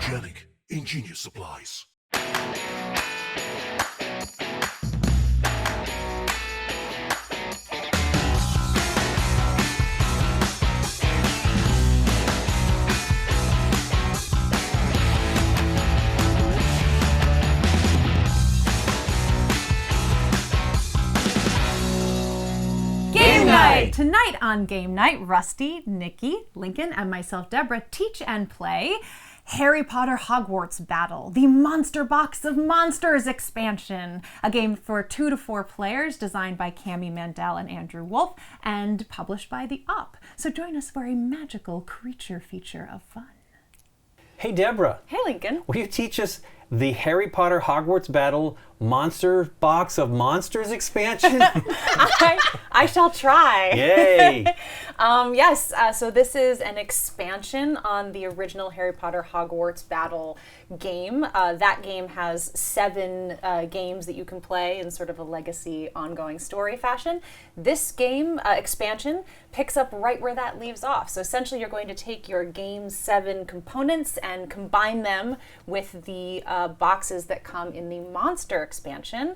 Gamegenic, ingenious supplies. Tonight on Game Night, Rusty, Nikki, Lincoln, and myself, Deborah, teach and play Harry Potter Hogwarts Battle, the Monster Box of Monsters expansion, a game for 2 to 4 players designed by Mandell and Andrew Wolf and published by the Op. So join us for a magical creature feature of fun. Hey, Deborah. Hey, Lincoln. Will you teach us the Harry Potter Hogwarts Battle Monster Box of Monsters expansion? I shall try. Yay! Yes, so this is an expansion on the original Harry Potter Hogwarts Battle game. That game has 7 games that you can play in sort of a legacy ongoing story fashion. This game expansion picks up right where that leaves off. So essentially you're going to take your game's 7 components and combine them with the boxes that come in the monster expansion.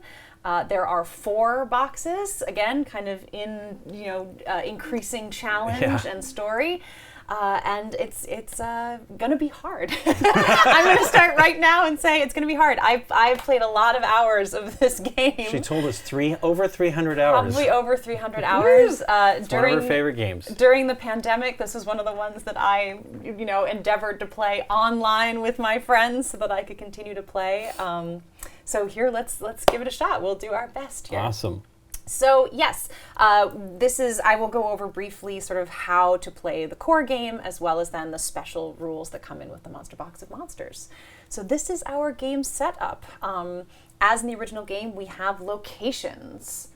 There are 4 boxes, again, kind of in, increasing challenge and story. And it's going to be hard. I'm going to start right now and say it's going to be hard. I've played a lot of hours of this game. She told us over 300 hours. Probably over 300 hours. It's one of her favorite games. During the pandemic, this was one of the ones that I, endeavored to play online with my friends so that I could continue to play. So here, let's give it a shot. We'll do our best here. Awesome. So yes, I will go over briefly sort of how to play the core game as well as then the special rules that come in with the Monster Box of Monsters. So this is our game setup. As in the original game, we have locations.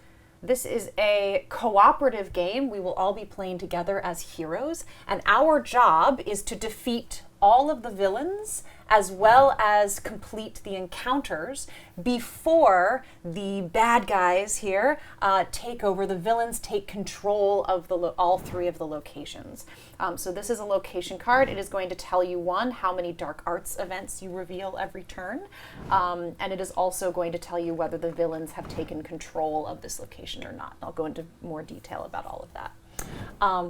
This is a cooperative game. We will all be playing together as heroes, and our job is to defeat all of the villains as well as complete the encounters before the bad guys here take over. The villains take control of all 3 of the locations. So this is a location card. It is going to tell you, 1, how many dark arts events you reveal every turn, and it is also going to tell you whether the villains have taken control of this location or not. I'll go into more detail about all of that.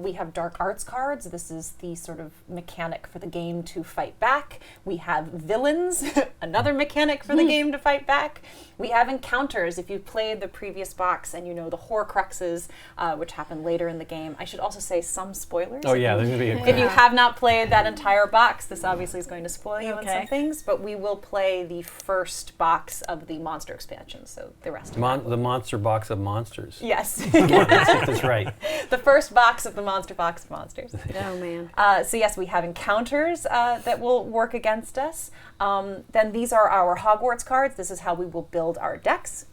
We have dark arts cards. This is the sort of mechanic for the game to fight back. We have villains, another mechanic for the game to fight back. We have encounters. If you've played the previous box and you know the Horcruxes, which happen later in the game. I should also say some spoilers. Oh yeah, there's going to be If you have not played that entire box, this obviously is going to spoil you on some things, but we will play the first box of the monster expansion, so the rest of the Monster Box of Monsters. Yes. That's right. The first box of the Monster Box of Monsters. Oh, man. So yes, we have encounters that will work against us. Then these are our Hogwarts cards. This is how we will build our decks.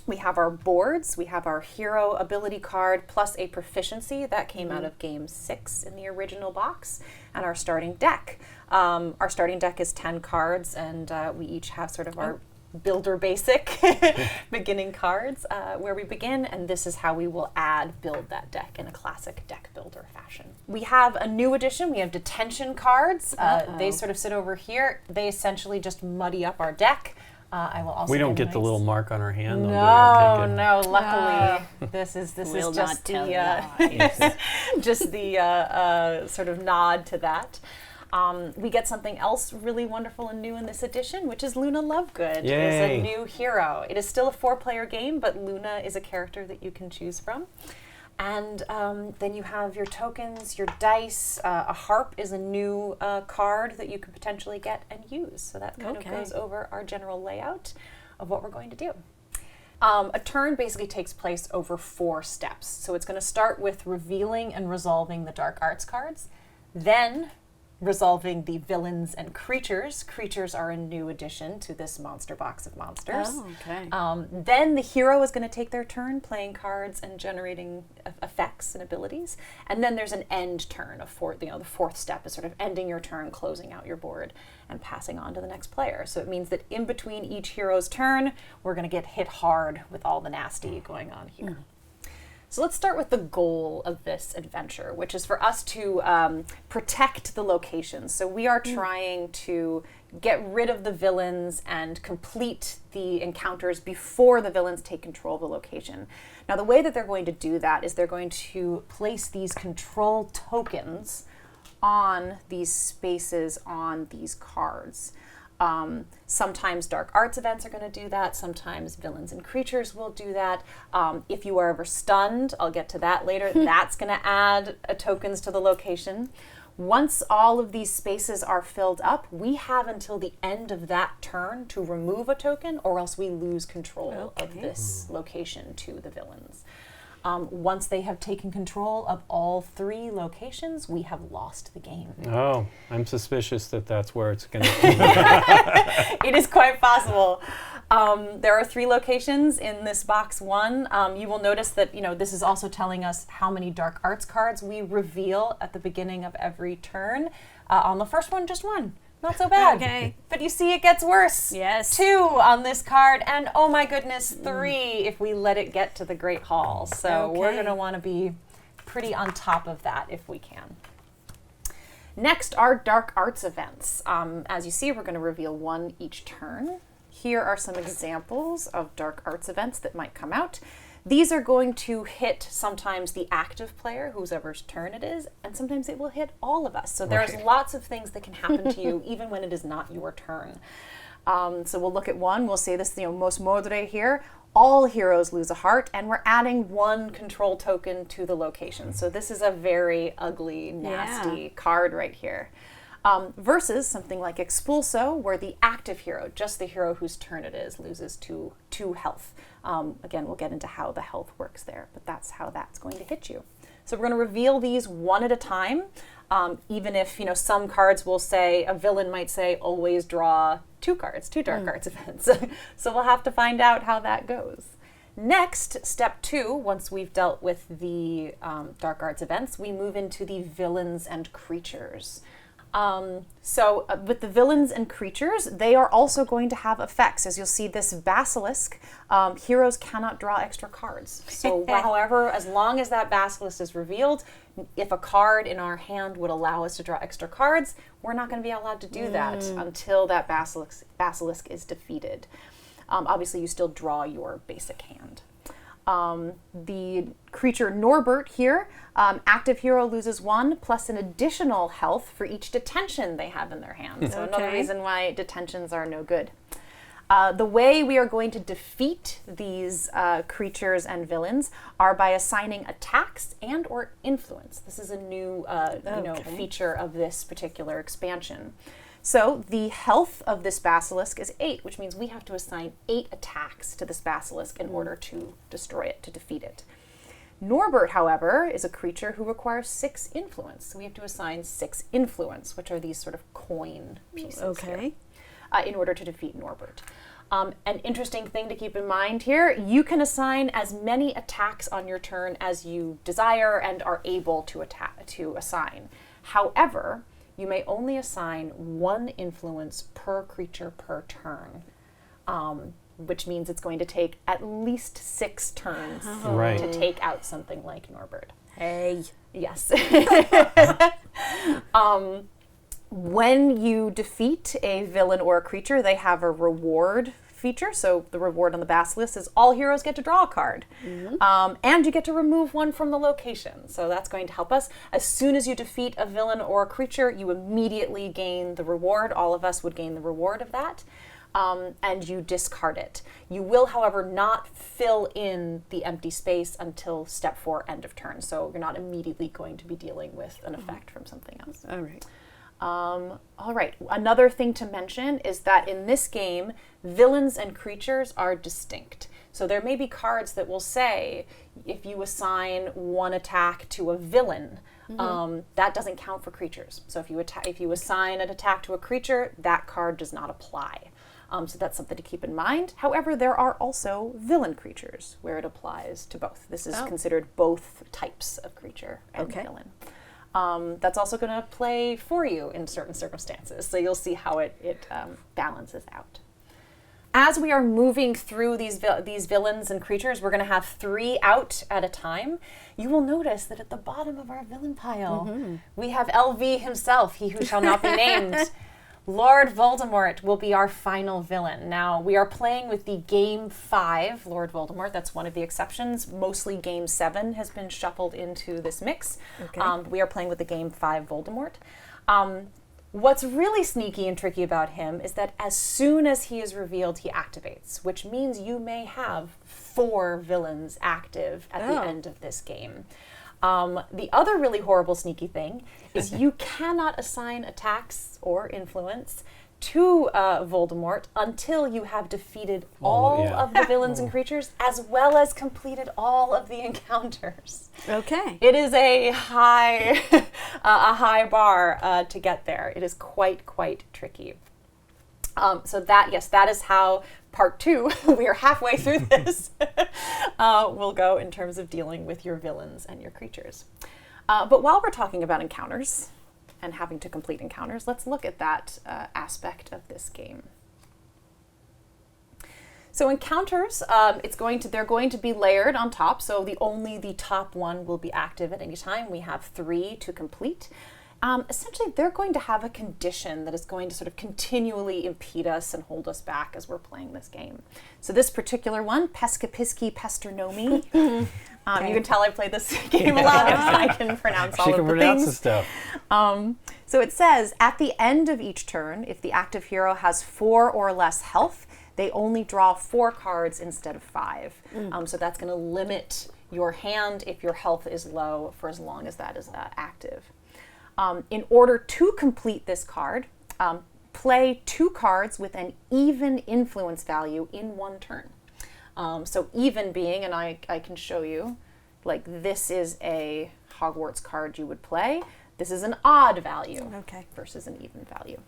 We have our boards. We have our hero ability card plus a proficiency. That came out of game 6 in the original box. And our starting deck. Our starting deck is 10 cards, and we each have sort of our builder basic beginning cards where we begin, and this is how we will build that deck in a classic deck builder fashion. We have a new addition. We have detention cards. They sort of sit over here. They essentially just muddy up our deck. I will also. We don't get the little mark on our hand. No. Luckily, this is Will just not the just the sort of nod to that. We get something else really wonderful and new in this edition, which is Luna Lovegood. Yay. Is a new hero. It is still a 4-player game, but Luna is a character that you can choose from. And then you have your tokens, your dice. A harp is a new card that you could potentially get and use. So that kind of goes over our general layout of what we're going to do. A turn basically takes place over 4 steps. So it's going to start with revealing and resolving the dark arts cards. Then resolving the villains and creatures. Creatures are a new addition to this Monster Box of Monsters. Oh, okay. Then the hero is going to take their turn playing cards and generating effects and abilities. And then there's an end turn. The 4th step is sort of ending your turn, closing out your board, and passing on to the next player. So it means that in between each hero's turn, we're going to get hit hard with all the nasty going on here. So let's start with the goal of this adventure, which is for us to protect the location. So we are trying to get rid of the villains and complete the encounters before the villains take control of the location. Now, the way that they're going to do that is they're going to place these control tokens on these spaces on these cards. Sometimes dark arts events are going to do that. Sometimes villains and creatures will do that. If you are ever stunned, I'll get to that later, that's going to add tokens to the location. Once all of these spaces are filled up, we have until the end of that turn to remove a token, or else we lose control of this location to the villains. Once they have taken control of all 3 locations, we have lost the game. Oh, I'm suspicious that that's where it's going to be. It is quite possible. There are 3 locations in this box 1. You will notice that this is also telling us how many dark arts cards we reveal at the beginning of every turn. On the first one, just 1. Not so bad. Okay. But you see it gets worse. Yes. 2 on this card, and oh my goodness, 3 if we let it get to the Great Hall. So we're Okay. going to want to be pretty on top of that if we can. Next are dark arts events. As you see, we're going to reveal 1 each turn. Here are some examples of dark arts events that might come out. These are going to hit sometimes the active player, whoever's turn it is, and sometimes it will hit all of us. So there's lots of things that can happen to you even when it is not your turn. So we'll look at 1. We'll say this, most modre here. All heroes lose a heart, and we're adding 1 control token to the location. So this is a very ugly, nasty card right here. Versus something like Expulso, where the active hero, just the hero whose turn it is, loses 2 health. Again, we'll get into how the health works there, but that's how that's going to hit you. So we're going to reveal these 1 at a time, even if some cards will say, a villain might say, always draw 2 cards, 2 dark arts events. So we'll have to find out how that goes. Next, step 2, once we've dealt with the dark arts events, we move into the villains and creatures. With the villains and creatures, they are also going to have effects. As you'll see, this basilisk, heroes cannot draw extra cards. So however, as long as that basilisk is revealed, if a card in our hand would allow us to draw extra cards, we're not going to be allowed to do that until that basilisk is defeated. Obviously, you still draw your basic hand. The creature Norbert here, active hero loses 1 plus an additional health for each detention they have in their hand. So another reason why detentions are no good. The way we are going to defeat these creatures and villains are by assigning attacks and or influence. This is a new feature of this particular expansion. So the health of this basilisk is 8, which means we have to assign 8 attacks to this basilisk in order to destroy it, to defeat it. Norbert, however, is a creature who requires 6 influence. So we have to assign 6 influence, which are these sort of coin pieces here, in order to defeat Norbert. An interesting thing to keep in mind here, you can assign as many attacks on your turn as you desire and are able to assign. However, you may only assign 1 influence per creature per turn, which means it's going to take at least 6 turns to take out something like Norbert. Hey. Yes. When you defeat a villain or a creature, they have a reward feature. So the reward on the basilisk is all heroes get to draw a card. And you get to remove 1 from the location. So that's going to help us. As soon as you defeat a villain or a creature, you immediately gain the reward. All of us would gain the reward of that. And you discard it. You will, however, not fill in the empty space until step 4, end of turn. So you're not immediately going to be dealing with an effect from something else. All right. All right. Another thing to mention is that in this game, villains and creatures are distinct. So there may be cards that will say, if you assign 1 attack to a villain, that doesn't count for creatures. So if you assign an attack to a creature, that card does not apply. So that's something to keep in mind. However, there are also villain creatures where it applies to both. This is considered both types of creature and villain. That's also going to play for you in certain circumstances. So you'll see how it balances out. As we are moving through these villains and creatures, we're going to have 3 out at a time. You will notice that at the bottom of our villain pile, we have LV himself, he who shall not be named. Lord Voldemort will be our final villain. Now, we are playing with the Game 5 Lord Voldemort. That's one of the exceptions. Mostly Game 7 has been shuffled into this mix. Okay. We are playing with the Game 5 Voldemort. What's really sneaky and tricky about him is that as soon as he is revealed, he activates, which means you may have 4 villains active at the end of this game. The other really horrible sneaky thing is you cannot assign attacks or influence to Voldemort until you have defeated all of the villains and creatures, as well as completed all of the encounters. Okay. It is a high, a high bar to get there. It is quite tricky. So that is how part 2, we are halfway through this, will go in terms of dealing with your villains and your creatures. But while we're talking about encounters and having to complete encounters, let's look at that aspect of this game. So encounters, they're going to be layered on top, so only the top one will be active at any time. We have 3 to complete. Essentially, they're going to have a condition that is going to sort of continually impede us and hold us back as we're playing this game. So this particular one, Pescapisci Pesternomi. You can tell I played this game a lot if I can pronounce all of the things. The stuff. So it says, at the end of each turn, if the active hero has 4 or less health, they only draw 4 cards instead of 5. So that's going to limit your hand if your health is low for as long as that is active. In order to complete this card, play 2 cards with an even influence value in 1 turn. So even being, and I can show you, like this is a Hogwarts card you would play. This is an odd value versus an even value.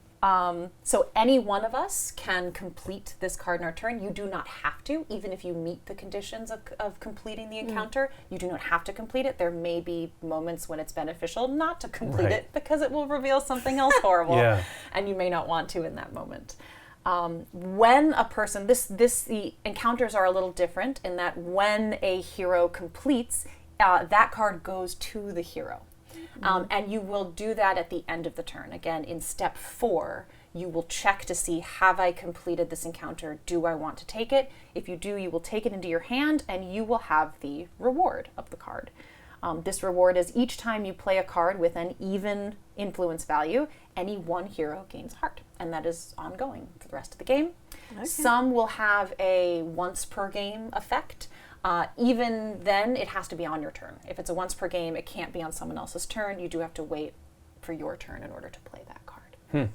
So any one of us can complete this card in our turn. You do not have to, even if you meet the conditions of completing the encounter, you do not have to complete it. There may be moments when it's beneficial not to complete it because it will reveal something else horrible and you may not want to in that moment. When a person, the encounters are a little different in that when a hero completes, that card goes to the hero. And you will do that at the end of the turn. Again, in step 4, you will check to see, have I completed this encounter? Do I want to take it? If you do, you will take it into your hand and you will have the reward of the card. This reward is each time you play a card with an even influence value, any one hero gains a heart. And that is ongoing for the rest of the game. Okay. Some will have a once per game effect. Even then, it has to be on your turn. If it's a once per game, it can't be on someone else's turn. You do have to wait for your turn in order to play that card.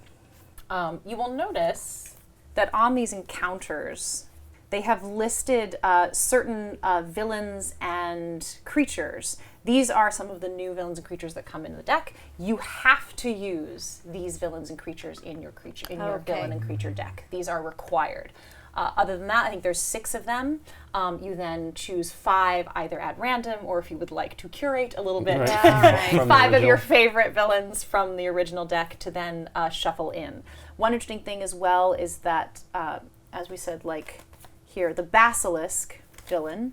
You will notice that on these encounters, they have listed certain villains and creatures. These are some of the new villains and creatures that come in the deck. You have to use these villains and creatures in your your villain and creature deck. These are required. Other than that, I think there's 6 of them. You then choose 5 either at random or if you would like to curate a little bit, 5 of your favorite villains from the original deck to then shuffle in. One interesting thing as well is that, as we said, like here, the Basilisk villain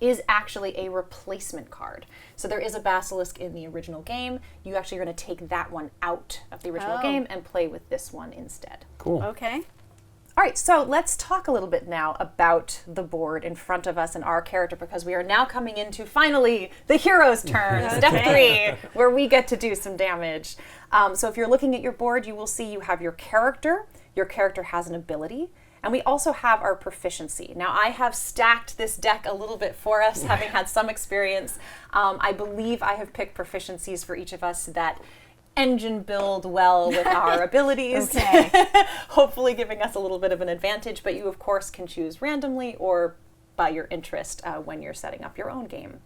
is actually a replacement card. So there is a Basilisk in the original game. You actually are going to take that one out of the original game and play with this one instead. Cool. Okay. All right, so let's talk a little bit now about the board in front of us and our character, because we are now coming into, finally, the hero's turn, step 3, where we get to do some damage. So if you're looking at your board, you will see you have your character. Your character has an ability. And we also have our proficiency. Now, I have stacked this deck a little bit for us, having had some experience. I believe I have picked proficiencies for each of us that engine build well with our abilities, hopefully giving us a little bit of an advantage, but you of course can choose randomly or by your interest when you're setting up your own game.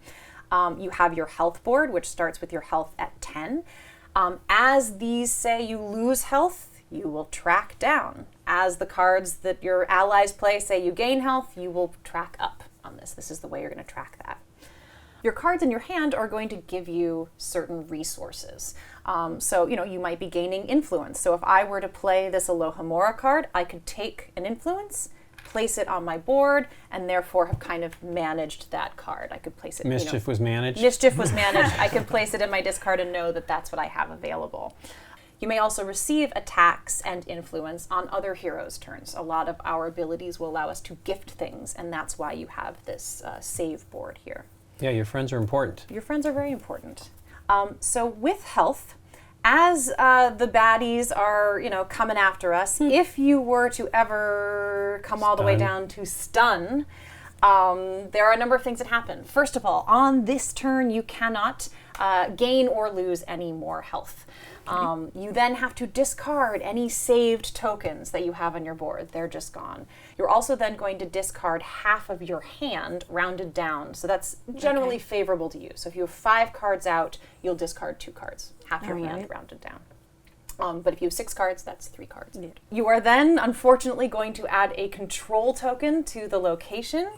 You have your health board, which starts with your health at 10. As these say you lose health, you will track down. As the cards that your allies play say you gain health, you will track up on this. This is the way you're going to track that. Your cards in your hand are going to give you certain resources. So, you might be gaining influence. So if I were to play this Alohomora card, I could take an influence, place it on my board, and therefore have kind of managed that card. I could place it. Mischief was managed. Mischief was managed. I could place it in my discard and know that that's what I have available. You may also receive attacks and influence on other heroes' turns. A lot of our abilities will allow us to gift things, and that's why you have this save board here. Yeah, your friends are important. Your friends are very important. So with health, as the baddies are, coming after us, if you were to ever come all the way down to stun, there are a number of things that happen. First of all, on this turn, you cannot gain or lose any more health. You then have to discard any saved tokens that you have on your board. They're just gone. You're also then going to discard half of your hand rounded down. So that's generally favorable to you. So if you have 5 cards out, you'll discard 2 cards, half your hand rounded down. But if you have 6 cards, that's 3 cards. Yeah. You are then, unfortunately, going to add a control token to the location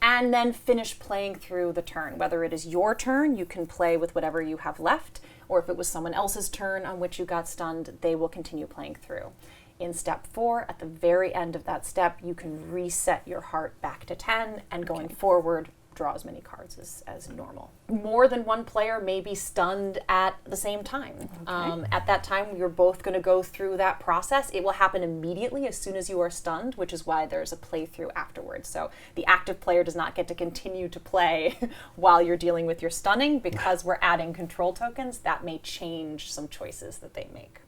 and then finish playing through the turn. Whether it is your turn, you can play with whatever you have left, or if it was someone else's turn on which you got stunned, they will continue playing through. In step 4, at the very end of that step, you can reset your heart back to 10, and going forward, draw as many cards as normal. More than one player may be stunned at the same time. At that time, you're both going to go through that process. It will happen immediately as soon as you are stunned, which is why there's a playthrough afterwards. So the active player does not get to continue to play while you're dealing with your stunning, because we're adding control tokens. That may change some choices that they make.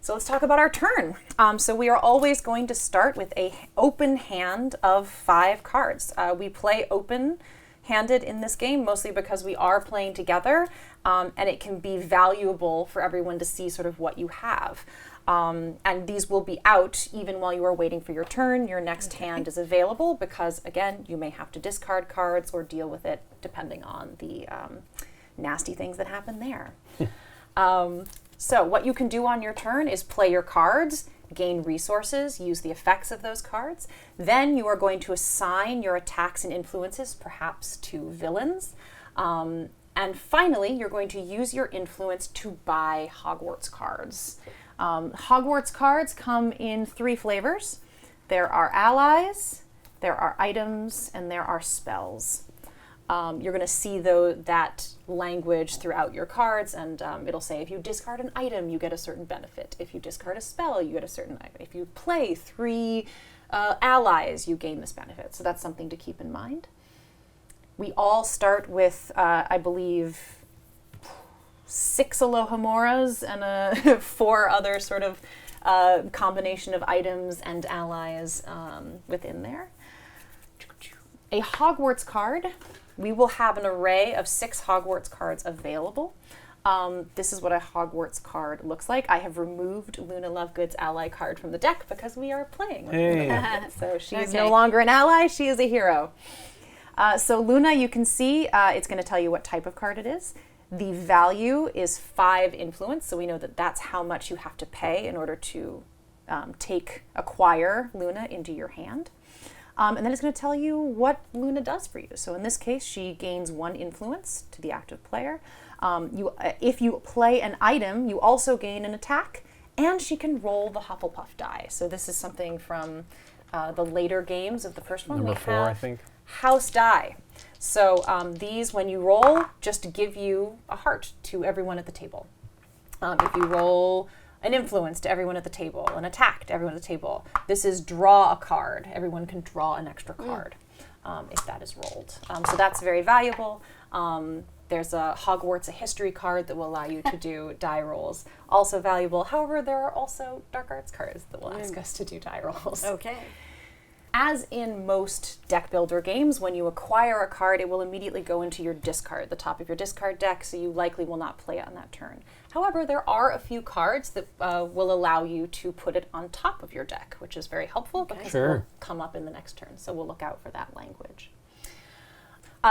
So let's talk about our turn. So we are always going to start with an open hand of 5 cards. We play open-handed in this game, mostly because we are playing together, and it can be valuable for everyone to see sort of what you have. And these will be out even while you are waiting for your turn. Your next hand is available because, again, you may have to discard cards or deal with it depending on the nasty things that happen there. So what you can do on your turn is play your cards, gain resources, use the effects of those cards. Then you are going to assign your attacks and influences, perhaps to villains. And finally, you're going to use your influence to buy Hogwarts cards. Hogwarts cards come in 3 flavors. There are allies, there are items, and there are spells. You're going to see that language throughout your cards, and it'll say if you discard an item, you get a certain benefit. If you discard a spell, you get a certain item. If you play 3 allies, you gain this benefit. So that's something to keep in mind. We all start with, I believe, 6 Alohomoras and 4 other sort of combination of items and allies within there. A Hogwarts card. We will have an array of 6 Hogwarts cards available. This is what a Hogwarts card looks like. I have removed Luna Lovegood's ally card from the deck because we are playing with Luna. So she is no longer an ally, she is a hero. So Luna, you can see, it's going to tell you what type of card it is. The value is 5 influence, so we know that that's how much you have to pay in order to acquire Luna into your hand. And then it's going to tell you what Luna does for you. So in this case, she gains 1 influence to the active player. If you play an item, you also gain an attack, and she can roll the Hufflepuff die. So this is something from the later games of the first one. Number 4, I think. House die. So these, when you roll, just give you a heart to everyone at the table. If you roll an influence to everyone at the table, an attack to everyone at the table. This is draw a card. Everyone can draw an extra card if that is rolled. So that's very valuable. There's a Hogwarts, a history card that will allow you to do die rolls. Also valuable. However, there are also dark arts cards that will ask us to do die rolls. Okay. As in most deck builder games, when you acquire a card, it will immediately go into your discard, the top of your discard deck, so you likely will not play it on that turn. However, there are a few cards that will allow you to put it on top of your deck, which is very helpful because it will come up in the next turn, so we'll look out for that language.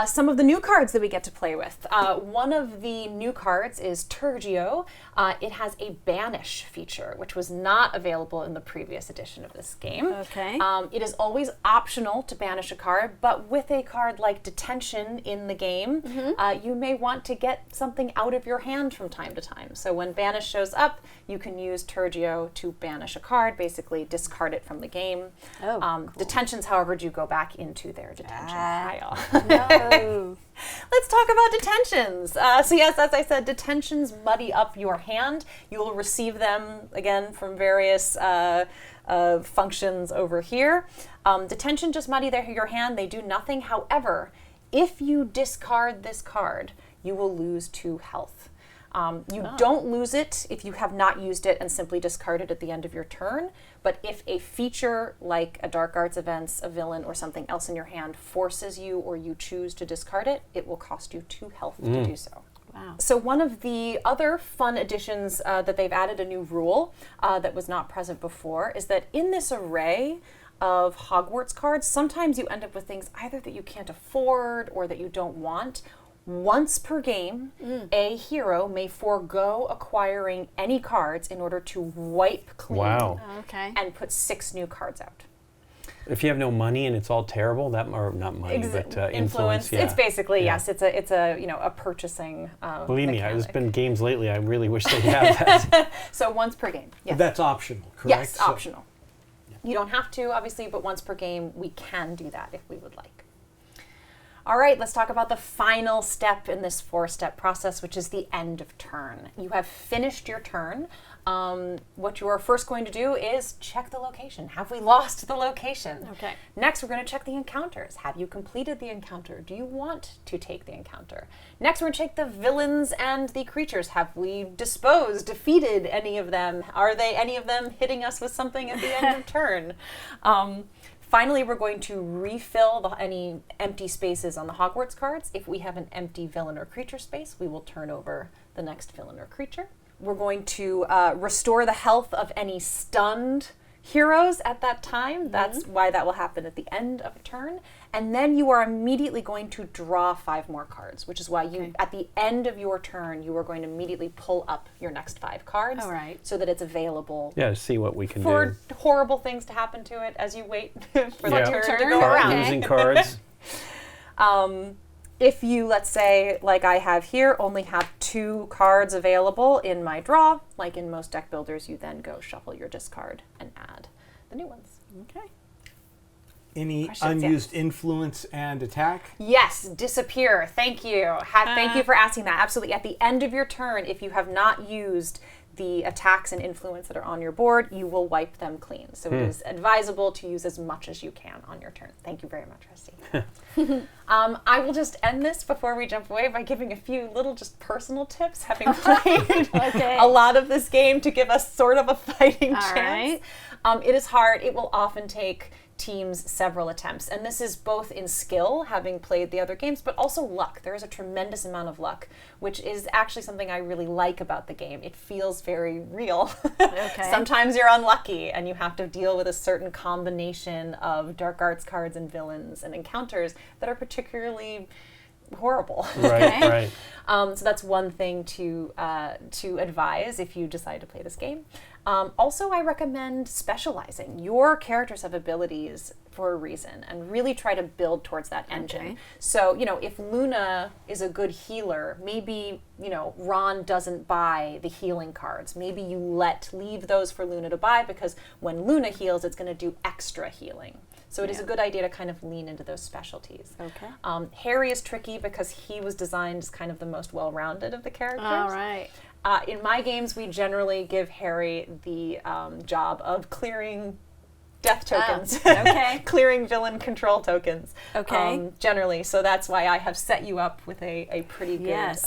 Some of the new cards that we get to play with. One of the new cards is Turgio. It has a banish feature, which was not available in the previous edition of this game. Okay. It is always optional to banish a card, but with a card like Detention in the game, you may want to get something out of your hand from time to time. So when banish shows up, you can use Turgio to banish a card, basically discard it from the game. Oh, cool. Detentions, however, do go back into their detention pile. No. Let's talk about detentions. So yes, as I said, detentions muddy up your hand. You will receive them, again, from various functions over here. Detention just muddy your hand. They do nothing. However, if you discard this card, you will lose 2 health. You don't lose it if you have not used it and simply discard it at the end of your turn. But if a feature like a Dark Arts Events, a villain, or something else in your hand forces you or you choose to discard it, it will cost you 2 health to do so. Wow. So one of the other fun additions that they've added a new rule that was not present before is that in this array of Hogwarts cards, sometimes you end up with things either that you can't afford or that you don't want. Once per game, a hero may forego acquiring any cards in order to wipe clean Okay. and put 6 new cards out. If you have no money and it's all terrible, or not money, but influence. Yeah. It's basically, Yeah. yes, it's a a purchasing Believe me, mechanic. there's been games lately. I really wish they had that. So once per game. Yes. That's optional, correct? Yes, optional. You don't have to, obviously, but once per game, we can do that if we would like. All right, let's talk about the final step in this 4-step process, which is the end of turn. You have finished your turn. What you are first going to do is check the location. Have we lost the location? Okay. Next, we're going to check the encounters. Have you completed the encounter? Do you want to take the encounter? Next, we're going to check the villains and the creatures. Have we defeated any of them? Are any of them hitting us with something at the end of turn? Finally, we're going to refill any empty spaces on the Hogwarts cards. If we have an empty villain or creature space, we will turn over the next villain or creature. We're going to restore the health of any stunned heroes at that time. That's why that will happen at the end of a turn. And then you are immediately going to draw 5 more cards, which is why you, at the end of your turn, you are going to immediately pull up your next 5 cards. All right. So that it's available Yeah, to see what we can for do. horrible things to happen to it as you wait for the turn to turn. go around. Losing cards. If you, let's say, like I have here, only have 2 cards available in my draw, like in most deck builders, you then go shuffle your discard and add the new ones. Okay. Any Questions, unused influence and attack? Yes, disappear. Thank you. Thank you for asking that. Absolutely. At the end of your turn, if you have not used the attacks and influence that are on your board, you will wipe them clean. So it is advisable to use as much as you can on your turn. Thank you very much, Rusty. I will just end this before we jump away by giving a few little just personal tips, having played a lot of this game to give us sort of a fighting chance. It is hard. It will often take teams several attempts, and this is both in skill, having played the other games, but also luck. There is a tremendous amount of luck, which is actually something I really like about the game. It feels very real. Okay. Sometimes you're unlucky and you have to deal with a certain combination of dark arts cards and villains and encounters that are particularly horrible. Right. So that's one thing to advise if you decide to play this game. Also, I recommend specializing. Your characters have abilities for a reason, and really try to build towards that engine. Okay. So, if Luna is a good healer, maybe, Ron doesn't buy the healing cards. Maybe you leave those for Luna to buy, because when Luna heals, it's going to do extra healing. So it is a good idea to kind of lean into those specialties. Okay. Harry is tricky because he was designed as kind of the most well-rounded of the characters. All right. In my games, we generally give Harry the job of clearing death tokens. Okay. Clearing villain control tokens. Okay. Generally. So that's why I have set you up with a pretty good Yes.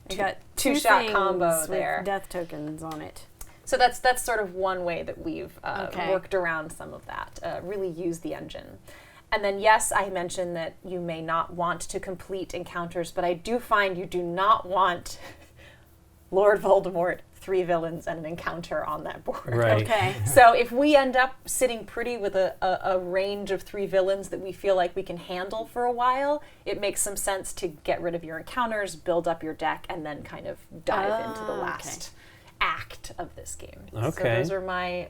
You got two-shot things combo with there. death tokens on it. So that's sort of one way that we've Okay. worked around some of that, really use the engine. And then, yes, I mentioned that you may not want to complete encounters, but I do find you do not want Lord Voldemort 3 villains and an encounter on that board. Right. Okay. So if we end up sitting pretty with a range of 3 villains that we feel like we can handle for a while, it makes some sense to get rid of your encounters, build up your deck, and then kind of dive into the last act of this game. So Okay. those are my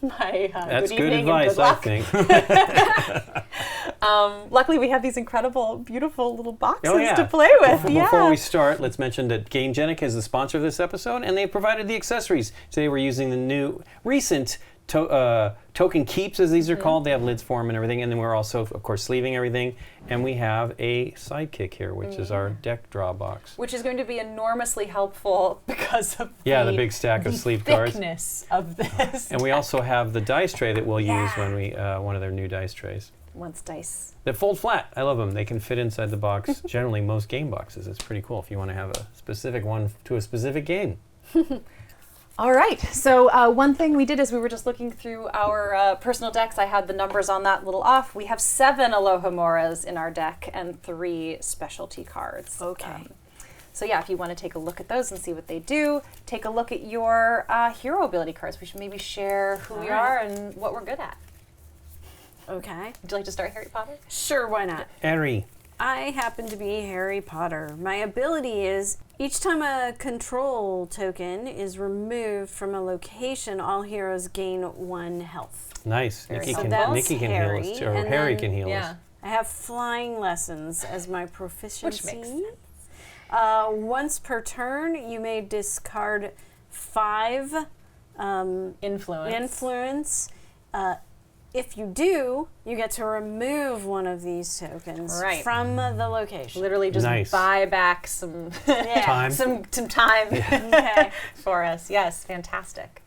my That's good good evening advice, and good I luck. think. Luckily, we have these incredible, beautiful little boxes Oh, yeah. to play with. Before we start, let's mention that Gamegenic is the sponsor of this episode, and they've provided the accessories. Today we're using the recent token keeps, as these are called. They have lids for them and everything, and then we're also, of course, sleeving everything. And we have a sidekick here, which is our deck draw box. Which is going to be enormously helpful because of the big stack of the sleeve cards. thickness of this. And we also have the dice tray that we'll use when we one of their new dice trays. Once dice. That fold flat. I love them. They can fit inside the box. Generally, most game boxes. It's pretty cool if you want to have a specific one to a specific game. All right. So one thing we did is we were just looking through our personal decks. I had the numbers on that little off. We have 7 Alohamoras in our deck and 3 specialty cards. Okay. So yeah, if you want to take a look at those and see what they do, take a look at your hero ability cards. We should maybe share who we are and what we're good at. Okay. Would you like to start, Harry Potter? Sure, why not? Harry. I happen to be Harry Potter. My ability is each time a control token is removed from a location, all heroes gain 1 health. Nice. Very Nikki simple. can, So Nikki can that's heal us, Harry, or and Harry then- can heal Yeah. us. I have flying lessons as my proficiency. Which makes sense. Once per turn, you may discard 5 influence. If you do, you get to remove one of these tokens Right. from the location. Literally just Nice. buy back some Time. some time Okay. for us. Yes, fantastic.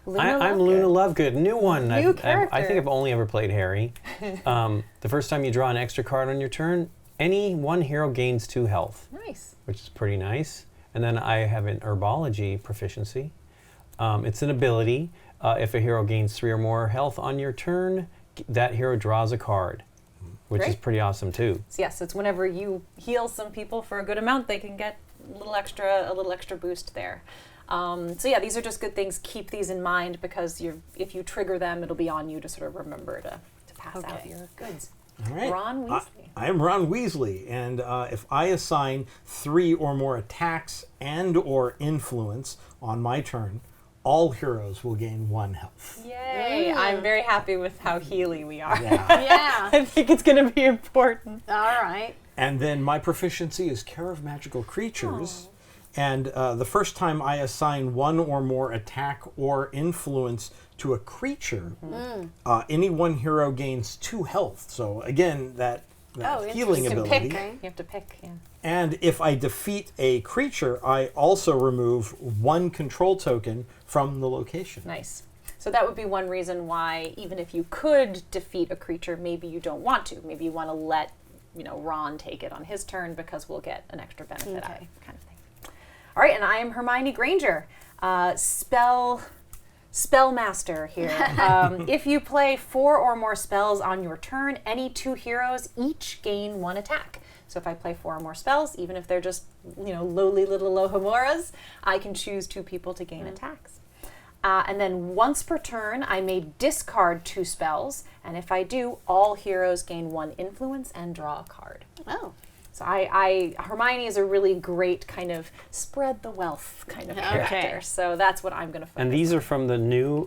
Luna I'm Lovegood. Luna Lovegood, new one. New I think character. I've only ever played Harry. The first time you draw an extra card on your turn, any one hero gains 2 health, Nice. which is pretty nice. And then I have an herbology proficiency. It's an ability. If a hero gains 3 or more health on your turn, that hero draws a card, which is Great. pretty awesome too. So yes, it's whenever you heal some people for a good amount, they can get a little extra boost there. So yeah, these are just good things. Keep these in mind because if you trigger them, it'll be on you to sort of remember to pass out Okay. your goods. All right. Ron Weasley. I am Ron Weasley, and if I assign 3 or more attacks and or influence on my turn, all heroes will gain 1 health. Yay! I'm very happy with how healy we are. Yeah. Yeah. I think it's going to be important. All right. And then my proficiency is Care of Magical Creatures. And the first time I assign 1 or more attack or influence to a creature, any one hero gains 2 health. So again, that healing You can ability. pick. You have to pick. Yeah. And if I defeat a creature, I also remove 1 control token from the location. Nice. So that would be one reason why, even if you could defeat a creature, maybe you don't want to. Maybe you want to let, Ron take it on his turn because we'll get an extra benefit out of it, kind of thing. All right, and I am Hermione Granger, Spellmaster here. If you play 4 or more spells on your turn, any 2 heroes each gain 1 attack. So if I play 4 or more spells, even if they're just, lowly little Alohamoras, I can choose 2 people to gain attacks. And then once per turn, I may discard 2 spells, and if I do, all heroes gain 1 influence and draw a card. Oh. So Hermione is a really great kind of spread the wealth kind of character. So that's what I'm going to focus And these on. are from the new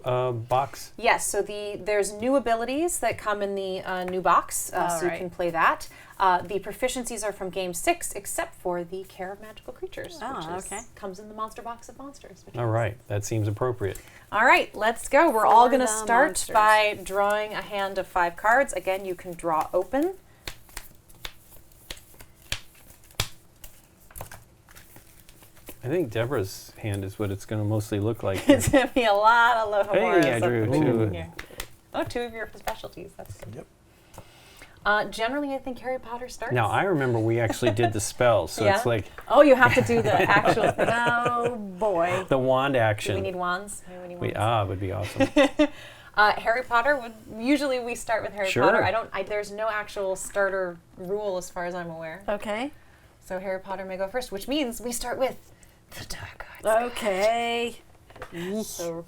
box. Yes, so there's new abilities that come in the new box, so you right. can play that. The proficiencies are from Game 6, except for the Care of Magical Creatures, which comes in the Monster Box of Monsters. Which All right, that seems appropriate. All right, let's go. We're all For going to the start monsters. by drawing a hand of 5 cards. Again, you can draw open. I think Deborah's hand is what it's going to mostly look like. It's going to be a lot of Alohamoras. Hey, I drew up 2. here. Oh, 2 of your specialties. That's good. Yep. Generally, I think Harry Potter starts. Now, I remember we actually did the spells, so Yeah? it's like Oh, you have to do the actual thing. Oh boy. the wand Do action. we need wands? Maybe we need wands. Would be awesome. Harry Potter usually we start with Harry Sure. Potter. There's no actual starter rule as far as I'm aware. Okay. So Harry Potter may go first, which means we start with The dark arts. Okay. So,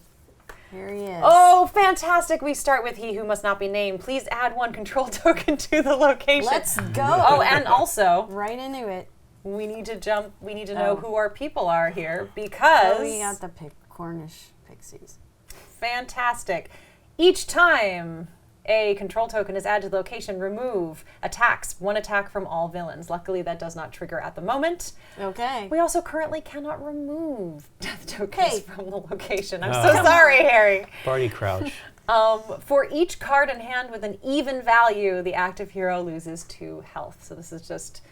Here he is. oh, fantastic. We start with he who must not be named. Please add 1 control token to the location. Let's go. Oh, and also, Right into it. we need to know Oh. who our people are here because Oh, we got the Cornish pixies. fantastic. Each time a control token is added to the location, remove attacks. 1 attack from all villains. Luckily, that does not trigger at the moment. Okay. We also currently cannot remove death tokens Hey. from the location. I'm Oh. so sorry, Harry. Barty Crouch. For each card in hand with an even value, the active hero loses 2 health. So this is just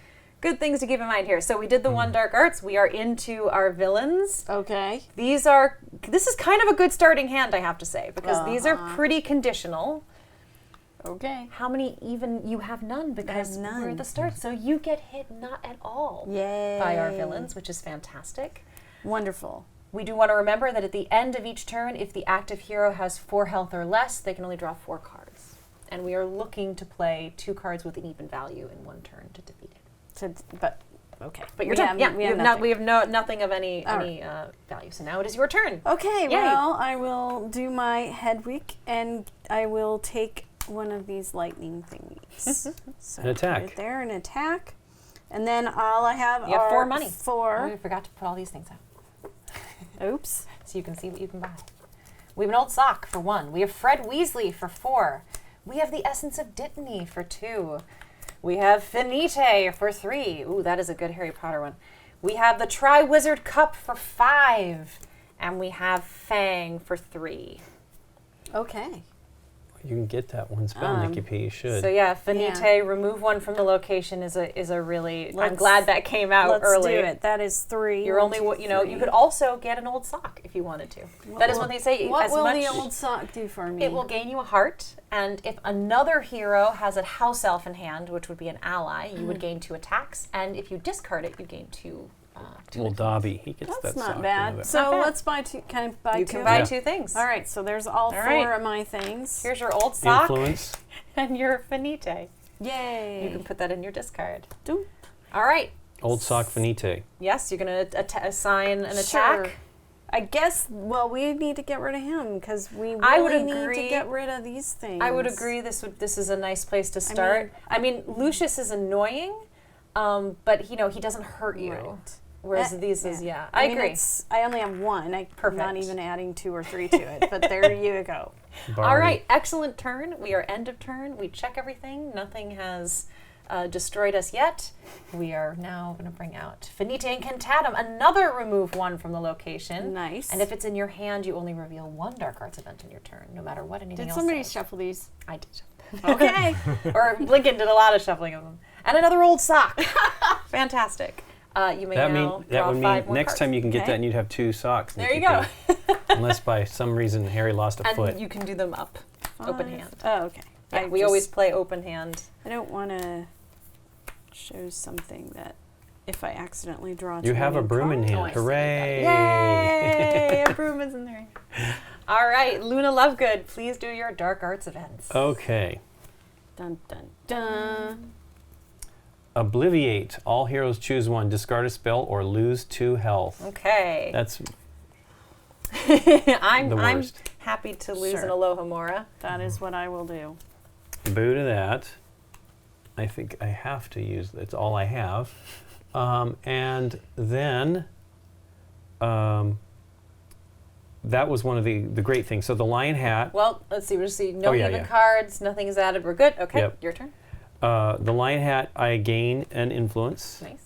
good things to keep in mind here. So we did the 1 dark arts. We are into our villains. Okay. This is kind of a good starting hand, I have to say, because these are pretty conditional. Okay. How many even? You have none because none. we're at the start. So you get hit not at all Yay. by our villains, which is fantastic. Wonderful. We do want to remember that at the end of each turn, if the active hero has 4 health or less, they can only draw 4 cards. And we are looking to play 2 cards with an even value in 1 turn to defeat it. So, but okay. But you're We done. have- Yeah, we have we have nothing of any All value. So now it is your turn. Okay, Yay. well, I will do my Hedwig, and I will take one of these lightning thingies. So An attack. Right there, an attack. And then all I have You have are 4 money. 4. We forgot to put all these things out Oops. so you can see what you can buy. We have an old sock for 1. We have Fred Weasley for 4. We have the Essence of Dittany for 2. We have Finite for 3. Ooh, that is a good Harry Potter one. We have the Tri-Wizard Cup for 5. And we have Fang for 3. Okay. You can get that 1 spell, Nikki P. You should. So yeah, Finite, Yeah. remove 1 from the location is a really. I'm Let's- glad that came out Let's early. do it. That is 3. You're only, you could also get an old sock if you wanted to. That is will- when they say What as will much. the old sock do for me? It will gain you a heart, and if another hero has a house elf in hand, which would be an ally, you would gain 2 attacks, and if you discard it, you gain 2. Well, Dobby, he gets That's that not sock, bad. you know. So Not bad. let's buy 2. Can I buy You 2? can buy Yeah. 2 things. All right, so there's all 4 right. of my things. Here's your old sock Influence. and your Finite. Yay. You can put that in your discard. Doop. All right. Old sock Finite. Yes, you're going to assign an Sure. attack. I guess, well, we need to get rid of him because we really I would need agree. to get rid of these things. I would agree this is a nice place to start. I mean Lucius is annoying, but he doesn't hurt you. Right. Whereas these is I mean, agree. I only have 1. I'm Perfect. not even adding 2 or 3 to it, but there you go. All Barty. right, excellent turn. We are end of turn. We check everything. Nothing has destroyed us yet. We are now going to bring out Finite Incantatum, another remove 1 from the location. Nice. And if it's in your hand, you only reveal 1 Dark Arts event in your turn, no matter what anything Did else somebody says. shuffle these? I did. Okay. Or Blinken did a lot of shuffling of them. And another old sock. Fantastic. You may That now would draw mean 5 more next cards. time you can get Okay. that and you'd have 2 socks. There you Nikki go. P. Unless by some reason Harry lost a And foot. you can do them up. Open hand. Oh, okay. Yeah, I we just- always play open hand. I don't want to show something that if I accidentally draw You too have a many broom in cards- Oh, I hand. see. Hooray! Yay! A broom is in there. All right, Luna Lovegood, please do your Dark Arts events. Okay. Dun dun dun. Obliviate. All heroes choose 1. Discard a spell or lose 2 health. Okay. That's I'm the worst. happy to lose Sure. an Alohomora. That is what I will do. boo to that. I think I have to use. It's all I have. And then that was one of the great things. So the lion hat. Well, let's see. We'll see. No yeah, even yeah. cards. Nothing is added. We're good. Okay, Yep. your turn. The lion hat, I gain an influence. Nice.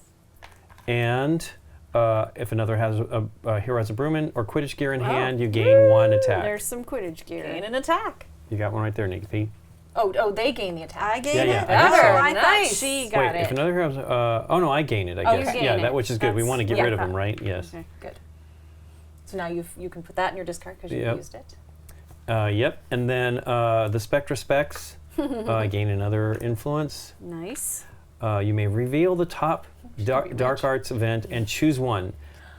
And if another has a hero has a broom or Quidditch gear in hand, you gain 1 attack. There's some Quidditch gear. Gain an attack. You got one right there, Nikki P. Oh, they gain the attack. I gain Yeah, it? yeah, I guess so. Oh, I thought Nice. she got Wait, it. if another hero has, oh no, I gain it. I Oh, you guess. gain Yeah, it. that which is good. We That's- want to get yeah. rid of them, right? Yes. Okay. Good. So now you can put that in your discard because you Yep. used it. Yep. And then the Spectra Specs gain another influence. Nice. You may reveal the top dark arts event and choose 1.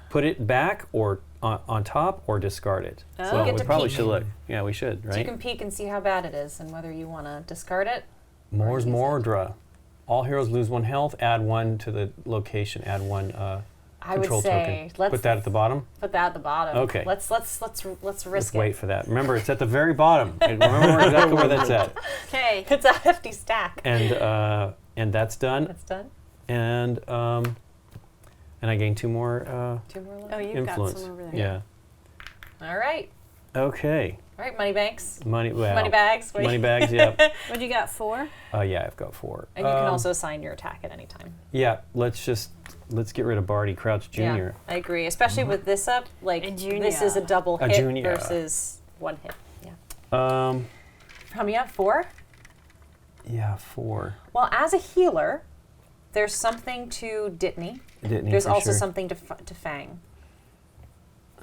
Put it back or on top or discard it. You So get we to probably peek. should look. Yeah, we should, So you right? can peek and see how bad it is and whether you want to discard it. Mors Mordra. All heroes lose 1 health. Add 1 to the location. Add 1 I would control say token? let's Put that at the bottom? put that at the bottom. Okay. Let's Let's risk wait it. for that. Remember, it's at the very bottom. Remember exactly where that's at. Okay. It's a hefty stack. And that's done. That's done. And I gain 2 more 2 more left. Oh, you've influence. got some over there. Yeah. All right. Okay. All right, money banks. Money. Well, Money bags. Money bags. Yep. What do you got? 4? Yeah, I've got 4. And you can also assign your attack at any time. Yeah. Let's get rid of Barty Crouch Jr. Yeah, I agree. Especially with this up, like A junior. this is a double A hit junior. versus 1 hit. Yeah. How many up? 4? Yeah, 4. Well, as a healer, there's something to Dittany. There's for also sure. something to Fang.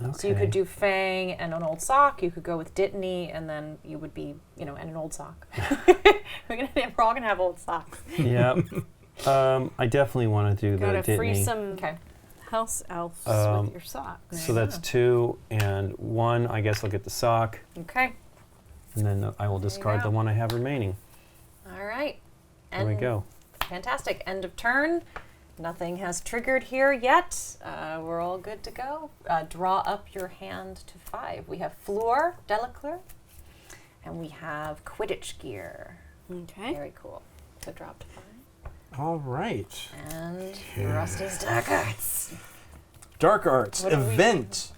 Okay. So you could do Fang and an old sock. You could go with Dittany, and then you would be, and an old sock. We're all gonna have old socks. Yeah. I definitely want to do the Gotta free Dittany. some Okay. house elves with your socks. So that's 2 and 1. I guess I'll get the sock, Okay. and then I will discard go. the one I have remaining. All right. There we go. Fantastic. End of turn. Nothing has triggered here yet. We're all good to go. Draw up your hand to 5. We have Fleur, Delacleur, and we have Quidditch gear. Okay. Very cool. So drop to 5. All right. And Rusty's Dark Arts. Dark Arts What do we- event.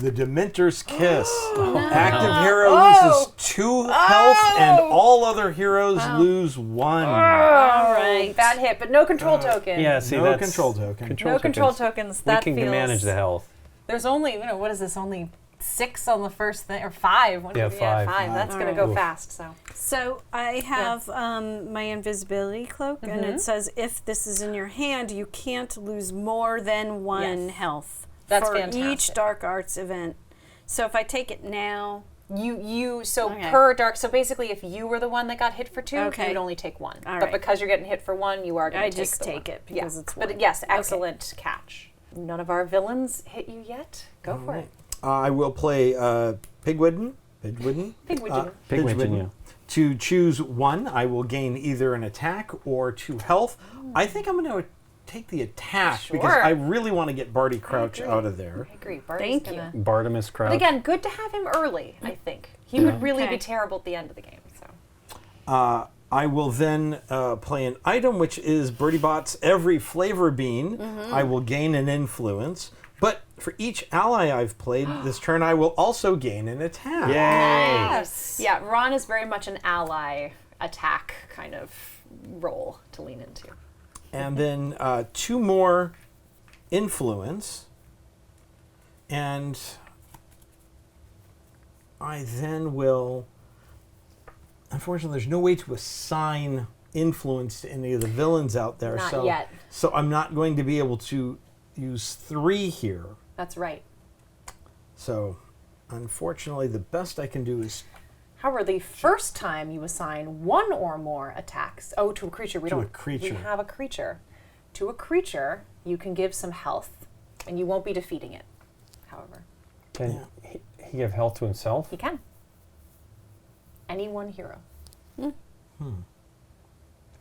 The Dementor's Kiss. Active hero loses 2 health, and all other heroes lose 1. All right. Bad hit, but no control token. Yeah. See, No that's control token. No control tokens. tokens. We That can feels. manage the health. There's only, what is this? Only 6 on the first thing, or 5. What Yeah, did we- 5. 5. That's All gonna right. go fast. So. So I have my invisibility cloak, and it says if this is in your hand, you can't lose more than 1 Yes. health That's for fantastic. each Dark Arts event. So if I take it now, So Okay. per dark. So basically, if you were the one that got hit for 2, Okay. you would only take 1. All but right. because you're getting hit for 1, you are going I to take just the take 1. it because Yeah. it's But 1. yes, excellent catch. None of our villains hit you yet. Go for it. I will play Pigwidden. Pigwidden. Pigwidden, yeah. To choose 1, I will gain either an attack or 2 health. I think I'm going to take the attack because Sure. I really want to get Barty Crouch out of there. I agree. Barty's Thank gonna... you. Bartimus Crouch. But again, good to have him early, I think. He would really Okay. be terrible at the end of the game. So. I will then play an item, which is Bertie Bot's Every Flavor Bean. I will gain an influence. But for each ally I've played this turn, I will also gain an attack. Yay! Yes. Yeah, Ron is very much an ally attack kind of role to lean into. And then 2 more influence. And I then will... Unfortunately, there's no way to assign influence to any of the villains out there. Not so, yet. So I'm not going to be able to use 3 here. That's right. So, unfortunately, the best I can do is However, the first time you assign 1 or more attacks, to a creature, we To a don't. creature. We have a creature. To a creature, you can give some health, and you won't be defeating it. However, Can he give health to himself? he can. Any one hero.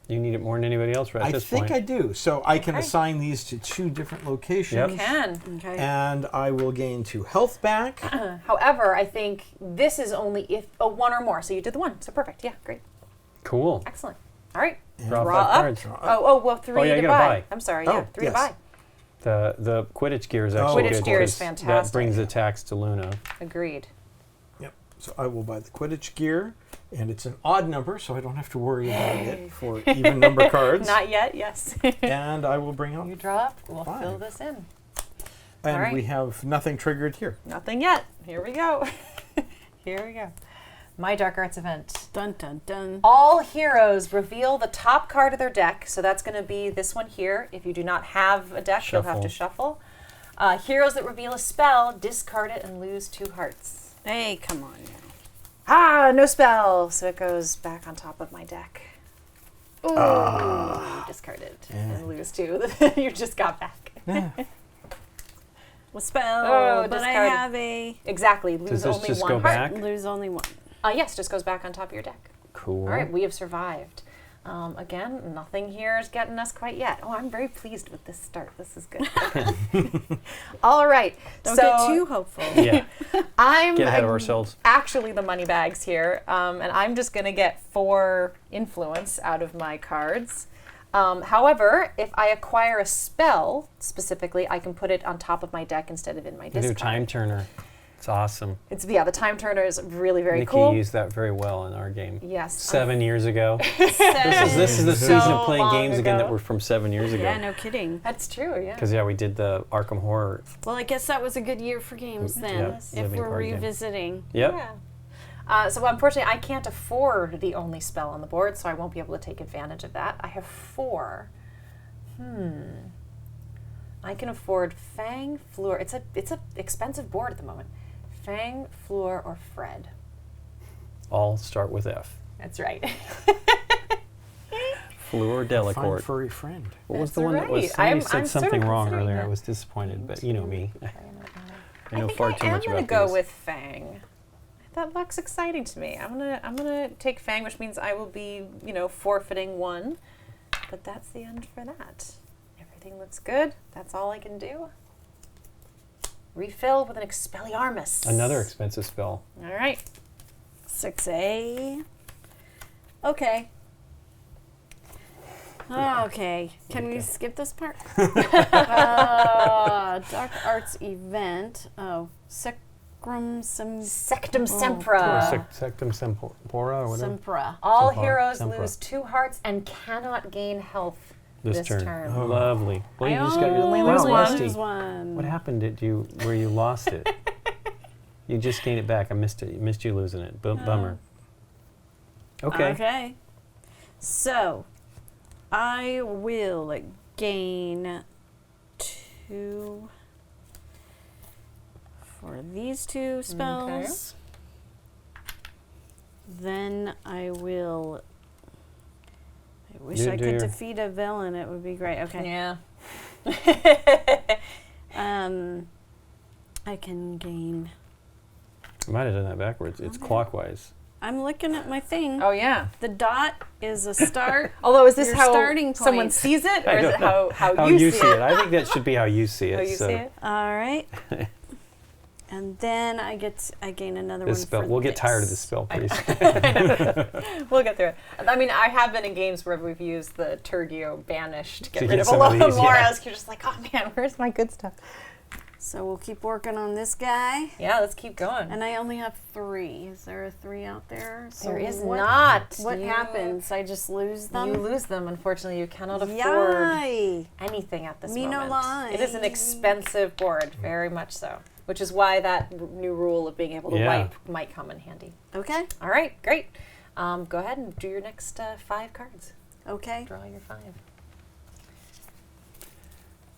You need it more than anybody else right at I this think point. I do. So I can Okay. assign these to 2 different locations. Yep. Can. Okay. And I will gain 2 health back. However, I think this is only if 1 or more. So you did the 1. So perfect. Yeah, great. Cool. Excellent. All right. Draw Draw 5 up. cards. Well, 3 yeah, to you buy. gotta buy. I'm sorry. Oh, Yeah, 3 yes. to buy. The Quidditch gear is actually Quidditch good gear is 'cause fantastic. That brings attacks to Luna. Agreed. Yep. So I will buy the Quidditch gear. And it's an odd number, so I don't have to worry about it for even number cards. Not yet. Yes. And I will bring out You draw up. We'll 5. fill this in. And All right. we have nothing triggered here. Nothing yet. Here we go. Here we go. My Dark Arts event. Dun dun dun. All heroes reveal the top card of their deck. So that's going to be this one here. If you do not have a deck, you'll have to shuffle. Heroes that reveal a spell, discard it and lose 2 hearts. Hey, come on now. No spell. So it goes back on top of my deck. Ooh, discarded and lose 2. You just got back. Well, spell, Oh, but I discard. have a Exactly. Lose Does this only just 1 go heart. back? lose only 1. Yes, just goes back on top of your deck. Cool. All right, we have survived. Again, nothing here is getting us quite yet. Oh, I'm very pleased with this start. This is good. All right. Don't so get too hopeful. Yeah. I'm Get ahead of ourselves. actually the money bags here, and I'm just going to get 4 influence out of my cards. However, if I acquire a spell specifically, I can put it on top of my deck instead of in my The discard. new time turner. It's awesome. The time turner is really very Nikki cool. used that very well in our game. Yes. 7 years ago. 7 This is the So season of playing long games again ago. that were from 7 years ago. Yeah, no kidding. That's true, yeah. Because we did the Arkham Horror. Well, I guess that was a good year for games then, Yep, if living we're card game. revisiting. Yep. Yeah. So unfortunately, I can't afford the only spell on the board, so I won't be able to take advantage of that. I have 4. I can afford Fang, Fleur. It's a expensive board at the moment. Fang, Fleur, or Fred. All start with F. That's right. Fleur Fine Delacourt. furry friend. What was That's the one that was? right. Somebody I'm said sort of something wrong considering earlier. that. I was disappointed, but you know me. I know think far I too am much gonna about go these. with Fang. That looks exciting to me. I'm gonna take Fang, which means I will be, forfeiting 1. But that's the end for that. Everything looks good. That's all I can do. Refill with an Expelliarmus. Another expensive spell. All right. 6A. Okay. Okay. Can we skip this part? Dark Arts event. Oh, Sectum Sectum Or Sempra. Sectum Sempora or whatever. Sempra. All Sempra. heroes Sempra. lose 2 hearts and cannot gain health This turn. turn. Oh, lovely. Well, you I just got your only wow, lose one. Rusty. lose one. What happened? Where you lost it? You just gained it back. I missed it. Missed you losing it. Bummer. Okay. Okay. So, I will gain 2 for these 2 spells. Then I will. I wish You I do could your- defeat a villain. It would be great. Okay. Yeah. I can gain. I might have done that backwards. It's clockwise. I'm looking at my thing. Oh yeah. The dot is a start. Although, is this Your how starting someone point. sees it, or I is don't it know. how you see it? I think that should be how you see it. How you so see it? All right. And then I gain another This one. spell. for We'll get tired of this. this spell pretty soon. We'll get through it. I mean, I have been in games where we've used the Tergio Banish to get To rid get of a some lot of these, more. yeah. You're just like, oh man, where's my good stuff? So we'll keep working on this guy. Yeah, let's keep going. And I only have 3. Is there a 3 out there? So There is what, not. What You- happens? I just lose them? You lose them. Unfortunately, you cannot afford Yay! anything at this Me no moment. lie. It is an expensive board, very much so. Which is why that new rule of being able to Yeah. wipe might come in handy. Okay. All right, great. Go ahead and do your next 5 cards. Okay. Draw your 5.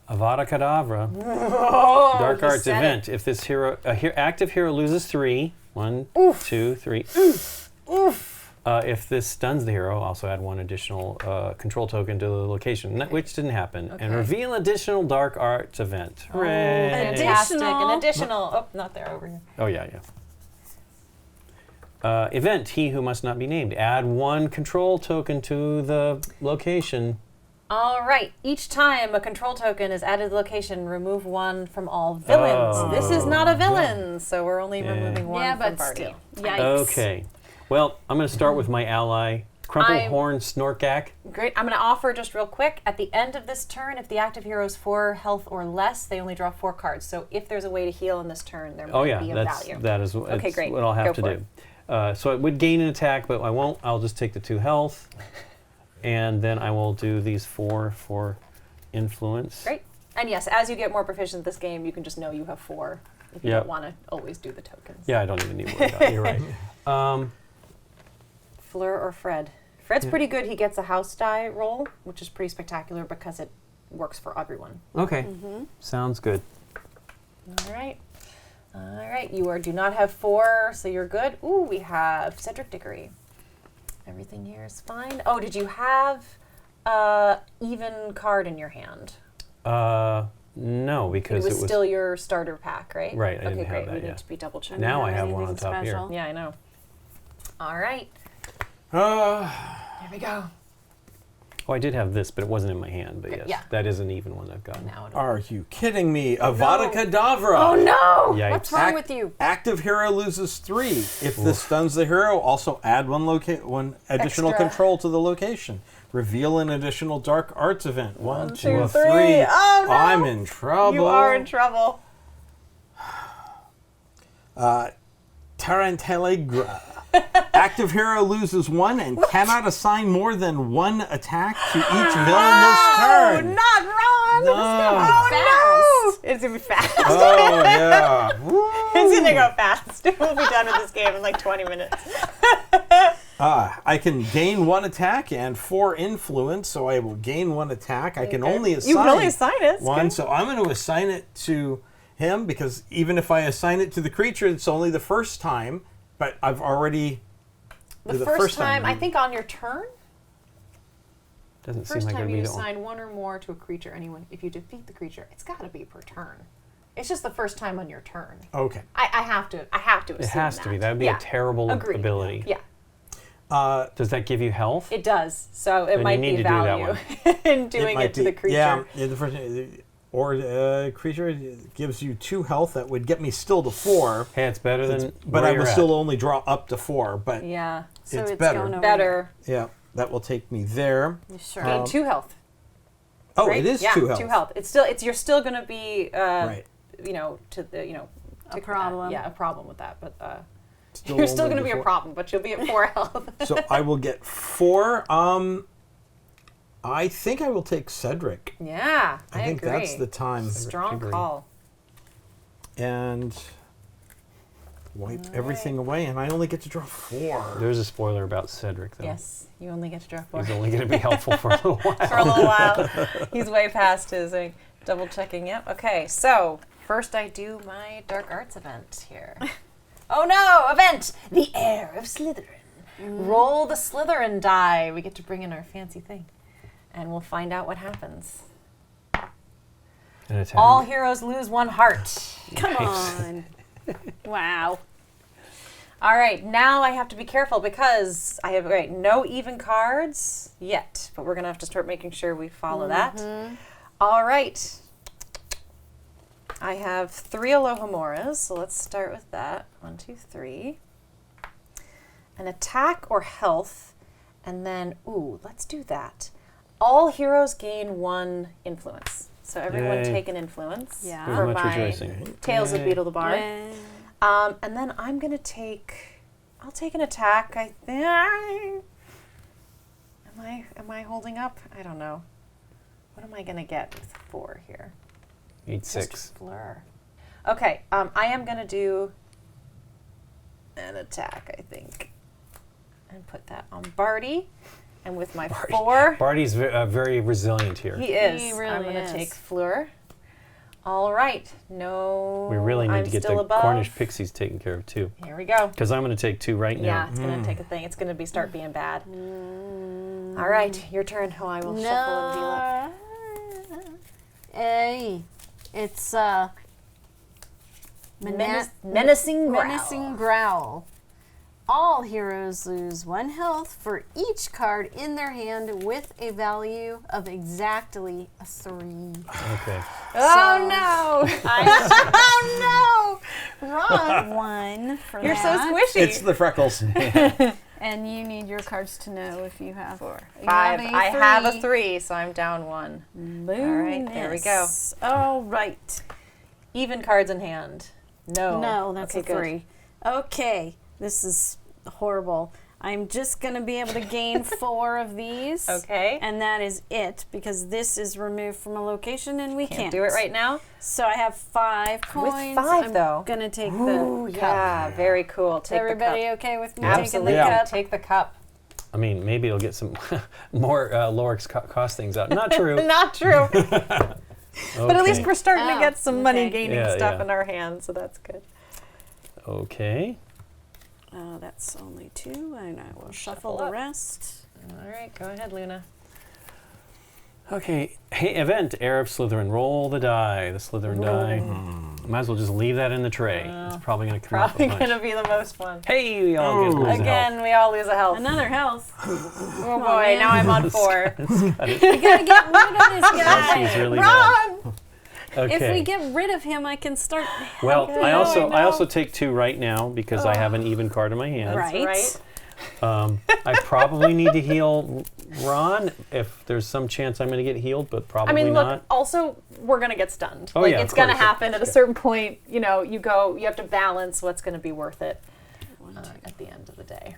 Avada Kedavra. Dark Arts said event. If this active hero loses 3, 1, 2, 3. If this stuns the hero, also add 1 additional control token to the location, which didn't happen. And Okay. reveal additional Dark Arts event. Hooray! Fantastic. Additional. An additional. Oh, not there, over here. Oh, yeah. Event, he who must not be named. Add 1 control token to the location. All right. Each time a control token is added to the location, remove 1 from all villains. Oh. This is not a villain, so we're only Yeah. removing 1 Yeah, from but Barty. still. Yikes. Okay. Well, I'm going to start with my ally, Crumplehorn Snorkak. Great. I'm going to offer just real quick, at the end of this turn, if the active hero is 4 health or less, they only draw 4 cards. So if there's a way to heal in this turn, there Oh might yeah, be a that is value. it's great. what I'll Go have to for do. So it would gain an attack, but I won't. I'll just take the 2 health, and then I will do these 4 for influence. Great. And yes, as you get more proficient at this game, you can just know you have 4 if you Yep. don't want to always do the tokens. Yeah, I don't even need to worry about it. You're right. Fleur or Fred? Fred's pretty good. He gets a house die roll, which is pretty spectacular because it works for everyone. Okay, sounds good. All right. All right. You do not have 4, so you're good. Ooh, we have Cedric Diggory. Everything here is fine. Oh, did you have even card in your hand? No, because It was still your starter pack, right? Right, I okay, didn't have great. that We need yet. to be double checking. Now I have have one on anything top here. special. Yeah, I know. All right. Uh, Here we go. Oh, I did have this, but it wasn't in my hand. But yes, yeah. that is an even one I've gotten. Now it'll Are you kidding me? Avada Kedavra! Oh no! Yikes. What's wrong with you? Active hero loses 3. If this stuns the hero, also add one additional Extra. control to the location. Reveal an additional dark arts event. 1, 2, 3. 3. Oh no! I'm in trouble. You are in trouble. Tarantelegra. Active hero loses 1 and cannot assign more than 1 attack to each villain this turn. Not wrong. No. It's gonna be fast. Oh, yeah. It's gonna go fast. We'll be done with this game in like 20 minutes. I can gain 1 attack and 4 influence, so I will gain 1 attack. I can only assign You can only assign it. It's 1, good. so I'm going to assign it to him because even if I assign it to the creature, it's only the first time, but I've already... The first time, I think on your turn, Doesn't seem first like time it'd you be the assign 1 or more to a creature, anyone. If you defeat the creature, it's got to be per turn. It's just the first time on your turn. Okay. I have to assume It has to be. that. That would be Yeah. a terrible Agreed. ability. Yeah, Does that give you health? it does. So it you might need be to do that value in doing might it to the be- creature. Yeah, the first, or creature gives you 2 health. That would get me still to 4. Hey, it's better than. But where I you're would at. still only draw up to 4. But Yeah. So It's it's better. going over. Better. yeah, that will take me there. You sure? Gain 2 health. Oh, Right? it is yeah, 2 health. 2 health. It's still you're still going to be Right. A problem. Yeah, a problem with that, but Still you're still only going to be a before- problem, but you'll be at 4 health. So I will get 4. I think I will take Cedric. Yeah, I think agree. that's the time. Strong Agree. call. And wipe everything away, and I only get to draw 4. There's a spoiler about Cedric, though. Yes, you only get to draw 4 He's only going to be helpful for a little while. for a little while. He's way past his double checking. Yep. Okay, so first I do my dark arts event here. Oh no! Event: the heir of Slytherin. Roll the Slytherin die. We get to bring in our fancy thing, and we'll find out what happens. An attack. All heroes lose 1 heart. Come on. Wow. All right, now I have to be careful because I have no even cards yet, but we're gonna have to start making sure we follow that. All right. I have 3 Alohamoras, so let's start with that. 1, 2, 3. An attack or health, and then let's do that. All heroes gain 1 influence. So everyone Yay. take an influence Yeah. for Much my rejoicing. Tales of Yay. Beetle the Bard. Yeah. And then I'm gonna take. I'll take an attack. I think. Am I holding up? I don't know. What am I gonna get with 4 here? Need Just 6. Fleur. Okay. I am gonna do an attack. I think, and put that on Barty. And with my 4, Barty's very resilient here. he is. He really I'm gonna is. take Fleur. All right. No. We really need I'm to get still the above. Cornish pixies taken care of, too. Here we go. Because I'm going to take 2 right Yeah, now. it's gonna take a thing. It's gonna start being bad. All right, your turn. Oh, I will shuffle and deal up. Hey, it's Menacing growl. Menacing Growl. All heroes lose 1 health for each card in their hand with a value of exactly a 3. Okay. Oh no! Oh no! Wrong one for You're so that. squishy. It's the freckles. And you need your cards to know if you have 4. 5. I have a 3, so I'm down 1. Bonus. All right, there we go. All right. Even cards in hand. No. No, that's Okay, a good. 3. Okay, this is horrible. I'm just going to be able to gain 4 of these. Okay. And that is it, because this is removed from a location and we Can't do it right now. So I have 5 coins. 5, I'm though. going to take Ooh, the cup. yeah, very cool. Is Take everybody the cup. okay with me Absolutely. taking the cup? Take the cup. I mean, maybe it'll get some more Lorix cost things out. Not true. Not true. But at least we're starting to Oh, get some money okay. gaining Yeah, stuff yeah. in our hands, so that's good. Okay. That's only 2, and I will Shuffle shuffle the up. rest. All right, go ahead, Luna. Okay. Hey, event. Heir of Slytherin. Roll the die. The Slytherin die. Might as well just leave that in the tray. It's probably going to come Probably up a bunch. going to be the most fun. Hey, we all get lose a health. Again, we all lose a health. Another health. Oh boy, now I'm on 4. We gotta get rid of this guy. She's really Run! bad. Okay. If we get rid of him, I can start. Well, I also I I know. also take 2 right now because I have an even card in my hand. Right. Right? I probably need to heal Ron if there's some chance I'm going to get healed, but probably I mean, look, not. also, we're going to get stunned. Oh, like, yeah, it's of going to course, yeah. happen at a certain point. You know, you have to balance what's going to be worth it at the end of the day.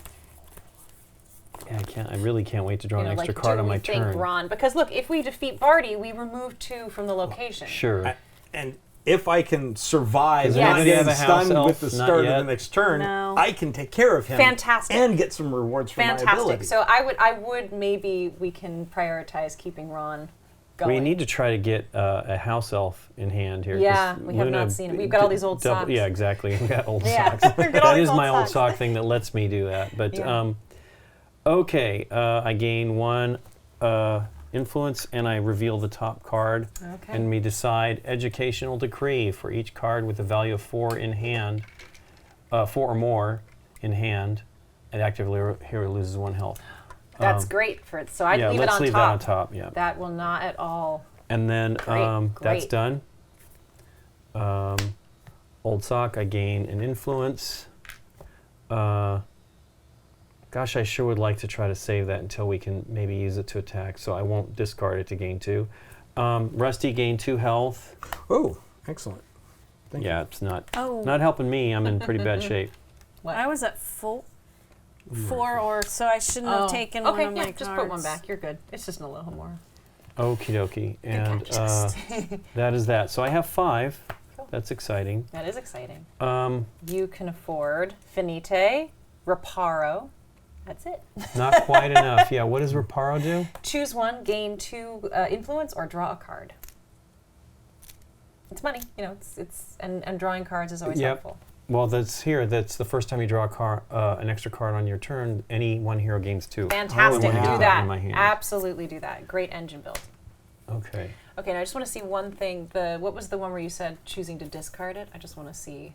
Yeah, I really can't wait to draw You know, an extra like, card do on my we think turn. Ron? Because look, if we defeat Barty, we remove 2 from the location. Sure. And if I can survive Is there not anybody getting have a house stunned elf? with the Not start yet. of the next turn, No. I can take care of him. Fantastic. And get some rewards for my Fantastic. ability. So I would maybe we can prioritize keeping Ron going. We need to try to get a house elf in hand here. 'cause Yeah, we have Luna not seen it. We've got all these old socks. Yeah, exactly. We got old Yeah, socks. we've got all That these is old my old socks. sock thing that lets me do that. But Yeah. okay, I gain 1 influence and I reveal the top card. Okay. And we decide educational decree for each card with a value of 4 in hand, 4 or more in hand. An active hero loses 1 health. That's great for it. So I'd yeah, leave let's it on leave top. that on top. Yeah. That will not at all. And then that's great. done. Old sock, I gain an influence. Gosh, I sure would like to try to save that until we can maybe use it to attack, so I won't discard it to gain 2. Rusty, gain 2 health. Oh, excellent. Thank Yeah, it's not Oh. not helping me. I'm in pretty bad shape. What? I was at full 4, or so I shouldn't have taken okay, one of my cards. just put 1 back. You're good. It's just a little more. Okie dokie. And Just that is that. So I have 5. Cool. That's exciting. that is exciting. Um, You can afford Finite, Reparo. That's it. not quite enough. Yeah, what does Reparo do? Choose 1, gain 2 influence, or draw a card. It's money, you know. It's and drawing cards is always Yep. helpful. Well, that's here. That's the first time you draw an extra card on your turn. Any 1 hero gains 2. Fantastic. I wanna get Do that in my that. hand. Absolutely do that. Great engine build. Okay. Okay, now I just want to see one thing. What was the one where you said choosing to discard it? I just want to see.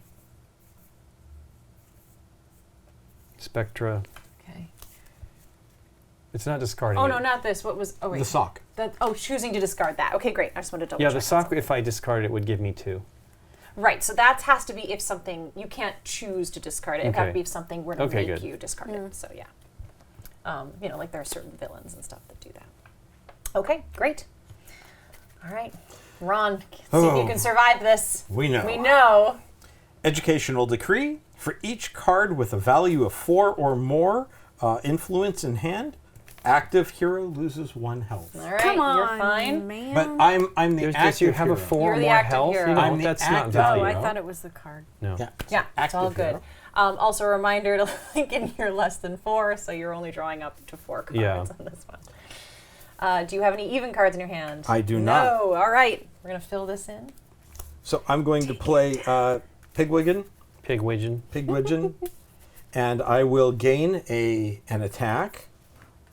Spectra. Okay. It's not discarding. Oh it. no, not this. What was? Oh wait. The sock. Choosing to discard that. Okay, great. I just wanted to double Yeah, check the that's sock. all. If I discard it, would give me 2. Right. So that has to be if something you can't choose to discard it. It has Okay. to be if something were to Okay, make good. you discard it. So yeah. You know, like there are certain villains and stuff that do that. Okay, great. All right, Ron, see if you can survive this. We know. We know. Educational decree for each card with a value of 4 or more influence in hand. Active hero loses 1 health. All right, Come on, you're fine. man. But I'm the There's active just you have hero. a 4 You're or the more active health. hero. You know, I'm the that's not active value. Oh, I hero. thought it was the card. No. Yeah, Yeah, it's all active good. hero. Also, a reminder to link in your less than 4, so you're only drawing up to 4 cards Yeah. on this one. Do you have any even cards in your hand? I do not. No. All right, we're gonna fill this in. So I'm going to play Pigwidgeon, Pigwidgeon. and I will gain an attack.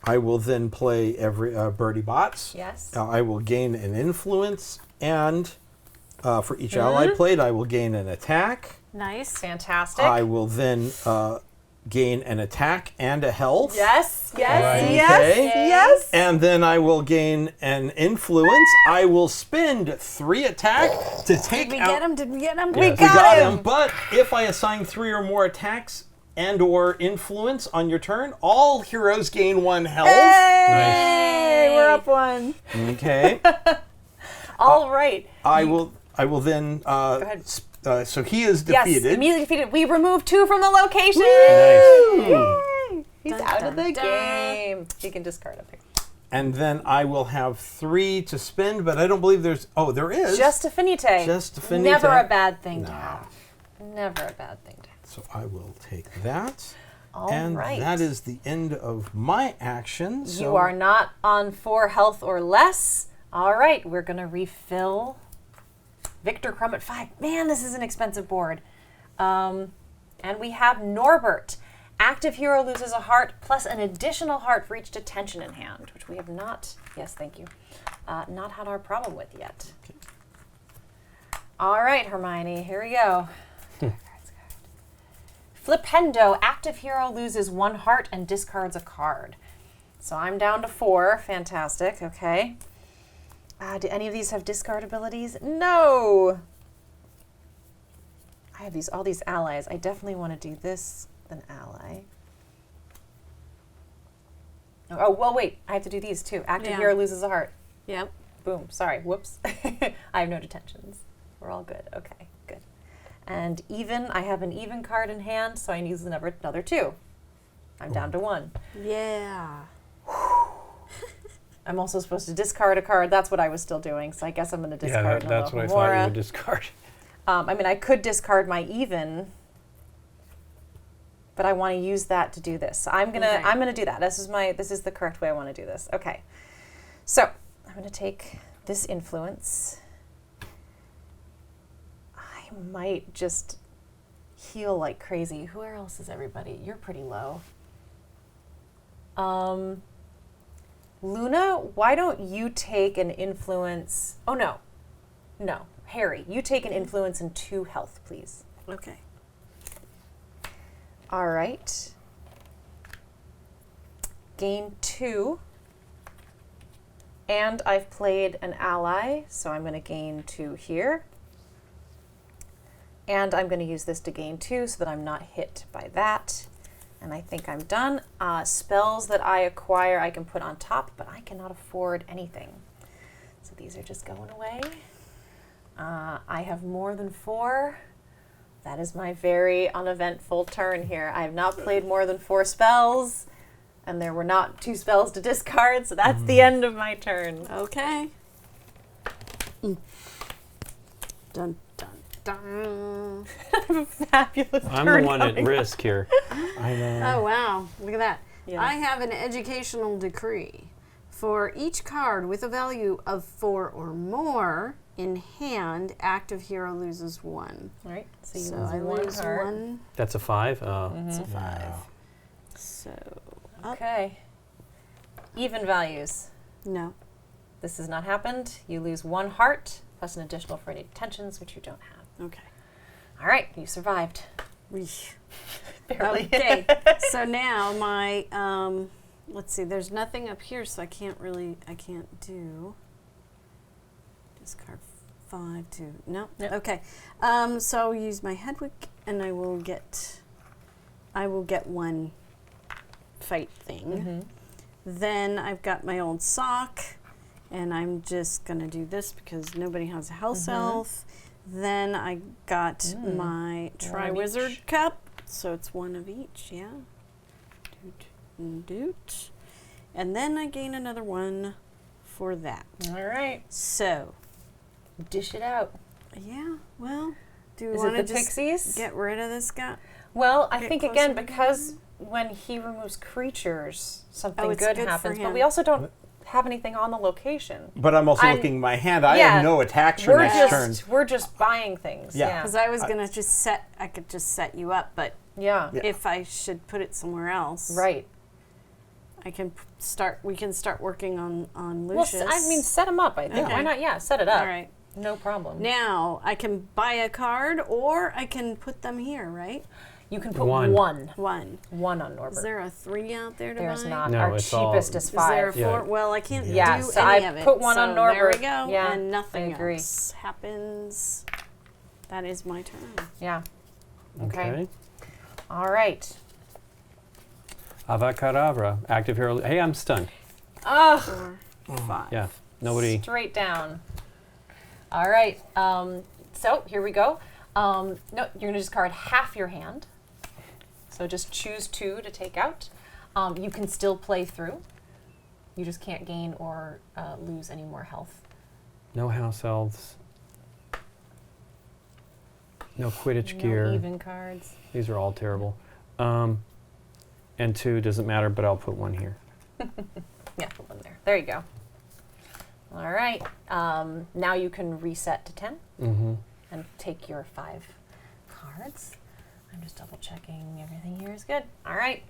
I will then play every Birdie Bots. Yes. I will gain an influence, and for each ally played, I will gain an attack. Nice. Fantastic. I will then gain an attack and a health. Yes. Yes. Right. Yes. Okay. Yes. And then I will gain an influence. I will spend 3 attack to take Did we out. get him? Did we get him? We We got him. But if I assign 3 or more attacks and or influence on your turn, all heroes gain 1 health. Hey, we're up 1. Okay. All right. I will then. ahead. So he is Yes, defeated. immediately defeated. We remove 2 from the location. Nice. Yay! He's Dun, out dun, of the dun. game. He can discard a pick. And then I will have 3 to spend, but I don't believe there's. Oh, there is. Just a finite. Just a finite. Never a bad thing to No. have. Never a bad thing to have. So I will take that. All and right. that is the end of my action. So You are not on 4 health or less. All right, we're going to refill Victor Crumb at 5. Man, this is an expensive board. And we have Norbert. Active hero loses a heart plus an additional heart for each detention in hand, which we have not, yes, thank you, not had our problem with yet. All right, Hermione, here we go. Flipendo, active hero loses 1 heart and discards a card. So I'm down to 4. Fantastic. Okay. Do any of these have discard abilities? No. I have all these allies. I definitely want to do this with an ally. Oh, well, wait. I have to do these too. Active hero loses a heart. Yep. Boom. Sorry. Whoops. I have no detentions. We're all good. Okay, good. And even, I have an even card in hand, so I need another 2. I'm down to 1. Yeah. I'm also supposed to discard a card. That's what I was still doing, so I guess I'm going to discard that's what I thought you would discard. I mean, I could discard my even, but I want to use that to do this. So I'm gonna do that. This is the correct way I want to do this. Okay. So I'm gonna take this influence. I might just heal like crazy. Where else is everybody? You're pretty low. Luna, why don't you take an influence? Oh, no. No. Harry, you take an influence and 2 health, please. Okay. All right. Gain 2. And I've played an ally, so I'm going to gain 2 here. And I'm going to use this to gain 2 so that I'm not hit by that. And I think I'm done. Spells that I acquire I can put on top, but I cannot afford anything. So these are just going away. I have more than 4. That is my very uneventful turn here. I have not played more than 4 spells, and there were not 2 spells to discard, so that's the end of my turn. Okay. Dun, dun, dun. Fabulous I'm turn the one at coming. risk here. I know. Oh, wow. Look at that. Yeah. I have an educational decree. For each card with a value of 4 or more in hand, active hero loses 1. All right, so you So lose I 1 lose heart. 1. That's a 5? Oh. It's a 5. Wow. So, Okay. Even values. no. This has not happened. You lose 1 heart, plus an additional for any detentions, which you don't have. Okay. All right, you survived. Barely. Okay. So now my, let's see, there's nothing up here, so I can't do. Discard 5, 2. No. Yep. Okay. So I'll use my Hedwig, and I will get 1 fight thing. Then I've got my old sock, and I'm just gonna do this because nobody has a house elf. Then I got my Triwizard each. Cup, so it's 1 of each, yeah. Doot and doot. And then I gain another 1 for that. All right, So, dish it out. yeah, well, do we Is want it to the pixies? just get rid of this guy? Well, I Get think closer again to because when he removes creatures, something it's good good for happens. But him. we also don't have anything on the location. But I'm also I'm- looking at my hand. I yeah, have no attacks for next turn. We're just buying things. Yeah. Yeah. Because I was gonna I could just set you up, but Yeah. Yeah. if I should put it somewhere else, Right. I can start. We can start working on Well, Lucius. I mean, set them up. I think. Okay. Why not? Yeah, set it up. all right. No problem. Now I can buy a card, or I can put them here. Right, You can put One. one Is on Norbert. there a 3 out there to There's buy? not. No, Our it's all- cheapest is Is there a 5. 4? Yeah. Well, I can't Yeah, do so any I of it. put one so on There we Norbert. go. Yeah, and nothing I agree. else happens. That is my turn. Yeah. Okay. Okay. All right. Avacadabra. Active hero. Hey, I'm stunned. Ugh. 4, 5. Yeah. Nobody. Straight down. All right. So here we go. No, you're gonna discard half your hand. So just choose 2 to take out. You can still play through. You just can't gain or lose any more health. No house elves. No Quidditch No gear. even cards. These are all terrible. And 2 doesn't matter, but I'll put 1 here. Yeah, put one there. There you go. All right. Now you can reset to 10 Mm-hmm. and take your 5 cards. I'm just double checking everything here is good. All right.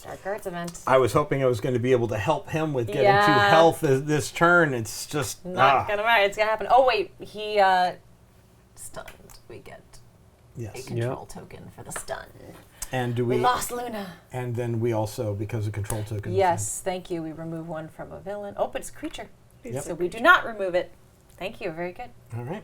Dark Arts event. I was hoping I was going to be able to help him with getting 2 Yeah. health this turn. It's just Not gonna matter. It's gonna happen. Oh wait, he stunned, we get a Yes. control token for the stun. And do We we? lost Luna. And then we also, because of control tokens. Yes, thank you. We remove one from a villain. Oh, but it's a creature. Yep. So we do not remove it. Thank you. Very good. All right.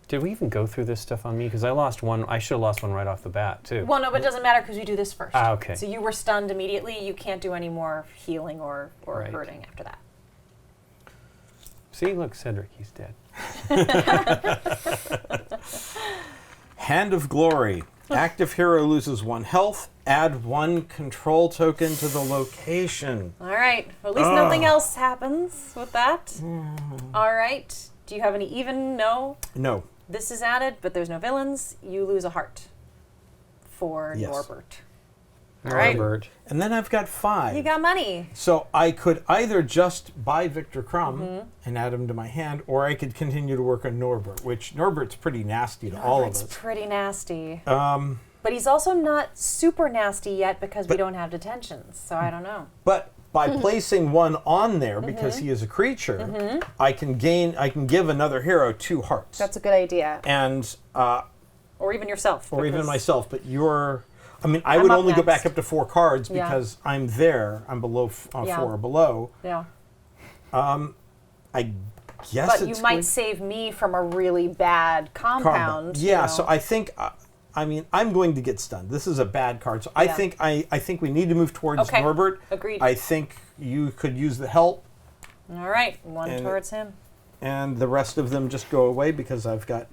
Did we even go through this stuff on me? Because I lost one. I should have lost one right off the bat, too. Well, no, but it doesn't matter because we do this first. Ah, okay. So you were stunned immediately. You can't do any more healing or Right. hurting after that. See, look, Cedric, he's dead. Hand of Glory. Active hero loses 1 health. Add 1 control token to the location. All right. Well, at least nothing else happens with that. All right. Do you have any even? No. No. This is added, but there's no villains. You lose a heart for Yes. Norbert. All right. Bird. And then I've got 5. You got money. So I could either just buy Victor Crumb and add him to my hand, or I could continue to work on Norbert, which Norbert's pretty nasty to all of It's us. pretty nasty. But he's also not super nasty yet because we don't have detentions. So I don't know. But by placing 1 on there, because he is a creature, I can give another hero 2 hearts. That's a good idea. And Or even yourself. or even because- myself, but I I'm would up only go back next. up to 4 cards Yeah. because I'm there. I'm below Yeah. 4 or below. Yeah. I guess But it's you might going- save me from a really bad compound. Yeah, you know. so I think I'm going to get stunned. This is a bad card. So I Yeah. think we need to move towards Okay. Norbert. Agreed. I think you could use the help, All right. One And- towards him. and the rest of them just go away because I've got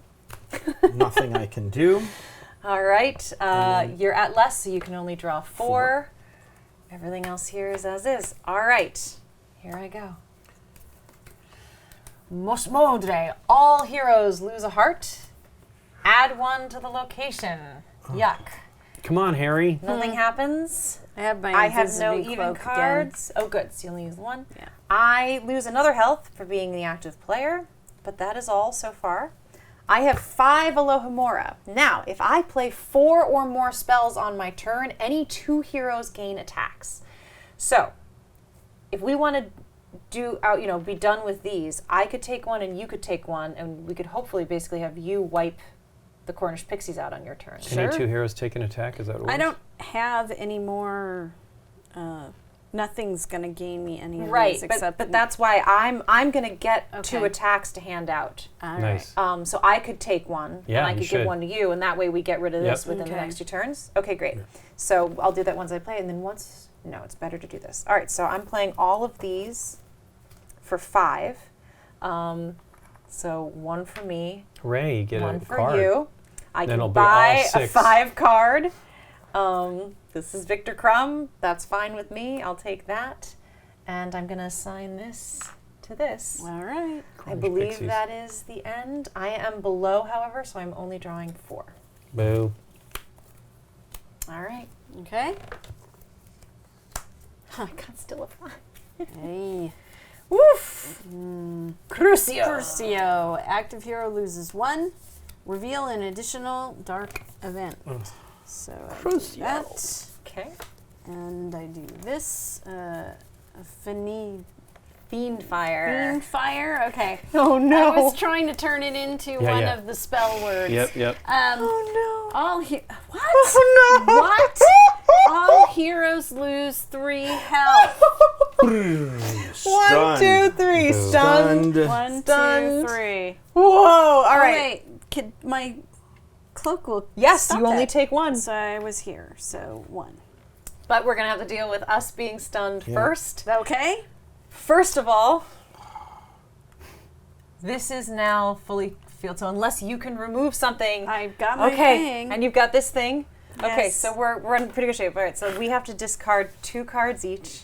nothing I can do. All right. You're at less, so you can only draw 4. Everything else here is as is. All right. Here I go. Mosmodre. All heroes lose a heart. Add 1 to the location. Yuck. Come on, Harry. Nothing happens. I have my I have no invisibility even cloak cards. Oh, good. So you only use 1. Yeah. I lose another health for being the active player, but that is all so far. I have 5 Alohomora. Now, if I play 4 or more spells on my turn, any 2 heroes gain attacks. So, if we want to be done with these, I could take 1 and you could take 1, and we could hopefully basically have you wipe the Cornish Pixies out on your turn. Any 2 heroes take an attack? Is that what it I was? don't have any more. Nothing's gonna gain me any of Right, these except. but that's why I'm going to get 2 Okay. attacks to hand out. all Nice. right. So I could take 1, Yeah, and I you could give should. 1 to you, and that way we get rid of this Yep. within the Okay. next 2 turns. Okay, great. So I'll do that once I play, and then no, it's better to do this. All right, so I'm playing all of these for 5. So 1 for me, Hooray, you get 1 a for card. you. I Then can it'll be all buy a 6. 5 card. This is Victor Crumb. That's fine with me. I'll take that. And I'm going to assign this to this. All right. I Cornish believe Pixies. that is the end. I am below, however, so I'm only drawing 4. Boo. All right. Okay. I got still a 5. Hey. Woof! Crucio. Crucio. Active hero loses 1. Reveal an additional dark event. So I do that. Okay. And I do this. Fiend Fiendfire. fire. Okay. Oh no. I was trying to turn it into one yeah. of the spell words. Yep. Oh no. All what? Oh no. What? All heroes lose 3 health. 1, 2, 3. Boo. Stunned. 1, 2, Stunned. 3. Whoa. All right. Wait, my cloak will. Yes, stop you only that. take 1. So I was here. So 1. But we're going to have to deal with us being stunned first. Is that okay? First of all, this is now fully filled. So unless you can remove something. I've got my Okay, thing. and you've got this thing. Okay, Yes. so we're in pretty good shape. All right, so we have to discard 2 cards each.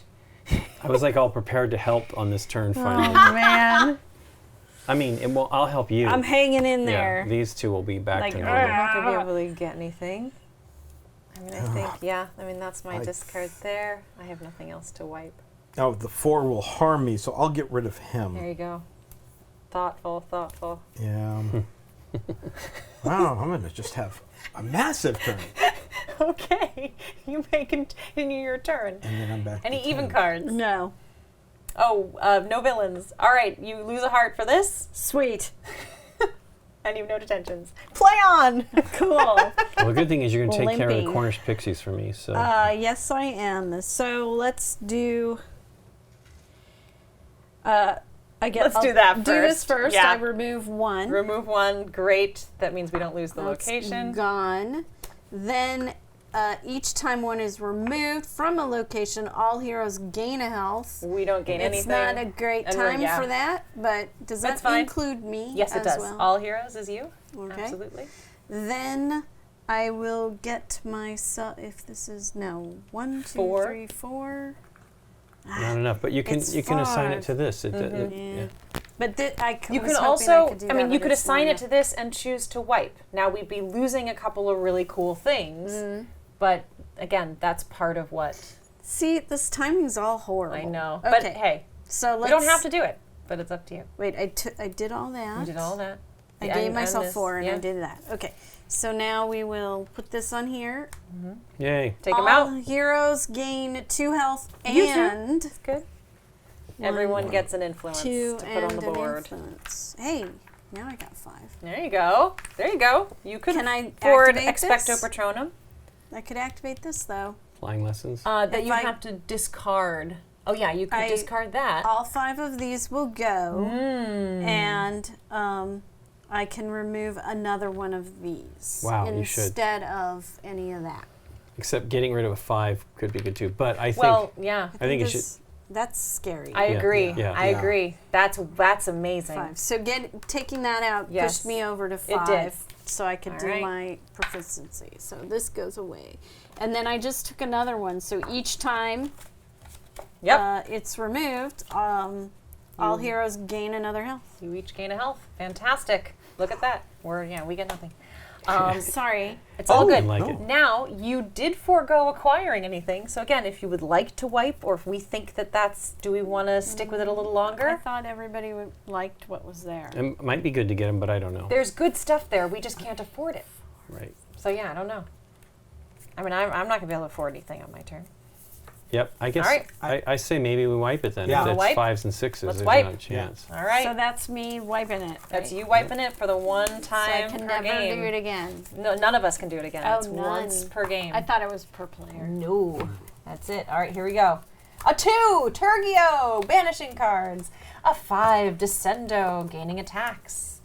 I was like all prepared to help on this turn finally. Man. I mean, I'll help you. I'm hanging in Yeah, there. these 2 will be back Like, to I'm normal. not going to be able to get anything. I mean, I think, that's my discard there. I have nothing else to wipe. Oh, the 4 will harm me, so I'll get rid of him. There you go. Thoughtful. Yeah. Wow, I'm going to just have a massive turn. Okay, you may continue your turn. And then I'm back Any to even 10. cards? No. Oh, no villains. All right, you lose a heart for this. Sweet. And you have no detentions. Play on! Cool. Well, the good thing is you're going to take care of the Limping. Cornish pixies for me. So Yes, I am. So let's do. Let's do that Do this first. first. Yeah. I remove one. Remove one. Great. That means we don't lose the That's location. gone. Then each time one is removed from a location, all heroes gain a health. We don't gain It's anything. not a great And we're- time yeah. for that, but does That's that fine. include me? Yes, it as does. Well? All heroes is you. Okay. Absolutely. Then I will get myself. If this is no 1, 2, 4. 3, 4. not enough, but you can It's assign it 5. to this. It, Yeah. But I You was can hoping also, could do I mean, that, you but could it's assign not it to this and choose to wipe. Now we'd be losing a couple of really cool things, Mm-hmm. but again, that's part of what See, this timing's all horrible. I know. Okay. But hey, So let's. we don't have to do it, but it's up to you. Wait, I did all that. You did all that. I Yeah, gave and myself this, 4 and yeah. I did that. Okay. So now we will put this on here. Yay. Take them All out. heroes gain 2 health You too. and It's good. Everyone gets an influence 2 to put and on the an board. influence. Hey, now I got 5. There you go. There you go. You could Can I afford activate Expecto this? Patronum. I could activate this though. Flying lessons. That If you I- have to discard. Oh yeah, you could I- discard that. All 5 of these will go, Hmm. and I can remove another one of these Wow, you should. instead of any of that. Except getting rid of a 5 could be good too. But I think Well, yeah. I think it should. this- That's scary. I Yeah, agree. yeah. I Yeah. agree. That's amazing. 5. So taking that out Yes. pushed me over to 5. It did. So I could All do right. my proficiency. So this goes away. And then I just took another one. So each time Yep. it's removed, all heroes gain another health. You each gain a health. Fantastic. Look at that. We get nothing. Sorry. It's all good. like no. it. Now, you did forego acquiring anything. So again, if you would like to wipe, or if we think do we want to stick with it a little I longer? thought everybody liked what was there. It might be good to get them, but I don't know. There's good stuff there. We just can't afford it. Right. So yeah, I don't know. I mean, I'm not gonna be able to afford anything on my turn. Yep. I guess All right. I say maybe we wipe it then. Yeah. If it's Wipe? 5s and 6s, Let's there's wipe. not a chance. All right. So that's me wiping it. That's right? you wiping it for the one So I time can per never game. do it again. No, none of us can do it again. Oh, it's once none. per game. I thought it was per player. No, that's it. All right, here we go. A 2, Tergio, banishing cards. A 5, Descendo, gaining attacks.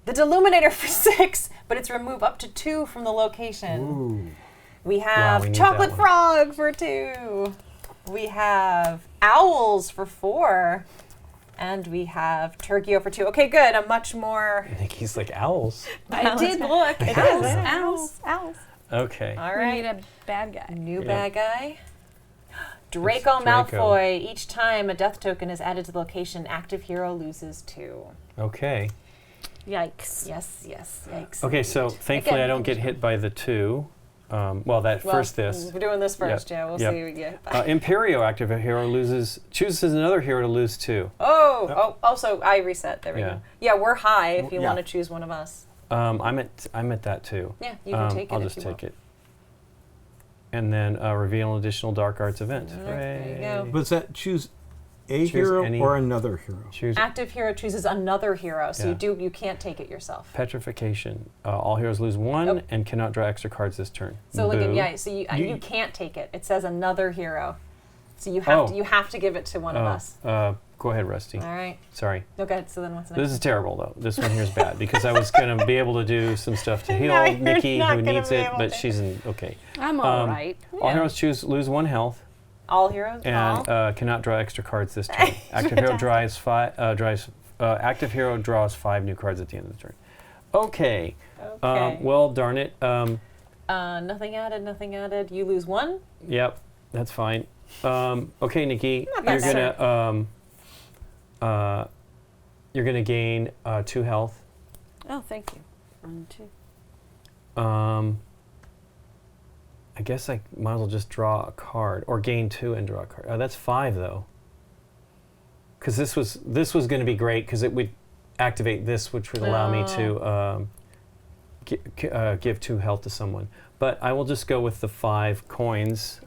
The Deluminator for 6, but it's remove up to 2 from the location. Ooh. We have we need Chocolate that one. Frog for 2. We have Owls for 4. And we have Tergio for 2. Okay, good. A much more... Nikki's like owls. I did look. It Owls, is. owls, owls. Okay. All We right. need a bad guy. New Yeah. bad guy. Draco Draco. Malfoy. Each time a death token is added to the location, active hero loses 2. Okay. Yikes. Yes, yes. Yikes. Okay. So thankfully, Again, I don't get hit by the 2. First this. We're doing this first, Yep, yeah. We'll yep. see what we get. Imperio active hero chooses another hero to lose 2. Also, I reset. There we Yeah. go. Yeah, we're high if you Yeah. want to choose one of us. I'm at that too. Yeah, you can take it I'll if just you take want. it. And then reveal an additional Dark Arts event. There you go. Hooray. But does that choose a Choose hero any- or another hero? Choose Active hero chooses another hero, so Yeah. you can't take it yourself. Petrification. All heroes lose 1 Nope. and cannot draw extra cards this turn. So look Boo. so You- you can't take it. It says another hero. So you have to give it to one of us. Go ahead, Rusty. All right. Sorry. Okay, so then what's the next? This is terrible, though. This one here is bad because I was going to be able to do some stuff to heal No, you're Nikki, not who gonna needs be it, able but to. she's in okay. I'm all right. All Yeah. heroes lose 1 health All heroes? and All? cannot draw extra cards this turn. Active hero active hero draws 5 new cards at the end of the turn. Okay. Okay. Well, darn it. Nothing added. You lose 1? Yep, that's fine. Okay, Nikki, Not that you're gonna gain 2 health. Oh, thank you. 1, 2. I guess I might as well just draw a card or gain 2 and draw a card. Oh, that's 5 though. Because this was going to be great because it would activate this, which would allow me to give 2 health to someone. But I will just go with the 5 coins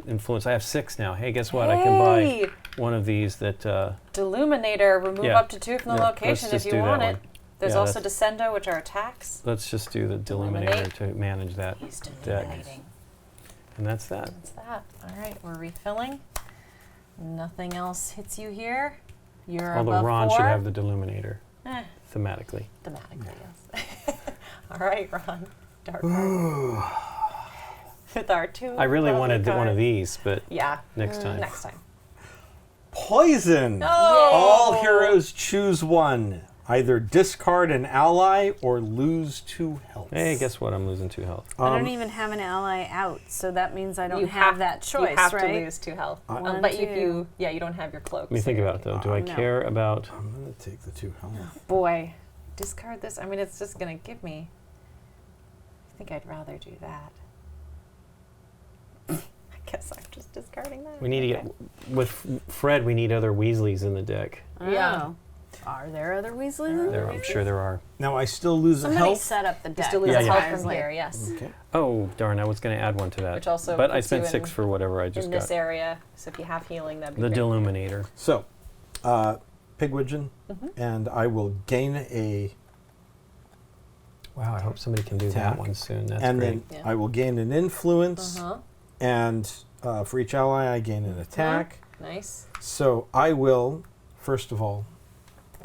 influence. I have 6 now. Hey, guess what? I can Hey! buy one of these that. Deluminator, remove Yeah. up to 2 from the Yeah, location let's if just you do that want it. one. There's Yeah, also that's- Descendo, which are attacks. Let's just do the Deluminator Deluminate. to manage that He's deck. deluminating. And that's that. That's that. All right, we're refilling. Nothing else hits you here. You're Although above Ron 4. should have the Deluminator, Eh, thematically. thematically, yes. All right, Ron. Dark card. With our 2. I really lovely wanted one of cards. these, but Yeah. next time. Next time. Poison. No! All heroes choose one. Either discard an ally or lose 2 health. Hey, guess what? I'm losing 2 health. I don't even have an ally out, so that means I don't You have that choice, You have right? to lose 2 health. One, but two. you don't have your cloak. Let me think about it, though. Do I no. care about... I'm going to take the 2 health. Boy, discard this. I mean, it's just going to give me. I think I'd rather do that. I guess I'm just discarding that. We need to get... With Fred, we need other Weasleys in the deck. Yeah. Oh. Are there other Weasleys? There, I'm sure there are. Now I still lose a Somebody health. set up the deck. Still lose Yeah, a yeah. health from here, yes. Okay. Oh, darn, I was going to add one to that. Which also but I puts spent you 6 in- for whatever I just In got. this area, so if you have healing, that'd be The great. Deluminator. So, Pigwidgeon, and I will gain a, Wow, I hope somebody can do that Attack. one soon. That's and great. then Yeah. I will gain an influence, Uh-huh. and for each ally I gain an attack. Nice. So I will, first of all,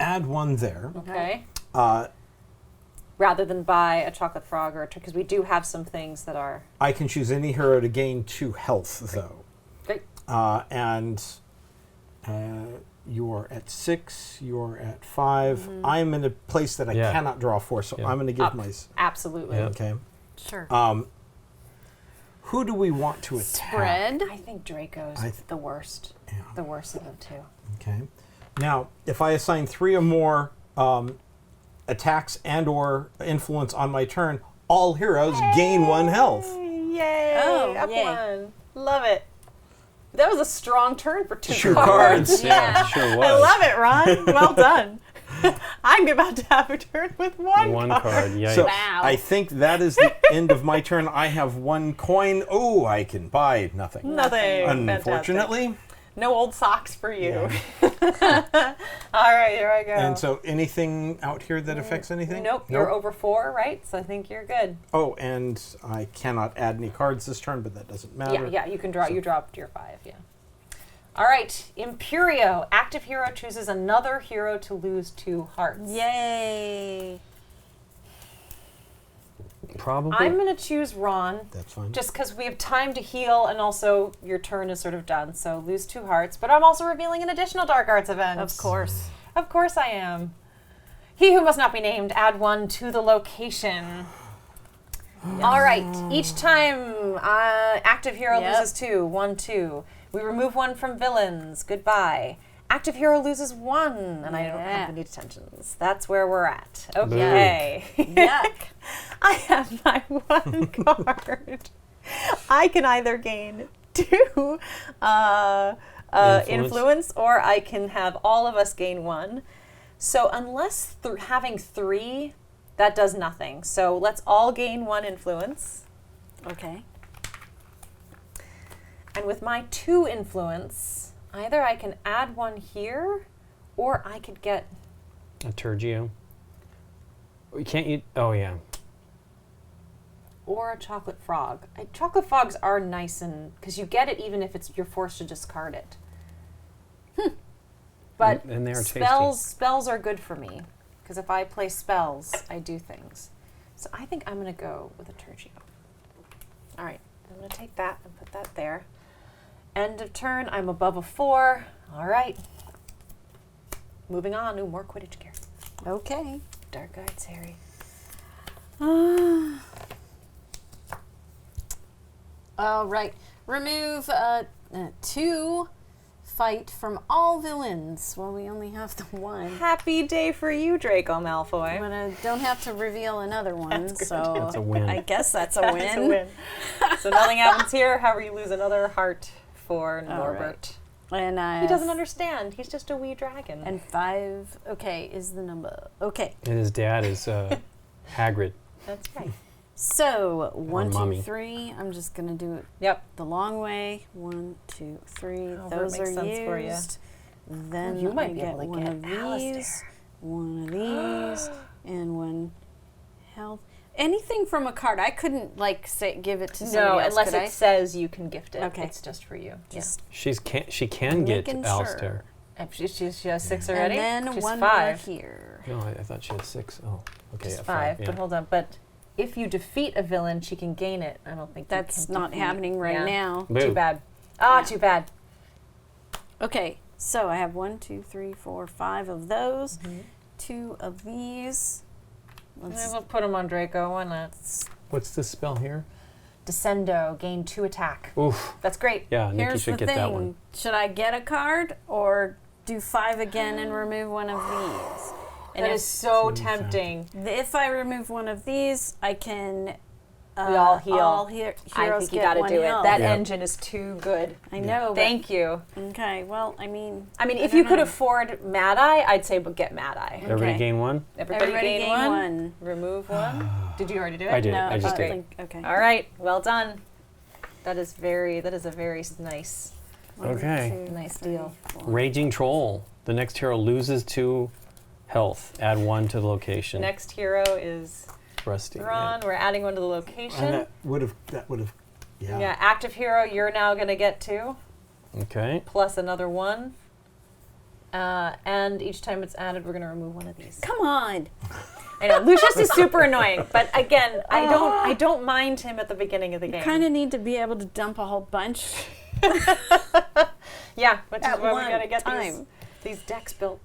add 1 there. Okay. Uh, Rather than buy a chocolate frog or a because we do have some things that are I can choose any hero to gain 2 health, though. great. And you're at 6, you're at 5. I'm in a place that I Yeah. cannot draw 4, so Yeah. I'm going to give Up. my... Absolutely. Yeah. Okay. Sure. Who do we want to attack? Spread. I think Draco's I the worst. Yeah. The worst of them two. Okay. Now, if I assign 3 or more attacks and or influence on my turn, all heroes gain 1 health. Yay! Oh, Up yay. 1. Love it. That was a strong turn for 2 2 cards. cards. Yeah, sure was. I love it, Ron. Well done. I'm about to have a turn with 1 One card. card, yikes. So Wow. I think that is the end of my turn. I have 1 coin. Oh, I can buy nothing. Nothing. Unfortunately. No old socks for you. All right, here I go. And so anything out here that affects anything? Nope, you're over 4, right? So I think you're good. Oh, and I cannot add any cards this turn, but that doesn't matter. Yeah, you can draw. You dropped your 5, yeah. All right, Imperio. Active hero chooses another hero to lose 2 hearts. Yay. Probably. I'm going to choose Ron. That's fine. Just because we have time to heal and also your turn is sort of done. So lose 2 hearts. But I'm also revealing an additional Dark Arts event. Of course. Of course I am. He who must not be named, add 1 to the location. All right. Each time active hero Yep. loses 2. 1, 2. We remove 1 from villains. Goodbye. Active hero loses 1, and I don't have any detentions. That's where we're at. Okay. Yuck. I have my 1 card. I can either gain 2 influence, or I can have all of us gain 1. So unless having 3, that does nothing. So let's all gain 1 influence. Okay. And with my 2 influence, either I can add 1 here, or I could get... A Turgio. Can't you? Oh, yeah. Or a chocolate frog. Chocolate frogs are nice, and because you get it even if you're forced to discard it. But And they are tasty. spells are good for me, because if I play spells, I do things. So I think I'm going to go with a Turgio. All right, I'm going to take that and put that there. End of turn, I'm above a 4. All right. Moving on. Ooh, more Quidditch gear. Okay. Dark Arts, Harry. All right. Remove 2 fight from all villains. Well, we only have the 1. Happy day for you, Draco Malfoy. But I don't have to reveal another one, so That's a win. I guess that's a That's win. a win. So nothing happens here. However, you lose another heart for All Norbert. right. And I He doesn't understand. He's just a wee dragon. And 5, okay, is the number. Okay. And his dad is Hagrid. That's right. So 1, 2, Mommy. 3. I'm just gonna do it Yep. the long way. 1, 2, 3. However it Those makes are sense for ya. used. Then You might I be get able to one get of these, Alistair. one of these, and 1 health. Anything from a card. I couldn't give it to somebody No, else, unless could it I? says you can gift it. Okay. It's just for you. Just She can get making Alistair. Yeah. She has 6 already. and then She's 1 5. more here. No, I thought she had 6. Oh, okay. She's yeah, 5. yeah. But hold on. But if you defeat a villain, she can gain it. I don't think That's you can not defeat. happening right Yeah. now. Boo. Too bad. Ah, Yeah. too bad. Okay, so I have 1, 2, 3, 4, 5 of those. 2 of these. We'll put them on Draco. Why not? What's this spell here? Descendo. Gain 2 attack. Oof. That's great. Yeah, Nikki Here's should the get thing. that one. Should I get a card or do 5 again and remove one of these? And That if, is so tempting. if I remove one of these, I can. We all heal. All heroes I think you get got to 1 do it. health. That Yeah. engine is too good. I know. But, Thank you. okay. Well, I mean. If don't you could know. afford Mad Eye, I'd say but get Mad Eye. Everybody Okay. gain 1? Everybody, Everybody gain gain 1. Remove 1. Did you already do it? I did. No, I just don't did. think. Okay. All right. Well done. That is a very nice. 1, Okay. 2, Nice 3, deal. 4. Raging Troll. The next hero loses 2 health. Add 1 to the location. Next hero is Rusty. Ron. We're adding 1 to the And location. that would have, yeah. Yeah, active hero, you're now going to get 2, Okay. plus another 1. And each time it's added, we're going to remove 1 of these. Come on. I know, Lucius is super annoying, but again, I don't mind him at the beginning of the game. Kind of need to be able to dump a whole bunch. Yeah, which is at why we one got to get time. these decks built.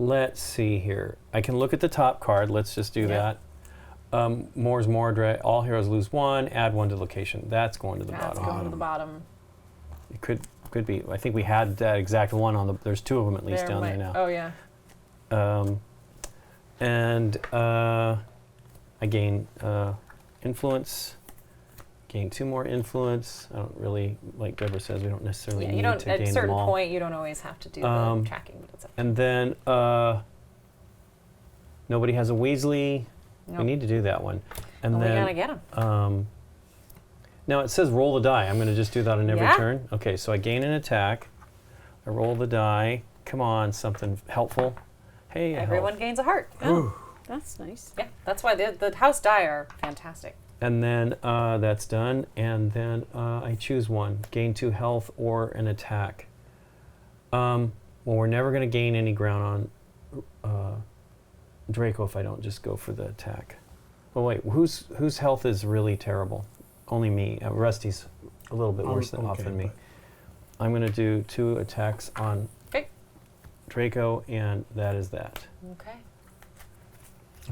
Let's see here. I can look at the top card. Let's just do that. More's Mordred. All heroes lose 1. Add 1 to location. That's going to the That's bottom. going to the bottom. It could be. I think we had that exact one on the. There's 2 of them at least down there now. Oh, yeah. I gain influence. Gain 2 more influence. I don't really, like Deborah says, we don't necessarily Yeah, need you don't, to at gain a them certain all. point, you don't always have to do the tracking, but it's up to And then nobody has a Weasley. Nope. We need to do that one. And Well, we then got to get them. now it says roll the die. I'm going to just do that on every Yeah. turn. Okay, so I gain an attack. I roll the die. Come on, something helpful. Hey, a Everyone health. gains a heart. That's nice. Yeah, that's why the house die are fantastic. And then that's done. And then I choose 1. Gain 2 health or an attack. Well, we're never going to gain any ground on Draco if I don't just go for the attack. Oh wait, whose health is really terrible? Only me. Rusty's a little bit worse off okay, than me. but- I'm going to do 2 attacks on Okay. Draco, and that is that. Okay.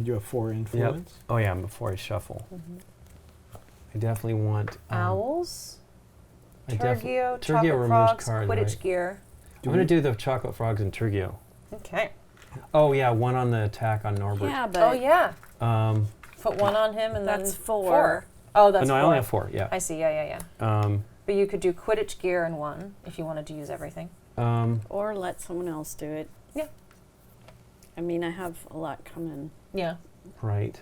You have 4 influence. Oh yeah, before I shuffle. I definitely want Owls, I Turgio, Turgio chocolate removes frogs, cards, Quidditch right? gear. I'm going to do the chocolate frogs and Turgio. Okay. Oh yeah, 1 on the attack on Norbert. Yeah, but Oh, yeah. Um, Put 1 on him and That's then 4. Oh, that's no, 4. I only have 4. Yeah. I see. Yeah. Um, But you could do Quidditch gear in 1 if you wanted to use everything. or let someone else do it. Yeah. I mean, I have a lot coming. Yeah. right.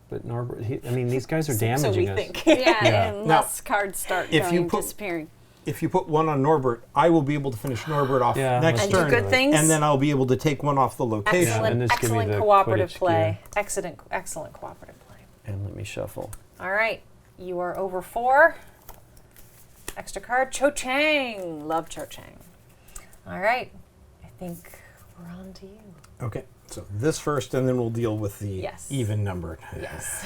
But Norbert, these guys are So damaging we us. think. Yeah, Yeah. unless cards start if you going, put- disappearing. If you put 1 on Norbert, I will be able to finish Norbert off Yeah, next let's And do turn. good things. And then I'll be able to take 1 off the location. Yeah, and Excellent, this give me excellent the cooperative Quidditch play. gear. Excellent cooperative play. And let me shuffle. All right. You are over 4. Extra card, Cho Chang. Love Cho Chang. All right. I think we're on to you. Okay, so this first, and then we'll deal with the Yes. even numbered. Yes.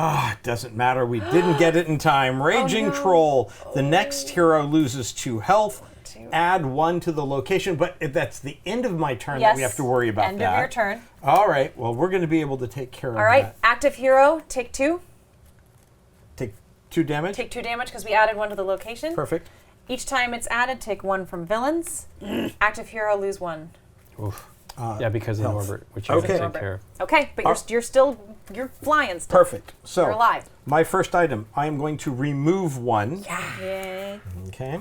It doesn't matter. We didn't get it in time. Raging Troll. The next hero loses 2 health. 2. Add 1 to the location, but that's the end of my turn that we have to worry about End that. of your turn. All right. Well, we're going to be able to take care of All right. that. Active hero, take 2. Take 2 damage. Take 2 damage because we added 1 to the location. Perfect. Each time it's added, take 1 from villains. Active hero, lose 1. Oof. Yeah, because of health. Norbert, which I have to Okay. take care of. Okay, but you're flying still. Perfect. So You're alive. my first item, I am going to remove 1. Yay. Okay.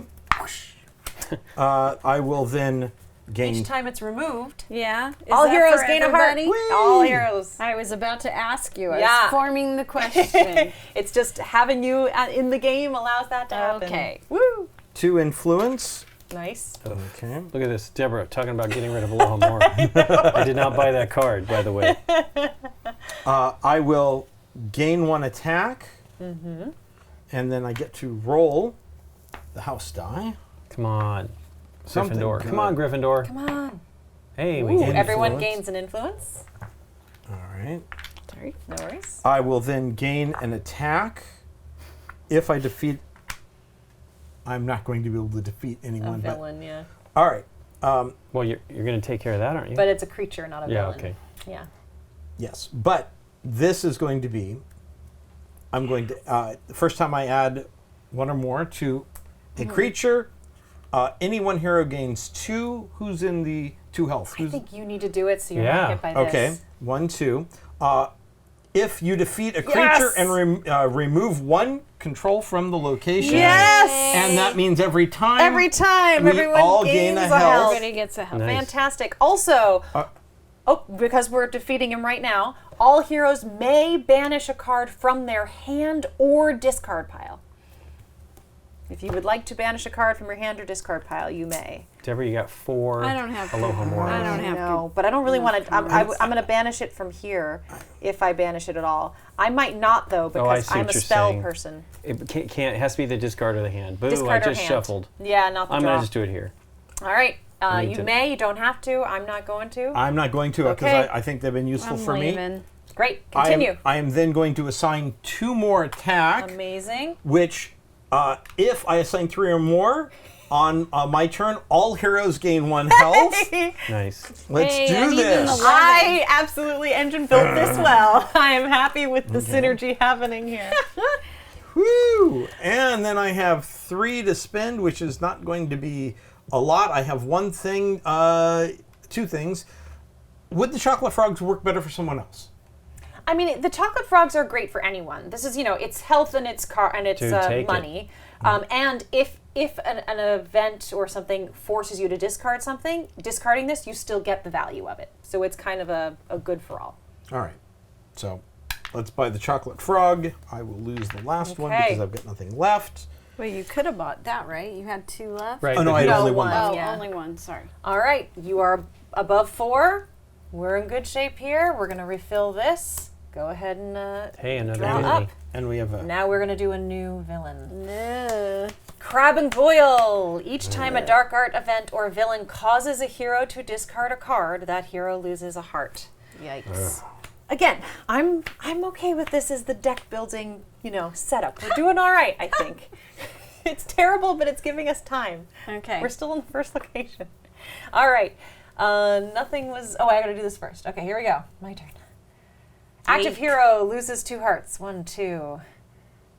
I will then gain. Each time it's removed, Yeah. Is all that heroes for gain a heart. everybody? All heroes. I was about to ask you. I Yeah. was forming the question. It's just having you in the game allows that to happen. Okay. Woo! 2 influence. Nice. Okay. Look at this, Deborah talking about getting rid of Alohomora. I did not buy that card, by the way. I will gain 1 attack, and then I get to roll the house die. Come on, Something Gryffindor. good. Come on, Gryffindor. Come on. Hey, we Ooh, get everyone influence. gains an influence. All right. Sorry, no worries. I will then gain an attack if I defeat. I'm not going to be able to defeat A anyone. But, villain, yeah. all right. Well, you're going to take care of that, aren't you? But it's a creature, not a yeah, villain. okay. Yeah. Yes, but this is going to be. I'm going to. The first time I add 1 or more to a creature, any one hero gains 2. Who's in the 2 health? I think you need to do it so you're Yeah. not hit by this. Okay, 1, 2. If you defeat a creature Yes! and remove 1 control from the location, Yes! and that means every time. Every time, we everyone all gains gain a a health. health. Everybody gets a help. Nice. Fantastic. Also, because we're defeating him right now, all heroes may banish a card from their hand or discard pile. If you would like to banish a card from your hand or discard pile, you may. Deborah, you got 4 I don't have. Alohomora. I don't have. No, but I don't really want to. I'm going to banish it from here if I banish it at all. I might not though Oh, I because see what I'm a you're spell saying. person. It can't. It has to be the discard or the hand. Boo! Discard I or just hand. shuffled. Yeah, not the I'm draw. gonna just do it here. All right. need You to- may. You don't have to. I'm not going to. I'm not going to because Okay. I think they've been useful I'm for me. leaving. Great. Continue. I am then going to assign 2 more attack, Amazing. which, if I assign 3 or more on my turn, all heroes gain 1 health. Nice. Let's Hey, I do need an this. 11. I absolutely engine built this well. I am happy with the synergy happening here. Woo! And then I have 3 to spend, which is not going to be a lot. I have 1 thing, 2 things. Would the chocolate frogs work better for someone else? I mean, the chocolate frogs are great for anyone. This is, it's health and it's Dude, take it. money. And if an event or something forces you to discard something, discarding this, you still get the value of it. So it's kind of a good for all. All right. So let's buy the chocolate frog. I will lose the last one Okay. because I've got nothing left. Wait, you could have bought that, right? You had 2 left. Right. Oh, no, but I had who- only 1 one. left. Oh, Yeah. only 1. Sorry. All right, you are above 4. We're in good shape here. We're going to refill this. Go ahead and Hey, another draw enemy. up. And we have a... Now we're going to do a new villain. No. Crab and Boil. Each time a dark art event or villain causes a hero to discard a card, that hero loses a heart. Yikes. Again, I'm okay with this as the deck building, setup. We're doing all right, I think. It's terrible, but it's giving us time. Okay. We're still in the first location. All right. Nothing was. Oh, I got to do this first. Okay, here we go. My turn. Active Wait. hero loses 2 hearts. 1, 2.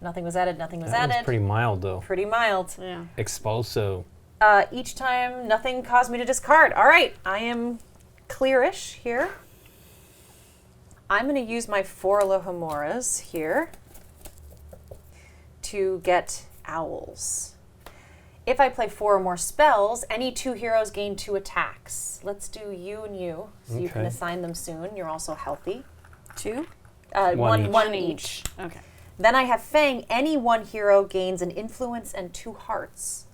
Nothing was added. Nothing was That was added. pretty mild, though. Pretty mild. Yeah. Expulso. Each time, nothing caused me to discard. All right, I am clearish here. I'm going to use my 4 Alohomoras here to get owls. If I play 4 or more spells, any 2 heroes gain 2 attacks. Let's do you and you, so you can Okay. assign them soon. You're also healthy. 2? One each. One each. Okay. Then I have Fang. Any 1 hero gains an influence and 2 hearts.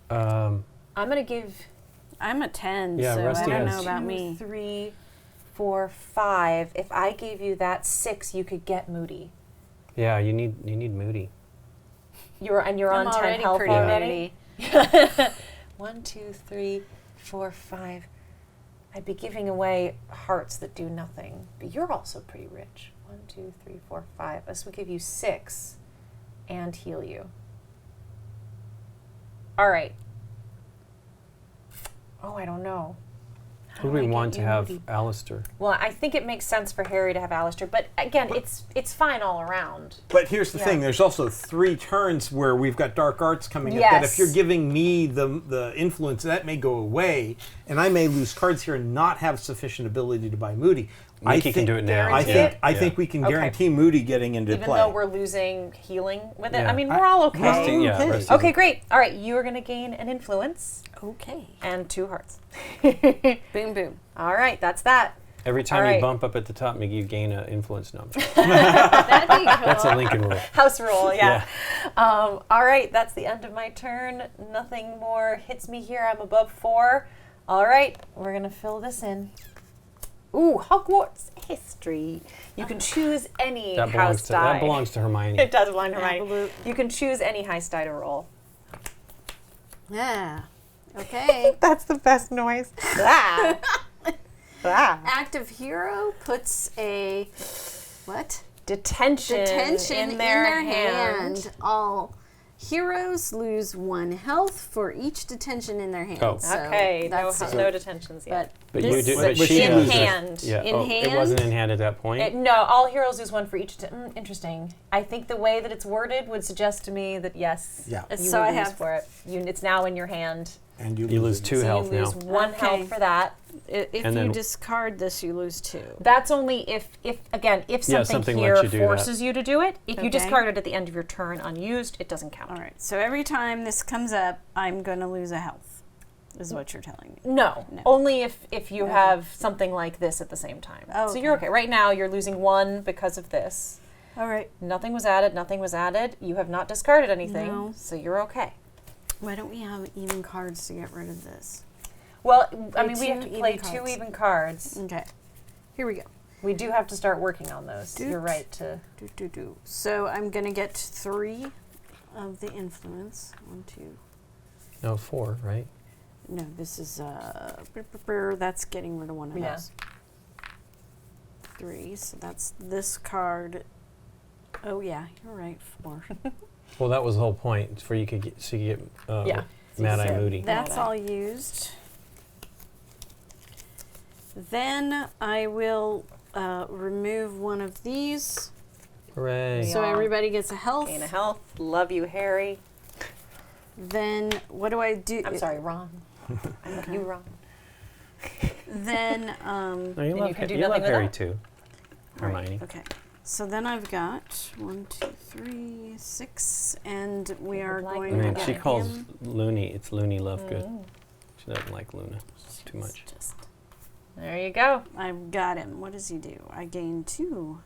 I'm going to give I'm a 10, Yeah, so Rusty I don't has- know about 2, me. 3, 4, 5. If I gave you that 6, you could get Moody. Yeah, you need Moody. You're I'm on 10 already health pretty already. moody. 1, 2, 3, 4, 5. I'd be giving away hearts that do nothing, but you're also pretty rich. 1, 2, 3, 4, 5. This would give you 6 and heal you. All right. Oh, I don't know. Who do we want to have Alistair? Well, I think it makes sense for Harry to have Alistair, but again, it's fine all around. But here's the Yeah. thing: there's also 3 turns where we've got dark arts coming up. That if Yes. you're giving me the influence, that may go away, and I may lose cards here and not have sufficient ability to buy Moody. Nikki can do it now. I Guarantee think it? I think we can Okay. guarantee Moody getting into Even play. though we're losing healing with it, Yeah. I mean, we're all okay. Rusty, yeah, Okay. Rusty's Okay, great. All right, you are going to gain an influence Okay. and 2 hearts. Boom, boom. All right, that's that. Every time All you right. bump up at the top, you gain an influence number. That'd be cool. That's a Lincoln rule. House rule, yeah. All right, that's the end of my turn. Nothing more hits me here. I'm above 4. All right, we're going to fill this in. Ooh, Hogwarts history. You can choose any That house belongs die. to Hermione. It does belong to Hermione. Absolute. You can choose any house die to roll. Yeah. Okay. That's the best noise. Ah. Ah. Active hero puts a what? Detention Detention in their hand. All heroes lose 1 health for each detention in their hand. Oh. So Okay, that's it. no detentions yet. But This- you do. But But she in loses. hand. Yeah. In oh, it wasn't in hand at that point. No, all heroes lose 1 for each. Interesting. I think the way that it's worded would suggest to me that yes, Yeah. you So will I lose have- for it. It's now in your hand. And you You lose it. 2 So health you lose now. 1 Okay. health for that. If And you then- discard this, you lose 2. That's only if Yeah, something here lets you do that. forces you to do it. If you Okay. discard it at the end of your turn unused, it doesn't count. All right. So every time this comes up, I'm going to lose a health, is what you're telling me. No, No. only if you have something like this at the same time. Oh, So you're okay. okay. Right now, you're losing 1 because of this. All right. Nothing was added. Nothing was added. You have not discarded anything, No. so you're okay. Why don't we have even cards to get rid of this? Well, I Play mean, we have to 2 play even 2 cards. even cards. Okay. Here we go. We do have to start working on those. Doot. You're right to. So I'm going to get 3 of the influence. 1, 2. No, 4, right? No, this is that's getting rid of one of Yeah. those. 3. So that's this card. Oh yeah, you're right. 4. Well, that was the whole point. For you could get, so you could get Yeah. Mad Eye So Moody. That's Mad Eye. all used. Then I will remove one of these. Hooray. Yeah. So everybody gets a health. Gain a health. Love you, Harry. Then what do I do? I'm sorry, Ron. I love you, Ron. Then No, you you love, can do you nothing love with Harry that? too. Hermione. okay. So then I've got 1, 2, 3, 6, and we are like going I to mean, get she calls him. Looney. It's Looney Lovegood. She doesn't like Luna too much. Just, There you go. I've got him. What does he do? I gain 2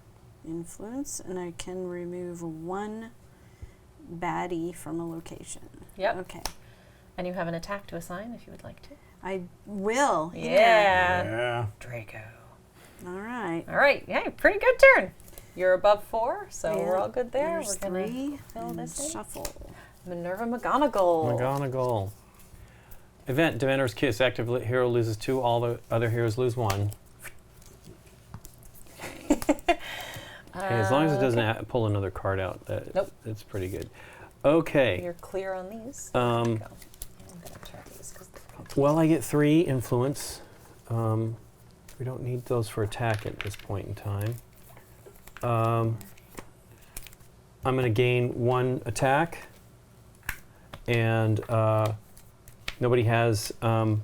influence, and I can remove 1 baddie from a location. Yep. Okay. And you have an attack to assign if you would like to. I will. Here. Yeah. Yeah. Draco. All right. All right. Yeah, pretty good turn. You're above 4, so we're all good there. There's We're going 3. to fill and this in. shuffle. Minerva McGonagall. McGonagall. Event, Dementor's Kiss. Active hero loses 2. All the other heroes lose 1. Okay, as long as it doesn't pull another card out, Nope. that's pretty good. Okay. You're clear on these. Um, I'm going to try these 'cause they're Well, I get 3 influence. We don't need those for attack at this point in time. I'm going to gain 1 attack, and nobody has a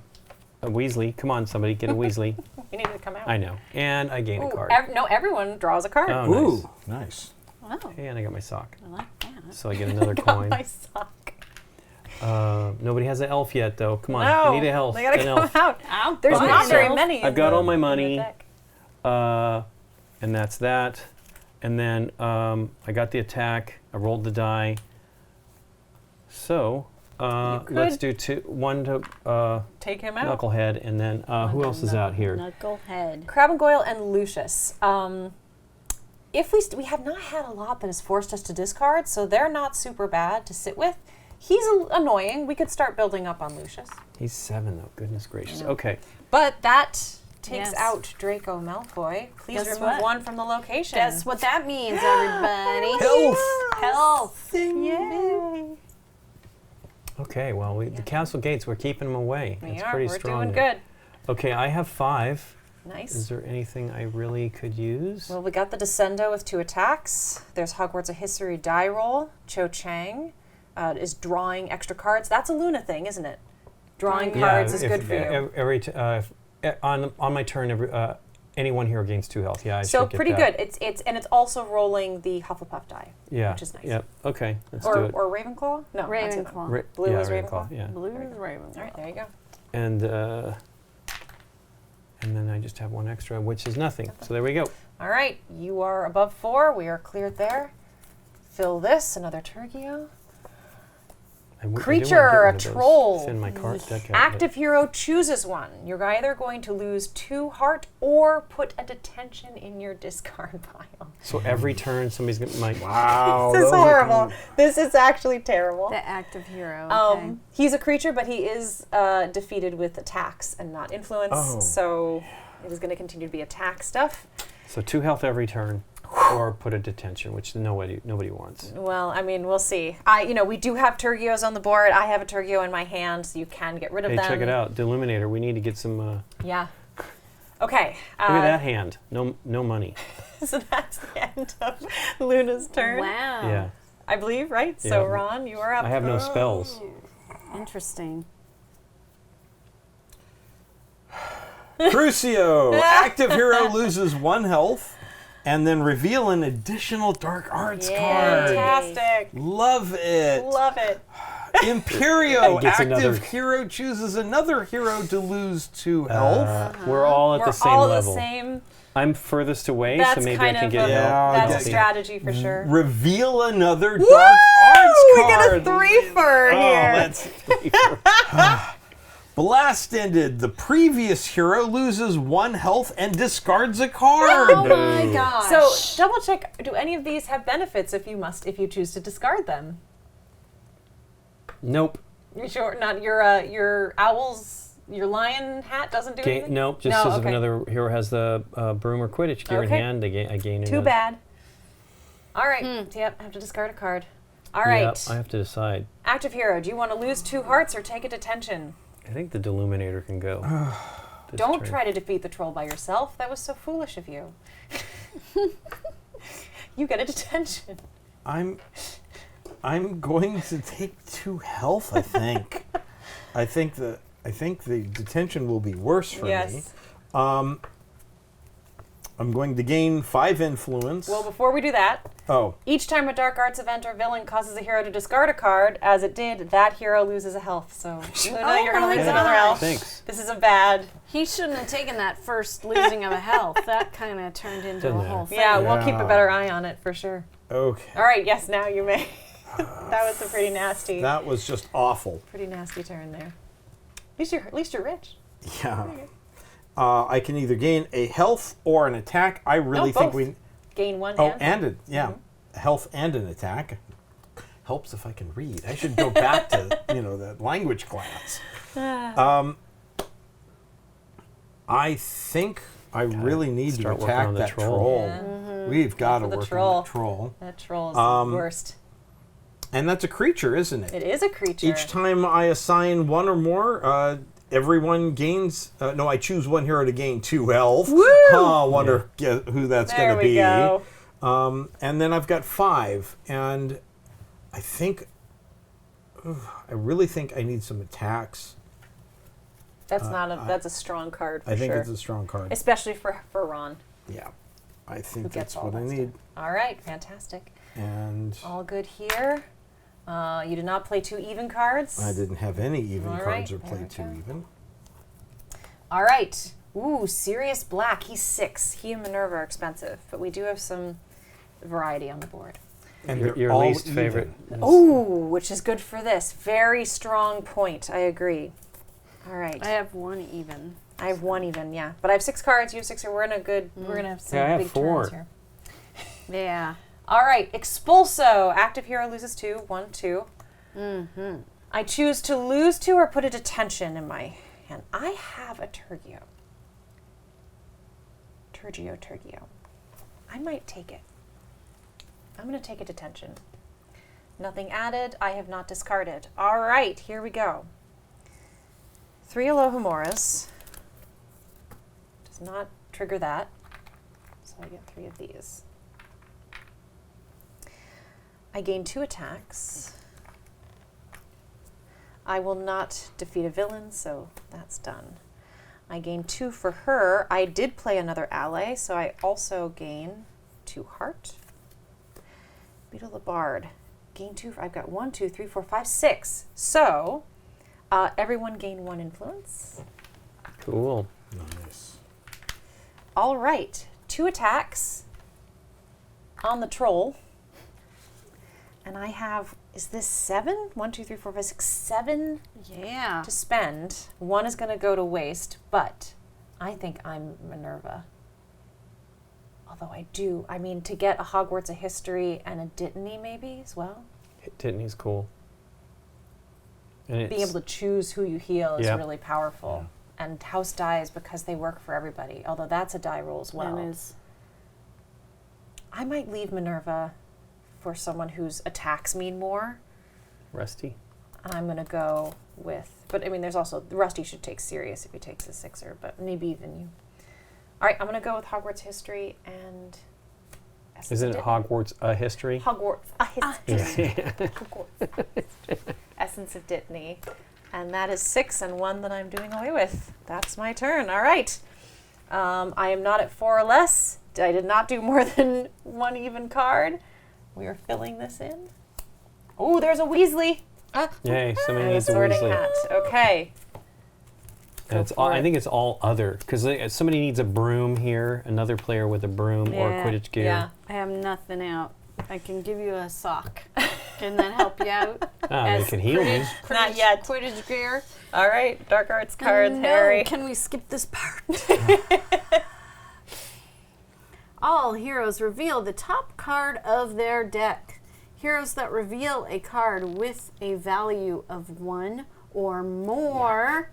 Weasley. Come on, somebody, get a Weasley. you need to come out. I know. And I gain a Ooh, card. no, everyone draws a card. Oh, nice. Ooh, nice. Wow. And I got my sock. I like that. So I get another Got coin. my sock. Nobody has an elf yet, though. Come on, No, I need a elf. They gotta an come elf. out. Ow. There's Okay, not so very many. I've in got the- all my in the money. deck. And that's that. And then I got the attack. I rolled the die. So let's do 1 to Take him out. Knucklehead, and then who else is out here? Knucklehead. Crab and Goyle and Lucius. If we have not had a lot that has forced us to discard, so they're not super bad to sit with. He's annoying. We could start building up on Lucius. He's 7, though. Goodness gracious. Okay. But that takes Yes. out Draco Malfoy. Please Guess remove what? 1 from the location. Guess what that means, everybody? Health. Health. Yay. Okay. Well, the castle gates. We're keeping them away. We That's are. pretty We're strong. doing there. good. Okay. I have 5. Nice. Is there anything I really could use? Well, we got the Descendo with 2 attacks. There's Hogwarts a History die roll. Cho Chang is drawing extra cards. That's a Luna thing, isn't it? Drawing cards is good for you. On my turn, any one hero gains 2 health. Yeah, I So should get pretty that. good. It's also rolling the Hufflepuff die. Yeah. which is nice. Yep. Okay. Let's do Or it. Ravenclaw? No, that's it. Ravenclaw. Blue yeah, is Ravenclaw? Yeah. Blue is Ravenclaw. All right, there you go. And And then I just have one extra, which is nothing. So there we go. All right, you are above 4. We are cleared there. Fill this, another Tergio. I do wanna Creature, get rid a of those. troll. Thin my card deck out, Active hero chooses one. You're either going to lose 2 heart or put a detention in your discard pile. So every turn, somebody's going to... Wow. This is those are horrible. This is actually terrible. The active hero. Okay. He's a creature, but he is defeated with attacks and not influence. Oh. So it is going to continue to be attack stuff. So 2 health every turn, or put a detention, which nobody wants. Well, I mean, we'll see. We do have Tergios on the board. I have a Tergio in my hand, so you can get rid of Hey, them. check it out. Deluminator. We need to get some... look Yeah. Okay. at that hand. No money. So that's the end of Luna's turn. Wow. Yeah. I believe, right? So Yeah. Ron, you are up. I have no spells. Interesting. Crucio, active hero loses 1 health, and then reveal an additional Dark Arts card. Fantastic. Love it. Love it. Imperio, Gets active another- hero chooses another hero to lose 2 health. We're all at We're the same all level. the same. I'm furthest away, so That's maybe kind I can of get a, help. that's a okay. strategy for sure. Reveal another Woo! Dark Arts We get a card. 3-fer here. That's Blast ended. The previous hero loses 1 health and discards a card. Oh my gosh. So double check. Do any of these have benefits if you choose to discard them? Nope. You sure? Not your owl's. Your lion hat doesn't do anything? Nope. Just No, says if okay. another hero has the broom or Quidditch gear in Okay. hand, I gain Too another. bad. All right. Yep, I have to discard a card. All right. Yep, I have to decide. Active hero, do you want to lose 2 hearts or take a detention? I think the Deluminator can go. this Don't turn. try to defeat the troll by yourself. That was so foolish of you. You get a detention. I'm going to take 2 health, I think. I think the detention will be worse for me. Yes. I'm going to gain 5 influence. Well, before we do that, oh, each time a dark arts event or villain causes a hero to discard a card, as it did, that hero loses a health. So, Luna, you're going to my lose gosh. another health. Thanks. This is a bad. he shouldn't have taken that first losing of a health. That kind of turned into Doesn't a matter. whole thing. Yeah, we'll keep Yeah. a better eye on it for sure. okay. All right, yes, now you may. That was a pretty nasty That was just awful. turn there. At least you're rich. Yeah. I can either gain a health or an attack. I really think both. we. Gain 1 Oh, and and a health and an attack. Helps if I can read. I should go back to that language class. I think I really need to start working attack on the that troll. troll. Yeah. We've got to for the work troll. on that troll. That troll is the worst. And that's a creature, isn't it? It is a creature. Each time I assign 1 or more, everyone gains. No, I choose 1 hero to gain 2 health. Woo! Wonder who that's There going to we be. go. And then I've got 5, and I think. I really think I need some attacks. That's that's a strong card for I think sure. it's a strong card. Especially for Ron. Yeah, I think Who that's gets all what I that need. All right, fantastic. And All good here. You did not play 2 even cards. I didn't have any even All cards right, or play there 2 we go. even. All right. Ooh, Sirius Black. He's 6. He and Minerva are expensive, but we do have some variety on the board. And Your they're all least even. favorite. Ooh, which is good for this. Very strong point. I agree. All right. I have 1 even. I have 1 even, yeah. But I have 6 cards. You have 6. So we're in a good. We're gonna have some Yeah, I have big 4. turns here. Yeah. All right. Expulso. Active hero loses 2. 1, 2. I choose to lose 2 or put a detention in my hand. I have a Tergio. Tergio. I might take it. I'm going to take a detention. Nothing added. I have not discarded. All right, here we go. 3 Alohomoras. Does not trigger that. So I get 3 of these. I gain 2 attacks. I will not defeat a villain, so that's done. I gain 2 for her. I did play another ally, so I also gain 2 heart. Beetle the Bard. Gain 2. I've got 1, 2, 3, 4, 5, 6. So, everyone gain 1 influence. Cool. Nice. All right. 2 attacks on the troll. And I have, is this 7? 1, 2, 3, 4, 5, 6, 7 Yeah. to spend. 1 is going to go to waste, but I think I'm Minerva. Although to get a Hogwarts, a history, and a Dittany maybe as well. Tiffany's cool. And Being able to choose who you heal is Yep. really powerful. And house dies because they work for everybody, although that's a die roll as well. That is. I might leave Minerva for someone whose attacks mean more. Rusty. And I'm going to go with, but I mean, there's also, Rusty should take Sirius if he takes a 6er, but maybe even you. All right, I'm going to go with Hogwarts history and... Isn't it Hogwarts a history? Hogwarts a history. Yeah. Hogwarts. Essence of Dittany. And that is 6 and 1 that I'm doing away with. That's my turn. All right. I am not at 4 or less. I did not do more than 1 even card. We are filling this in. Oh, there's a Weasley. Yay, somebody And a needs a sorting Weasley. hat. Okay. And it's all, I think it's all other, because somebody needs a broom here, another player with a broom or Yeah. Quidditch gear. Yeah. I have nothing out. I can give you a sock. Can that help you out? Ah, they can heal me. Not yet. Quidditch gear. All right. Dark arts cards, No, Harry. can we skip this part? All heroes reveal the top card of their deck. Heroes that reveal a card with a value of 1 or more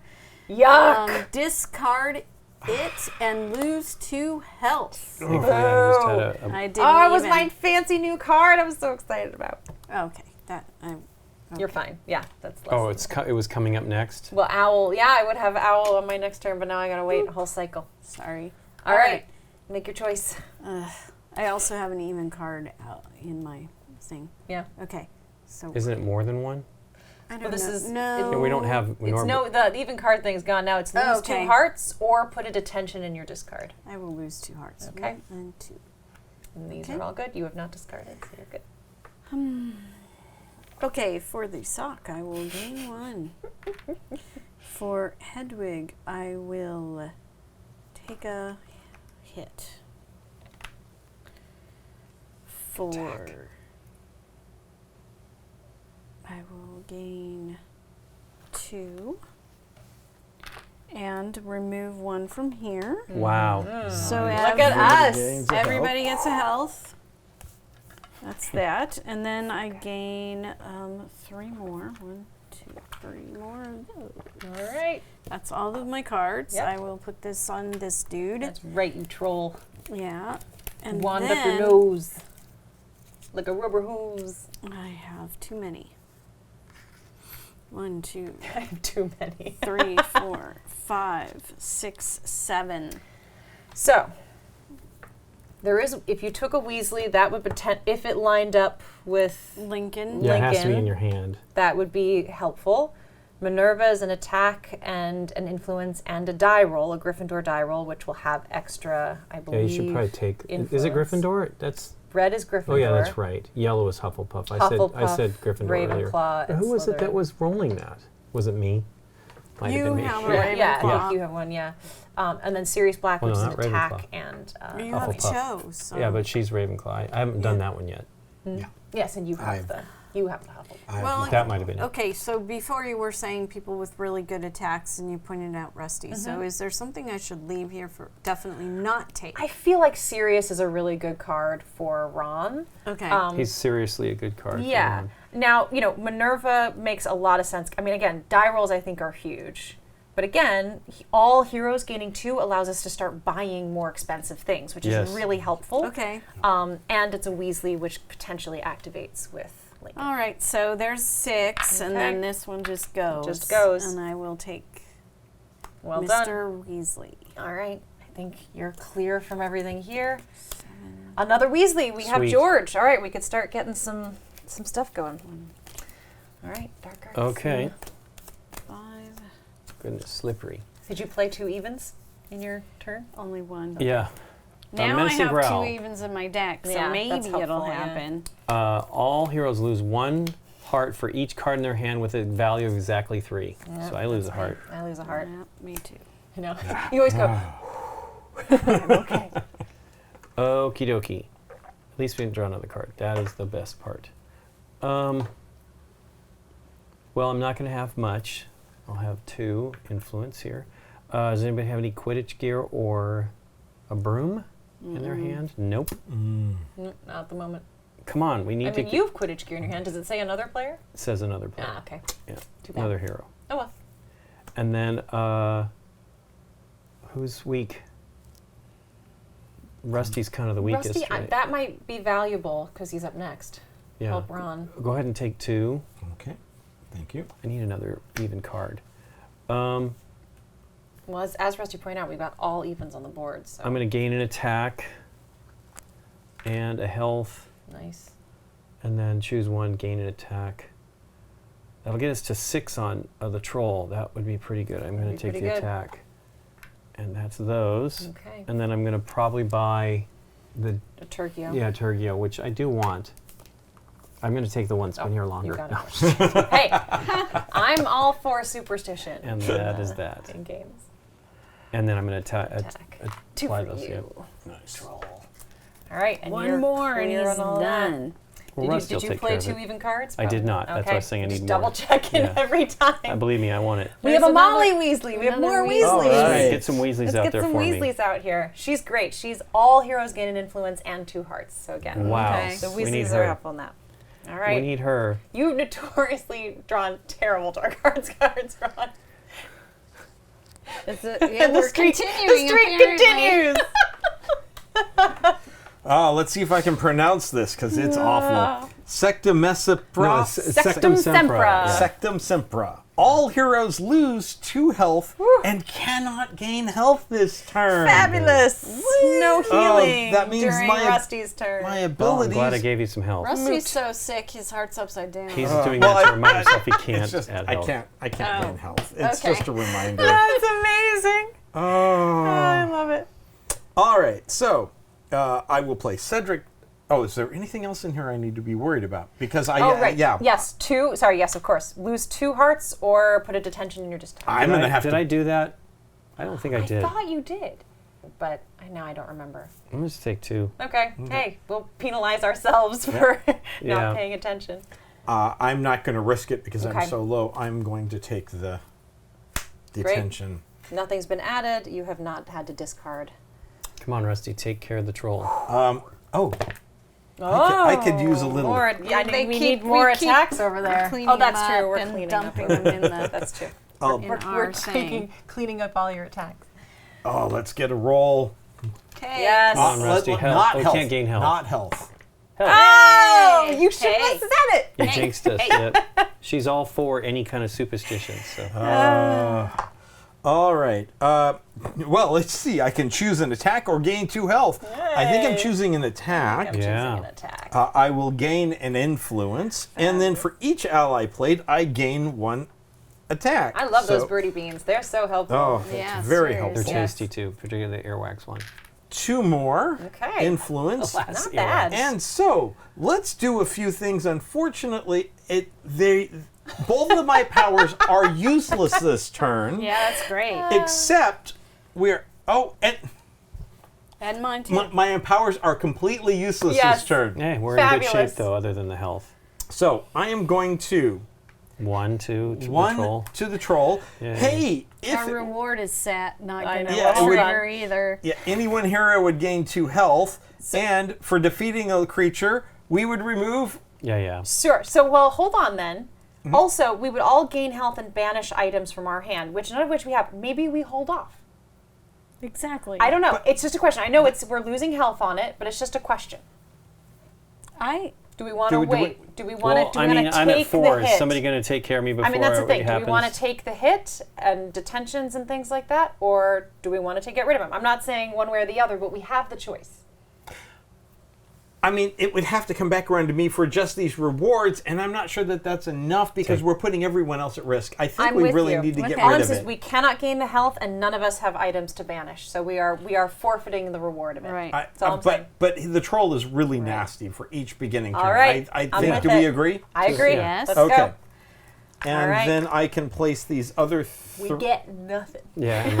Yuck. discard it and lose 2 health. Thankfully, I just had a I didn't Oh, it was even- my fancy new card I was so excited about. Okay, You're fine. Yeah, that's less. oh, it was coming up next. Well, owl. Yeah, I would have owl on my next turn, but now I gotta wait a whole cycle. sorry. All right. Make your choice. I also have an even card out in my thing. Yeah. Okay, so Isn't it more than 1? I don't Well, this know. is- no. Yeah, we don't have It's normal. the even card thing's gone now. It's lose Oh, okay. 2 hearts or put a detention in your discard. I will lose 2 hearts. Okay. 1 and 2. And these Okay. are all good. You have not discarded, so you're good. Okay, for the sock, I will gain 1. For Hedwig, I will take a hit. For I will gain 2 and remove 1 from here. Wow. So Look at us. everybody gets a health. That's that. And then I gain 3 more. 1, 2, 3 more. All right. That's all of my cards. Yep. I will put this on this dude. That's right, you troll. Yeah. And Wand then up your nose. Like a rubber hose. I have too many. 1, 2, I have too many. 3, 4, 5, 6, 7. So, there is, if you took a Weasley, that would if it lined up with Lincoln. Yeah, it has to be Lincoln. in your hand. that would be helpful. Minerva is an attack and an influence and a die roll, a Gryffindor die roll, which will have extra, I Yeah, believe. you should probably take. Is it influence. Gryffindor? That's. Red is Gryffindor. Oh yeah, that's right. Yellow is Hufflepuff. I said Gryffindor earlier. Ravenclaw, and Who was it that Slytherin. was rolling that? Was it me? Might You have been me. have a Yeah, yeah, I Ravenclaw. think you have one, yeah. And then Sirius Black, Well, which no, is not an attack, Ravenclaw. and You have Hufflepuff. Cho. So. Yeah, but she's Ravenclaw. I haven't done that one yet. yes, and you have the Hufflepuff. Well, That might have been it. okay, so before you were saying people with really good attacks and you pointed out Rusty. So is there something I should leave here for definitely not take? I feel like Sirius is a really good card for Ron. Okay. He's seriously a good card. for Yeah. him. Now, Minerva makes a lot of sense. I mean, again, die rolls I think are huge. But again, all heroes gaining 2 allows us to start buying more expensive things, which Yes. is really helpful. Okay. And it's a Weasley, which potentially activates with Lincoln. All right, so there's 6, and then Okay. this one just goes. Just goes. And I will take Well Mr. done. Weasley. All right. I think you're clear from everything here. Another Weasley. We have Sweet. George. All right, we could start getting some stuff going. All right, Dark Arts. Okay. 5, Goodness, slippery. Did you play 2 evens in your turn? only 1. Yeah. Now I Menacing have Growl. 2 evens in my deck, so Yeah, that's maybe helpful, it'll yeah. happen. All heroes lose 1 heart for each card in their hand with a value of exactly 3. So I lose a heart. I lose a heart. Yeah, me too. You know, you always go. I'm okay. Okie dokie. At least we didn't draw another card. That is the best part. Well, I'm not going to have much. I'll have 2 influence here. Does anybody have any Quidditch gear or a broom in their hand? Nope. Not at the moment. Come on, we need I to. mean, you have Quidditch gear in your hand. Does it say another player? It says another player. Ah, okay. Yeah, Too bad. another hero. Oh well. And then, who's weak? Rusty's kind of the weakest. Rusty, right? that might be valuable because he's up next. Yeah. Help Ron. Go ahead and take 2. Okay. Thank you. I need another even card. Well, as Rusty pointed out, we've got all evens on the board. So I'm going to gain an attack and a health, nice. and then choose 1, gain an attack. That'll get us to 6 on the troll. That would be pretty good. I'm going That'd to be take pretty the good. attack. And that's those. Okay. And then I'm going to probably buy the A Turkio. Turgio, which I do want. I'm going to take the one that's been here longer. You got No. it. Hey, I'm all for superstition. And that is that. In games. And then I'm going to Attack. 2 apply for those. you. Yeah. Nice. All right. And One you're more and clear he's on all that. done. Well, Rusty Did will you take play care of 2 it. even cards? I did not. That's why I was saying I Just need more. double checking Yeah. every time. Believe me, I want it. We have There's a Molly another- Weasley. We have more another Weasleys. All right. Get some Weasleys Let's out get there some for Weasleys me. out here. She's great. She's all heroes gain an influence and 2 hearts. So again, Wow. Okay. the We need Weasleys her. are up on that. All right. We need her. You've notoriously drawn terrible dark arts cards, Ron. It's a, And we're continuing. The streak apparently. continues. Let's see if I can pronounce this because it's awful. Sectumsempra. Sectum Sempra. Yeah. Sectum Sempra. All heroes lose 2 health and cannot gain health this turn. Fabulous. No healing that means during my- Rusty's turn. My Well, I'm abilities. glad I gave you some health. Rusty's so sick, his heart's upside down. He's doing well, that to I- remind himself he can't It's just, add I health. can't gain health. It's Okay. just a reminder. That's amazing. I Oh. love it. All right, so I will play Cedric. Oh, is there anything else in here I need to be worried about? Because I, Oh, right. yeah, Yes, 2. Sorry, yes, of course. Lose 2 hearts or put a detention in your just. I'm going to have Did to. I do that? I don't think I did. thought you did, but now I don't remember. I'm going to take 2. Okay. Hey, we'll penalize ourselves for Yeah. not paying attention. I'm not going to risk it because Okay. I'm so low. I'm going to take the detention. Nothing's been added. You have not had to discard. Come on, Rusty, take care of the troll. Oh, I could use a little. More, yeah, They we keep- need more we keep attacks over there. cleaning Oh, that's them true. up We're and cleaning dumping up. them in the. That's true. Oh, in We're our thing. cleaning up all your attacks. oh, let's get a roll. Okay. Yes. Come on, Rusty, health. Not We health. can't gain health. Not health. Oh, you should Hey. have said it. You jinxed us. Yep. She's all for any kind of superstition. So All right. Well, let's see. I can choose an attack or gain 2 health. I think I'm Yay. choosing an attack. I'm choosing Yeah. an attack. I will gain an influence, and then for each ally played, I gain 1 attack. I love those So- birdie beans. They're so helpful. Oh, that's Yeah, very serious. they're helpful. Yes. tasty too, particularly the earwax one. 2 more Okay. influence. Last Not earwax. bad. And so, let's do a few things. Unfortunately, both of my powers are useless this turn, Yeah, that's great. except And mine too. my powers are completely useless Yes. this turn. Hey, we're in good Fabulous. shape though, other than the health. So, I am going to 1, 2 to the 1 troll. to the troll. Yay. Hey, if Our reward is sat, not I gonna know. Yeah, it would- trigger either. any one hero would gain 2 health, and for defeating a creature, we would remove. Yeah. Sure. So, well, hold on then. Also, we would all gain health and banish items from our hand, which none of which we have. Maybe we hold off. Exactly. I don't know. It's just a question. I know we're losing health on it, but it's just a question. Do we want to wait? Do we want Well, to? I mean, I'm at 4. The Is hit? somebody going to take care of me before I mean, that's the thing. it Do happens? we want to take the hit and detentions and things like that, or do we want to get rid of him? I'm not saying one way or the other, but we have the choice. I mean, it would have to come back around to me for just these rewards, and I'm not sure that that's enough because we're putting everyone else at risk. I think I'm we with really you. need to get Okay. rid All of is it. we cannot gain the health, and none of us have items to banish, so we are forfeiting the reward of it. Right. That's all I'm saying. but the troll is really nasty for each beginning turn. All right. I I'm think. with Do we it. agree? I agree. Yes. Let's Okay. go. And right. then I can place these other. We get nothing. Yeah, and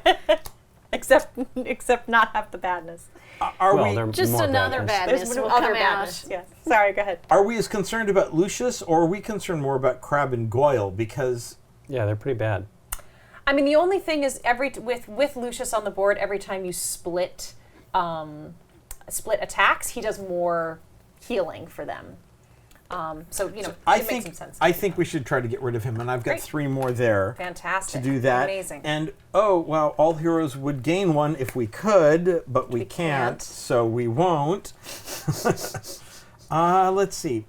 like it. except not have the badness. Are Well, we they're Just more another badness. badness There's will other come badness. out. Yes. Sorry, go ahead. are we as concerned about Lucius, or are we concerned more about Crab and Goyle? Because Yeah, they're pretty bad. I mean, the only thing is with Lucius on the board, every time you split attacks, he does more healing for them. So it makes some sense. I think we should try to get rid of him, and I've got Great. 3 more there. Fantastic. To do that. Amazing. And all heroes would gain 1 if we could, but we can't, so we won't. Let's see.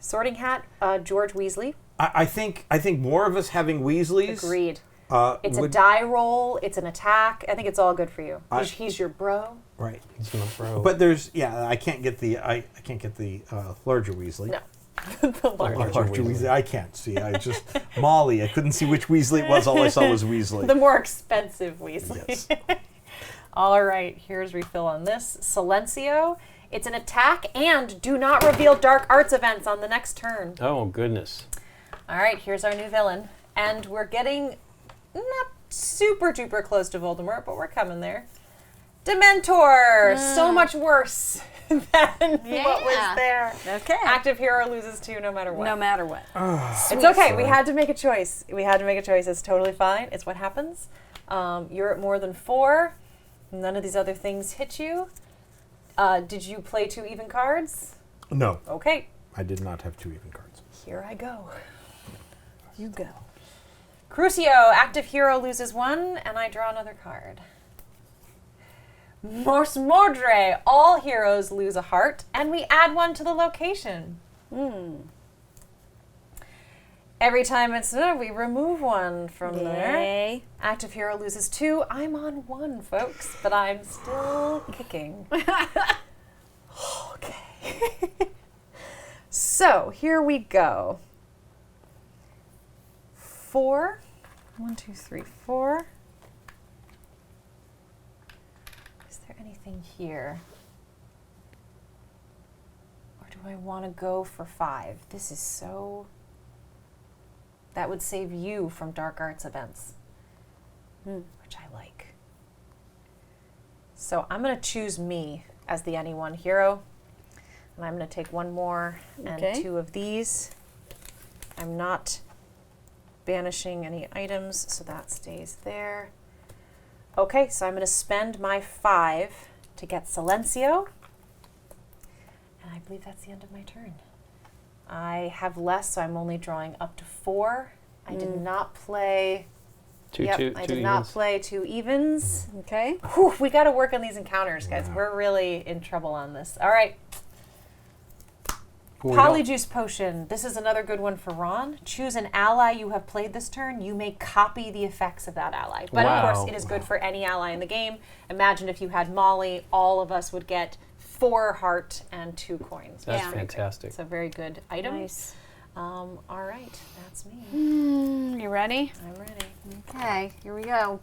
Sorting Hat, George Weasley. I think more of us having Weasleys. Agreed. It's a would- die roll. It's an attack. I think it's all good for you. He's your bro. Right. He's my bro. But there's I can't get the larger Weasley. No. The Larger Weasley. I can't see. I just Molly. I couldn't see which Weasley it was. All I saw was Weasley. The more expensive Weasley. Yes. All right, here's refill on this. Silencio. It's an attack and do not reveal dark arts events on the next turn. Oh, goodness. All right, here's our new villain. And we're getting not super duper close to Voldemort, but we're coming there. Dementor! So much worse than what was there. Okay. Active hero loses 2 no matter what. No matter what. It's okay. We had to make a choice. It's totally fine. It's what happens. You're at more than 4. None of these other things hit you. Did you play 2 even cards? No, Okay. I did not have 2 even cards. Here I go. You go. Crucio, active hero loses 1, and I draw another card. Mors Mordre, all heroes lose a heart, and we add 1 to the location. Every time we remove 1 from there. Yay. Active hero loses 2. I'm on 1, folks, but I'm still kicking. Okay. So here we go. 4. 1, 2, 3, 4. Is there anything here? Or do I want to go for 5? This is so... That would save you from dark arts events, which I like. So I'm going to choose me as the anyone hero. And I'm going to take 1 more and 2 of these. I'm not banishing any items, so that stays there. Okay, so I'm going to spend my 5 to get Silencio. And I believe that's the end of my turn. I have less, so I'm only drawing up to 4. I did not play... I did not play 2 evens. Okay. Whew, we got to work on these encounters, guys. We're really in trouble on this. All right. Polyjuice Potion. This is another good one for Ron. Choose an ally you have played this turn. You may copy the effects of that ally. But of course, it is good for any ally in the game. Imagine if you had Molly, all of us would get 4 heart and 2 coins. That's fantastic. It's a very good item. Nice. All right, that's me. You ready? I'm ready. Okay, here we go.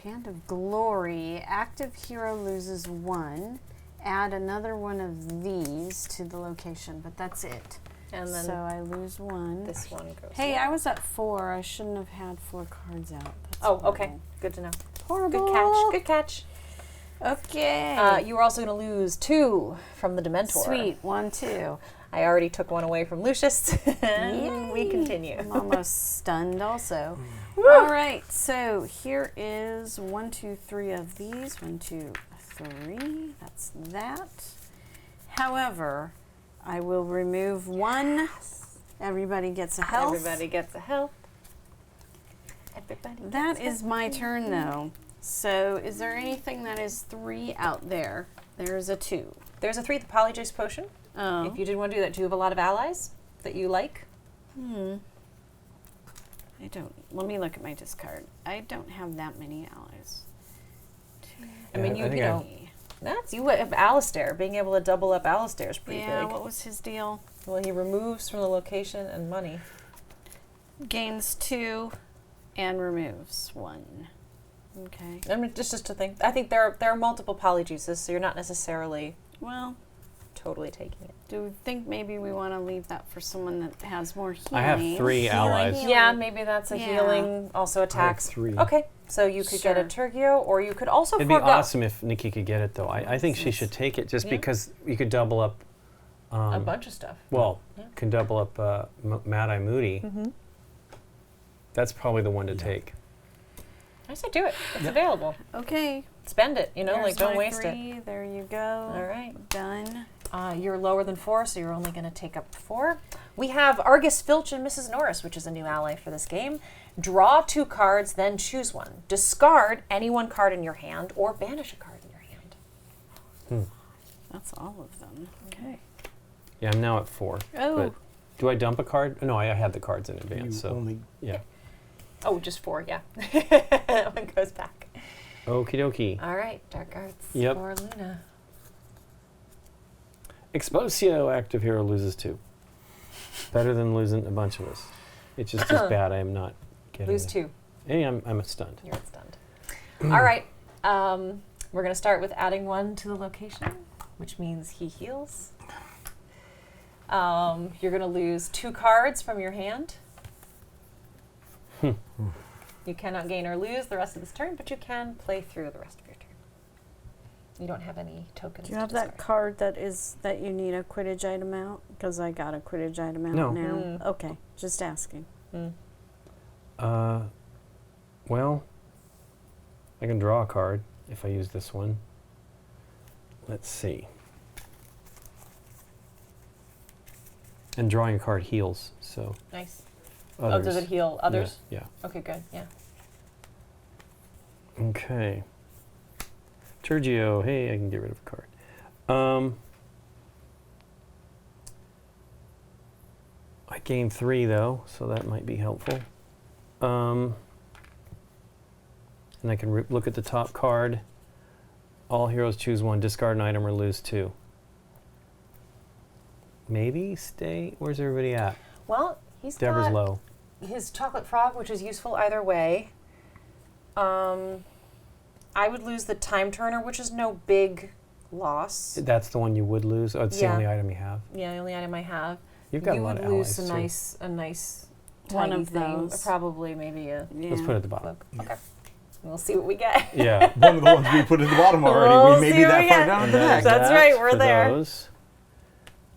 Hand of Glory. Active hero loses 1. Add another one of these to the location, but that's it. And then so I lose 1. this one goes. Hey, I was at 4. I shouldn't have had 4 cards out. That's okay. horrible. Good to know. Horrible. Good catch. Good catch. Okay. You were also going to lose 2 from the Dementor. Sweet. 1, 2. I already took 1 away from Lucius. And we continue. I'm almost stunned also. All right, so here is 1, 2, 3 of these. 1, 2, 3. That's that. However, I will remove 1. Everybody gets a health. Everybody gets a health. Everybody. That is my turn, though. So, is there anything that is 3 out there? There's a 2. There's a 3, the Polyjuice Potion. Oh. If you did want to do that, do you have a lot of allies that you like? I don't. Let me look at my discard. I don't have that many allies. I mean, I think I have- that's you have Alistair. Being able to double up Alistair is pretty Yeah, big. what was his deal? Well, he removes from the location and money. Gains 2 and removes 1. Okay. I mean, just a thing. I think there are multiple polyjuices, so you're not necessarily Well, totally taking it. Do we think maybe we want to leave that for someone that has more healing? I have 3 allies. Healing. Yeah, maybe that's a Yeah. healing, also attacks. 3. Okay, so you could get a Turgio, or you could also It'd be forgo. awesome if Nikki could get it, though. I think she should take it just Yeah. because you could double up. A bunch of stuff. Well, Yeah. can double up Mad Eye Moody. Mm-hmm. That's probably the one to take. I say do it. It's available. Okay. Spend it, you know, There's like don't my waste 3. There you go. All right. Done. You're lower than 4, so you're only going to take up 4. We have Argus Filch and Mrs. Norris, which is a new ally for this game. Draw 2 cards, then choose one. Discard any one card in your hand, or banish a card in your hand. That's all of them. Okay. Yeah, I'm now at 4. Oh. But do I dump a card? No, I had the cards in You advance. So only yeah. Oh, just 4, yeah. One goes back. Okie dokie. All right, Dark Arts Yep. for Luna. Exposio, active hero loses 2. Better than losing a bunch of us. It's just as bad. I am not getting Lose it. 2. Hey, I'm stunned. You're stunned. All right. We're going to start with adding 1 to the location, which means he heals. You're going to lose 2 cards from your hand. You cannot gain or lose the rest of this turn, but you can play through the rest of your turn. You don't have any tokens. Do you to have that discard. card that you need a Quidditch item out? Because I got a Quidditch item out No. now. Okay, just asking. Well, I can draw a card if I use this one. Let's see. And drawing a card heals, so. Nice. Others. Oh, does it heal others? Yeah. Okay, good. Yeah. Okay. Turgio, hey, I can get rid of a card. I gained 3 though, so that might be helpful. And I can look at the top card. All heroes choose 1, discard an item or lose 2. Maybe stay. Where's everybody at? Well, he's Deborah's got low. his chocolate frog, which is useful either way. I would lose the time turner, which is no big loss. That's the one you would lose. Oh, it's the Yeah. only item you have. Yeah, the only item I have. You've got you a lot would of lose allies a nice One tiny of thing. those. Probably maybe a Yeah. Let's put it at the bottom. cloak. Okay. We'll see what we get. Yeah. one of the ones we put at the bottom already. We'll we may see be what that we far get. down And the then deck. That's that right, we're for there. Those.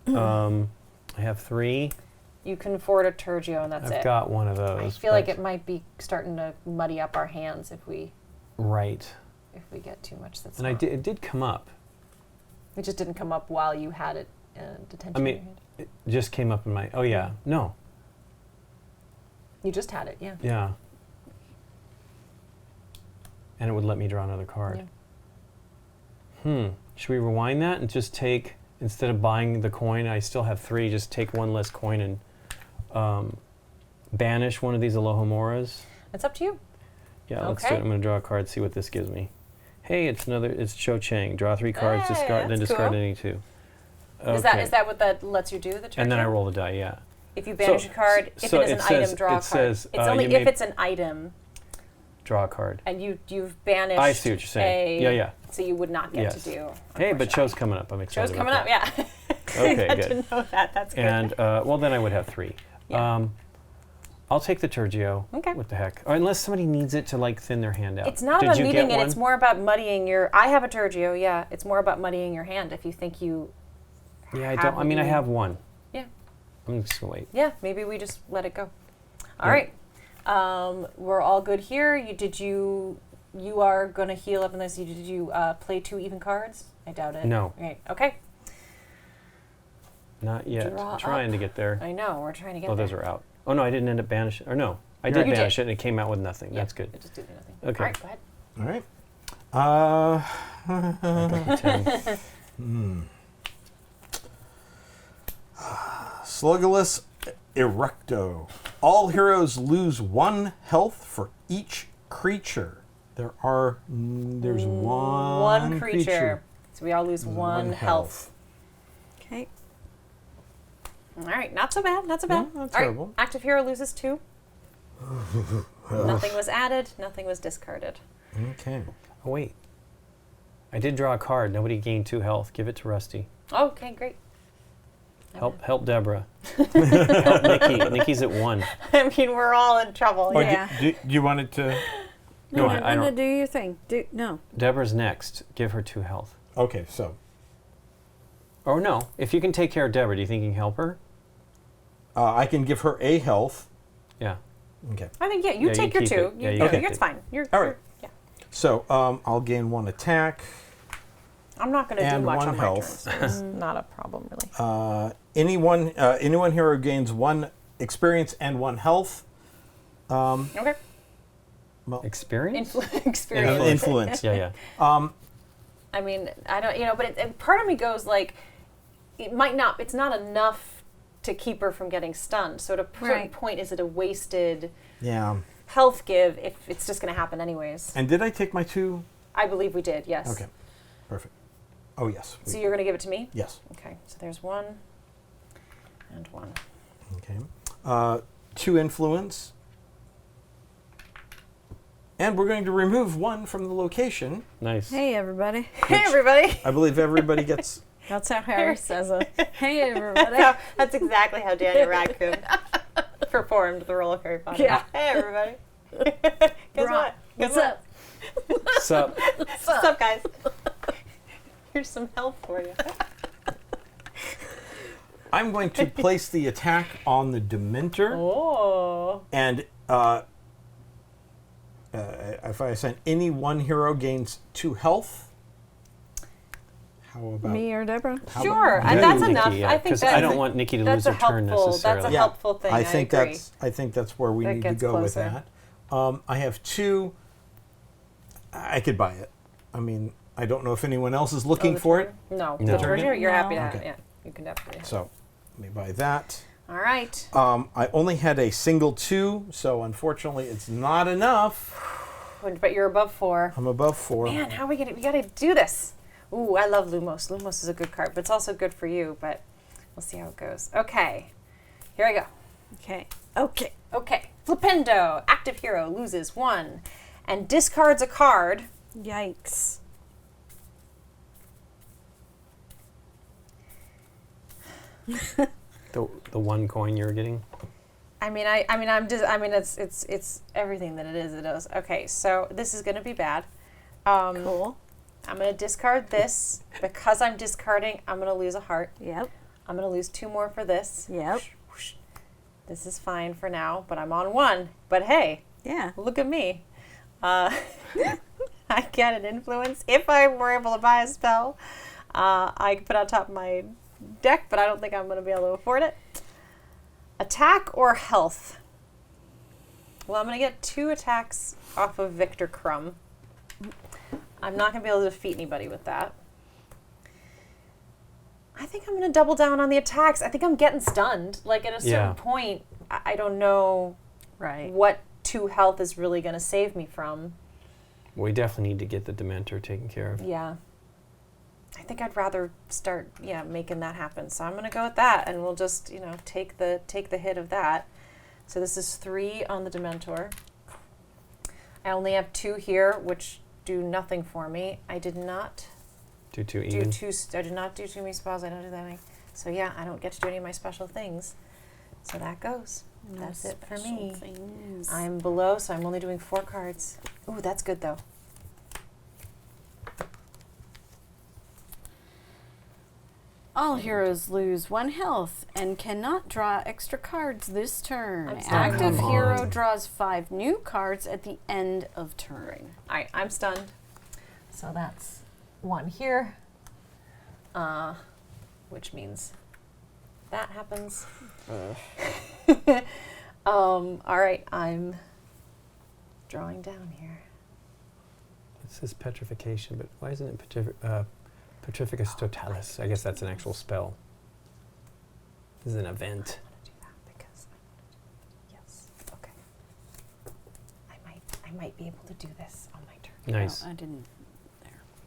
I have 3. You can afford a Turgio, and that's I've it. got one of I those. feel like but- it might be starting to muddy up our hands if we Right. get too much. That's And not. it did come up. It just didn't come up while you had it detention. I in mean, your hand. it just came up in my. Oh yeah. No. You just had it, yeah. Yeah. And it would let me draw another card. Should we rewind that and just take, instead of buying the coin, I still have 3, just take 1 less coin and banish one of these Alohomoras? It's up to you. Yeah, let's do Okay. it. I'm going to draw a card, see what this gives me. Hey, it's Cho Chang. Draw 3 cards, Hey, discard, then that's discard cool. any 2. Is that what that lets you do? The Turgio? And then I roll the die, yeah. If you banish a card, if so it is it an says- item, draw a it card. says, It's only you if may- it's an item Draw a card. and you've banished. I see what you're saying. a- Yeah. So you would not get Yes. to do. Hey, but unfortunately. Cho's coming up. I'm excited. Cho's about coming up, that. yeah. Okay, Good good. to know that. That's good. And well, then I would have 3. Yeah. I'll take the Turgio. Okay. What the heck? Or unless somebody needs it to like thin their hand out. It's not Did about you needing get it. one? It's more about muddying your. I have a Turgio, yeah. It's more about muddying your hand. If you think you. Yeah, I don't. I mean, I have 1. Yeah. I'm just gonna wait. Yeah. Maybe we just let it go. All Yeah. right. We're all good here. You are gonna heal up in this. Did you play 2 even cards? I doubt it. No. Right. Okay. Not yet. Draw Trying to get there. I know. We're trying to get Oh, there. those are out. Oh no, I didn't end up banishing. Or no, I You did did. banish it, and it came out with nothing. Yeah, That's good. It just did nothing. Okay. All right. Go ahead. All right. I got the 10. Slugulus Erecto. All heroes lose 1 health for each creature. There's one creature. So we all lose 1 health. Okay. All right, not so bad, not so bad. Yeah, not All right, terrible. active hero loses 2. Nothing was added, nothing was discarded. Okay. Oh wait, I did draw a card. Nobody gained 2 health. Give it to Rusty. Okay, great. Help Deborah. Help Nikki. Nikki's at 1. I mean, we're all in trouble. Oh, Yeah. do you want it to? No, I no, don't- do your thing. No. Deborah's next. Give her 2 health. Okay, so Or no, if you can take care of Deborah, do you think you can help her? I can give her a health. Yeah. Okay. I think, you Yeah, take you your keep 2. it. Yeah, You, you keep it's it. fine. You're, All right. yeah. So I'll gain 1 attack. I'm not going to do And much 1 on health. my turn, so it's not a problem, really. Anyone hero gains 1 experience and 1 health. Okay. Experience? Experience. Influence. Yeah, yeah. I mean, I don't, but it, part of me goes like, it's not enough to keep her from getting stunned. So at a certain Right. point, is it a wasted Yeah. health give if it's just going to happen anyways? And did I take my 2? I believe we did, yes. Okay. Perfect. Oh yes. So you're going to give it to me? Yes. Okay, so there's 1 and 1. Okay. 2 influence. And we're going to remove 1 from the location. Nice. Hey, everybody. Hey, everybody! I believe everybody gets. That's how Harry says it. Hey, everybody. That's exactly how Daniel Radcliffe performed the role of Harry Potter. Yeah. Hey, everybody. Guess what? What's up? Sup? What's up, guys? Here's some health for you. I'm going to place the attack on the Dementor, Oh. and if I assign any 1 hero gains 2 health. How about Me or Deborah? Sure, about and you, that's Nikki? enough. Yeah, I think 'cause that's I don't want Nikki to that's lose a her turn helpful. necessarily. That's a Yeah. helpful thing. I think agree. that's where we That need to gets go with closer. that. I have 2. I could buy it. I mean, I don't know if anyone else is looking the for turn? it. No, No. the turn you're happy to No. have it. Okay. Yeah, you can definitely. So let me buy that. All right. I only had a single 2, so unfortunately it's not enough. But you're above 4. I'm above 4. Man, how are we gonna? We gotta do this. Ooh, I love Lumos. Lumos is a good card, but it's also good for you. But we'll see how it goes. Okay, here I go. Okay. Okay. Okay, Flipendo, active hero, loses 1, and discards a card. Yikes. The 1 coin you were getting? It's everything that it is. It is. Okay, so this is gonna be bad. Cool. I'm gonna discard this because I'm discarding. I'm gonna lose a heart. Yep. I'm gonna lose 2 more for this. Yep. This is fine for now, but I'm on 1. But hey, Yeah. look at me. I get an influence if I were able to buy a spell. I could put on top of my deck, but I don't think I'm going to be able to afford it. Attack or health? Well, I'm going to get 2 attacks off of Victor Crumb. I'm not going to be able to defeat anybody with that. I think I'm going to double down on the attacks. I think I'm getting stunned. Like, at a certain Yeah. point, I don't know Right. what 2 health is really going to save me from. We definitely need to get the Dementor taken care of. Yeah. I think I'd rather start, making that happen. So I'm going to go with that, and we'll just, take the hit of that. So this is 3 on the Dementor. I only have 2 here, which do nothing for me. I did not Do 2 do even. I did not do 2 many spells. I don't do that many. So yeah, I don't get to do any of my special things. So that goes. That's it for me. Things. I'm below, so I'm only doing 4 cards. Ooh, that's good though. All heroes lose 1 health and cannot draw extra cards this turn. I'm stunned. Active Come hero on. draws 5 new cards at the end of turn. All right, I'm stunned. So that's 1 here, which means that happens. All right, I'm drawing down here. It says petrification, but why isn't it Petrificus Totalis? I guess that's an actual spell. This is an event. I'm gonna do that because yes, okay. I might be able to do this on my turn. Nice. Oh, I didn't.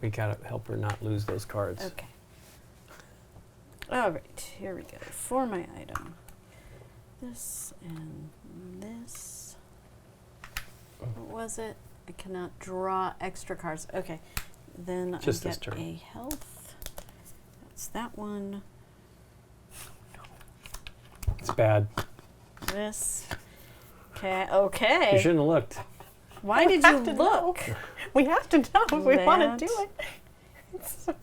We gotta help her not lose those cards. Okay. All right, here we go. For my item, this and this. What was it? I cannot draw extra cards. Okay. Then Just I this get turn. a health. It's that one. It's bad. This. Okay. You Okay. shouldn't have looked. Why did you look? We have to know if we want to do That. it.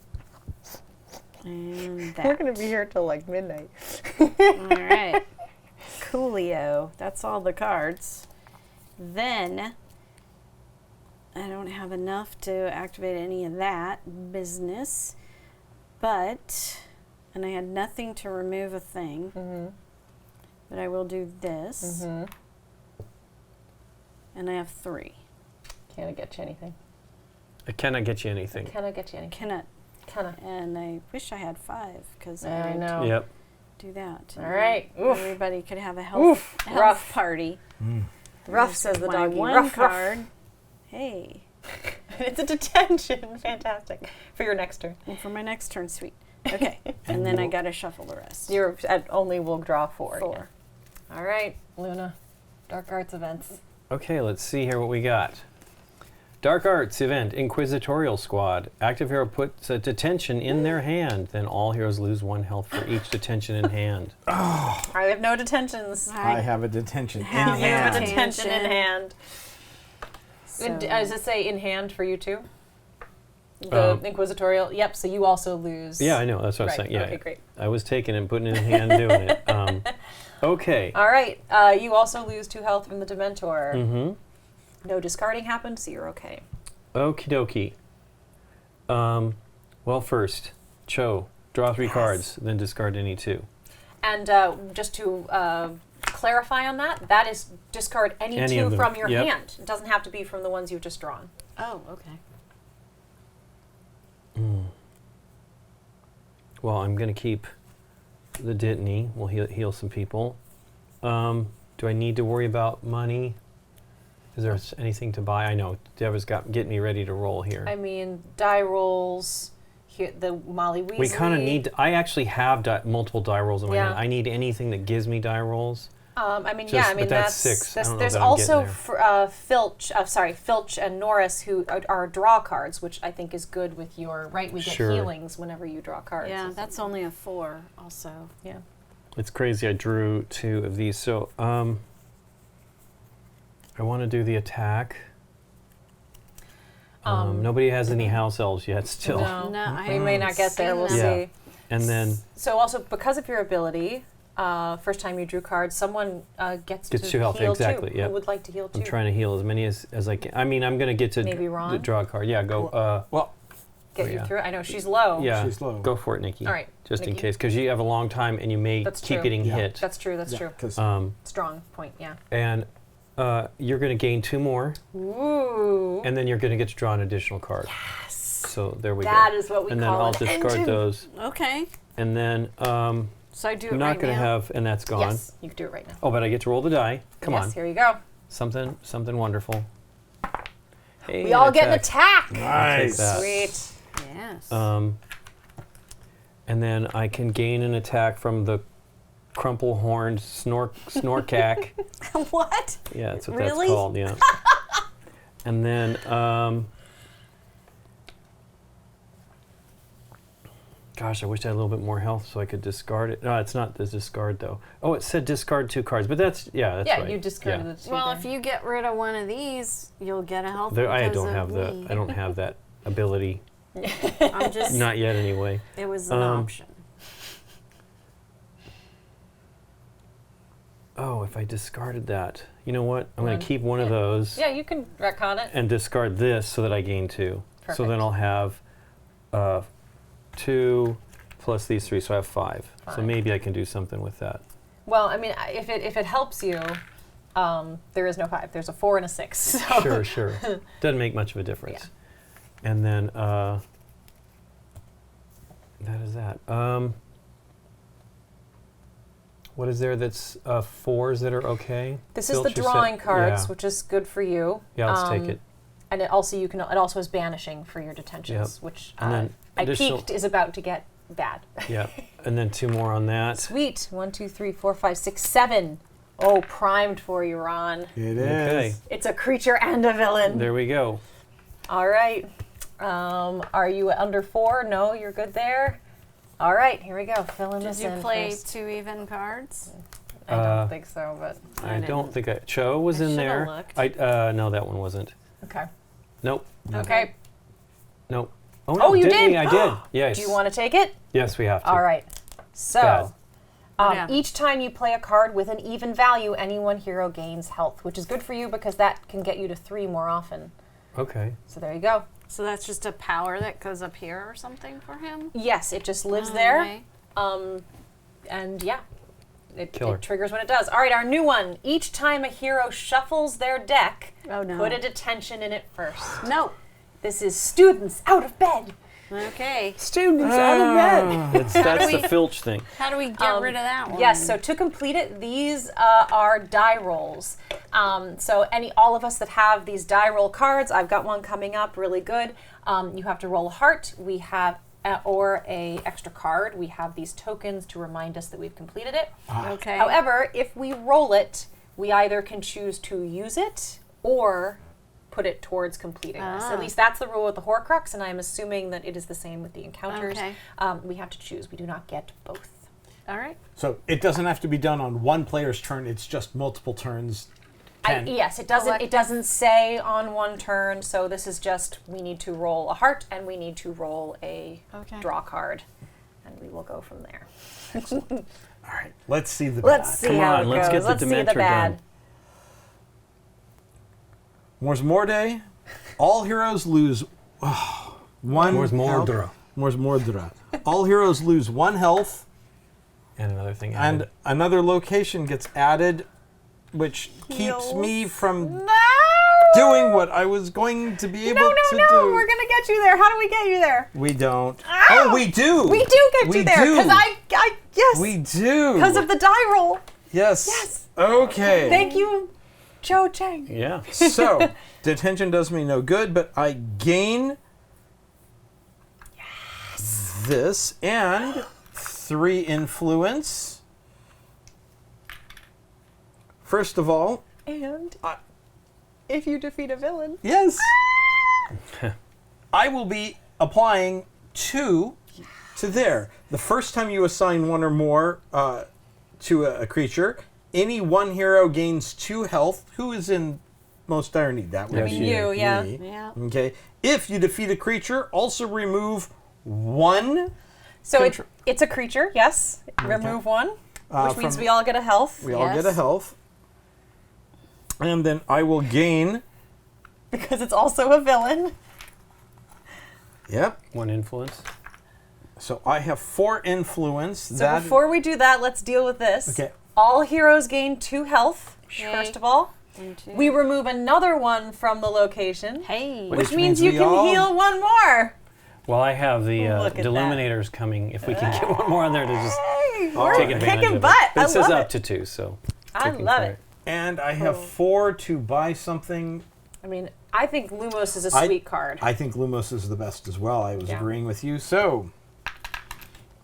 And that. We're going to be here till like midnight. All right. Coolio. That's all the cards. Then I don't have enough to activate any of that business, and I had nothing to remove a thing. Mm-hmm. But I will do this. Mm-hmm. And I have 3. Can I get you anything? I cannot get you anything. Can I get you anything? Cannot. Can I? And I wish I had 5 because I would know. Yep. do that. All right. Oof. Everybody could have a Oof. health Rough. party. Rough, Here's says the my doggy. one Rough, rough. card. Hey. It's a detention. Fantastic. For your next turn. And for my next turn, sweet. Okay. And then I got to shuffle the rest. You're at only will draw 4. 4. Yeah. All right, Luna. Dark Arts events. Okay, let's see here what we got. Dark Arts event, Inquisitorial Squad. Active hero puts a detention in their hand. Then all heroes lose 1 health for each detention in hand. I have no detentions. I have a detention in have I have a hand. detention in hand. So, Does it say in hand for you too? The Inquisitorial? Yep, so you also lose. Yeah, I know. That's what I was Right, saying. Yeah, okay, great. I was taking it and putting it in hand doing it. Okay. All right, you also lose 2 health from the Dementor. Mm-hmm. No discarding happened, so you're okay. Okie dokie. Well, first, Cho, draw 3 cards, then discard any 2. And just to clarify on that, that is discard any Any 2 of them, from your yep. hand. It doesn't have to be from the ones you've just drawn. Oh, okay. Well, I'm going to keep the Dittany. We'll heal some people. Do I need to worry about money? Is there anything to buy? I know Deborah's getting me ready to roll here. I mean, die rolls, here, the Molly Weasley. We kind of need. I actually have multiple die rolls in my Yeah. hand. I need anything that gives me die rolls. I mean, Just- yeah, I mean but that's 6. I don't know there's that I'm also getting Filch and Norris who are draw cards, which I think is good with your right. We get Sure. healings whenever you draw cards. Yeah, that's only a 4 also. yeah. It's crazy. I drew 2 of these. So I want to do the attack. Nobody has any house elves yet still. No, No, I we may not get there. We'll seen them. see. And then So also because of your ability, first time you drew cards, someone gets to 2 health, heal exactly, too. yep. Who would like to heal too? I'm trying to heal as many as I can. I mean, I'm going to get to Maybe Ron? draw a card. Yeah, go. Well, Get Oh, you yeah. through it. I know she's low. Yeah, she's low. go for it, Nikki. All right, Just in Nikki. case, because you have a long time and you may That's keep true. getting Yeah. hit. That's true. That's true. because Strong point. Yeah. And you're going to gain 2 more, Ooh. and then you're going to get to draw an additional card. Yes. So there we That go. is what we And then call I'll an discard engine. those, Okay. and then So I do it I'm not right going to now. have, and that's gone. Yes, you can do it right now. Oh, but I get to roll the die. Come yes, on, here you go. something wonderful. Hey, We all get an attack. nice. that. Sweet. Yes. And then I can gain an attack from the crumple-horned snorkack. What? Yeah, that's what Really? that's called. Yeah. And then, gosh, I wish I had a little bit more health so I could discard it. No, it's not the discard though. Oh, it said discard 2 cards, but that's that's Yeah, right. you discarded Yeah. the 2 Well, there. if you get rid of one of these, you'll get a health. I because don't of have me. I don't have that ability. I'm just. Not yet, anyway. It was an option. Oh, if I discarded that, you know what? I'm going One. to keep one of those Yeah, you can retcon it. and discard this so that I gain 2. So Perfect. then I'll have 2 plus these 3, so I have 5. So Fine. maybe I can do something with that. Well, I mean, if it helps you, there is no 5. There's a 4 and a 6. So. Sure. Doesn't make much of a difference. And then that is that. What is there that's 4s that are okay? This is the Filch, you said- drawing cards, Yeah, which is good for you. yeah let's take it. And it also it also has banishing for your detentions, which And then I additional- peeked is about to get bad. Yeah. And then 2 more on that. Sweet. 1, 2, 3, 4, 5, 6, 7. Oh, primed for you, Ron. It is. Okay. It's a creature and a villain. There we go. All right. Are you under 4? No, you're good there. All right, here we go. Fill in this Did you in play first. 2 even cards? I don't think so, but I don't think Cho was I in shoulda there. looked. No, that one wasn't. okay. Nope. Okay. Nope. Oh, no, Oh, you didn't did? we? I did. Yes. Do you want to take it? Yes, we have to. All right. So, Bad. Yeah. each time you play a card with an even value, any one hero gains health, which is good for you because that can get you to 3 more often. Okay. So there you go. So that's just a power that goes up here or something for him? Yes, it just lives there. Okay. And yeah, it Killer. triggers when it does. All right, our new one. Each time a hero shuffles their deck, Oh, no. put a detention in it first. No. This is students out of bed. Okay. Students out of bed. That's we- the filch thing. How do we get rid of that one? Yes, so to complete it, these are die rolls. So all of us that have these die roll cards, I've got one coming up, really good. You have to roll a heart. We have or a extra card. We have these tokens to remind us that we've completed it. Okay. However, if we roll it, we either can choose to use it or put it towards completing this. At least that's the rule with the Horcrux, and I'm assuming that it is the same with the encounters. Okay. We have to choose. We do not get both. All right. So it doesn't have to be done on one player's turn. It's just multiple turns. 10. Yes, it doesn't. It doesn't say on one turn. So this is just we need to roll a heart and we need to roll a draw card, and we will go from there. All right. Let's see the Let's bad. see Come how on, it let's goes. get the Let's see the Dementor bad. done. Mors Morde. All heroes lose one. Mors health. Mordra. Mors Mordra. All heroes lose 1 health, And another thing. and added. another location gets added, which keeps me from doing what I was going to be able to do. No, we're gonna get you there. How do we get you there? We don't. Ow! Oh, we do. We do get We you there do. because yes, We do. because of the die roll. Yes. Yes. Okay. Thank you, Cho Chang. Yeah. So, detention does me no good, but I gain this and 3 influence. First of all, And if you defeat a villain, yes, I will be applying 2 to there. The first time you assign 1 or more to a creature, any one hero gains 2 health. Who is in most dire need? That would Yes, be you. yeah. me. Yeah. Okay. If you defeat a creature, also remove 1. so it's a creature. Yes, remove 1, which means from- we all get a health We all get a Yes. health. And then I will gain. because it's also a villain. Yep. 1 influence. So I have 4 influence. So before we do that, let's deal with this. Okay. All heroes gain 2 health. Yay. First of all, we remove another one from the location, Hey. which Which means means you we can all- heal 1 more. Well, I have the Look at that. Deluminators coming. If we can get one more on there to just Hey, All we're right. take advantage kicking of butt. it. But I it says love up it. to 2, so. I looking love for it. And I have 4 to buy something. I mean, I think Lumos is a I- sweet card. I think Lumos is the best as well. I was Yeah. agreeing with you. So,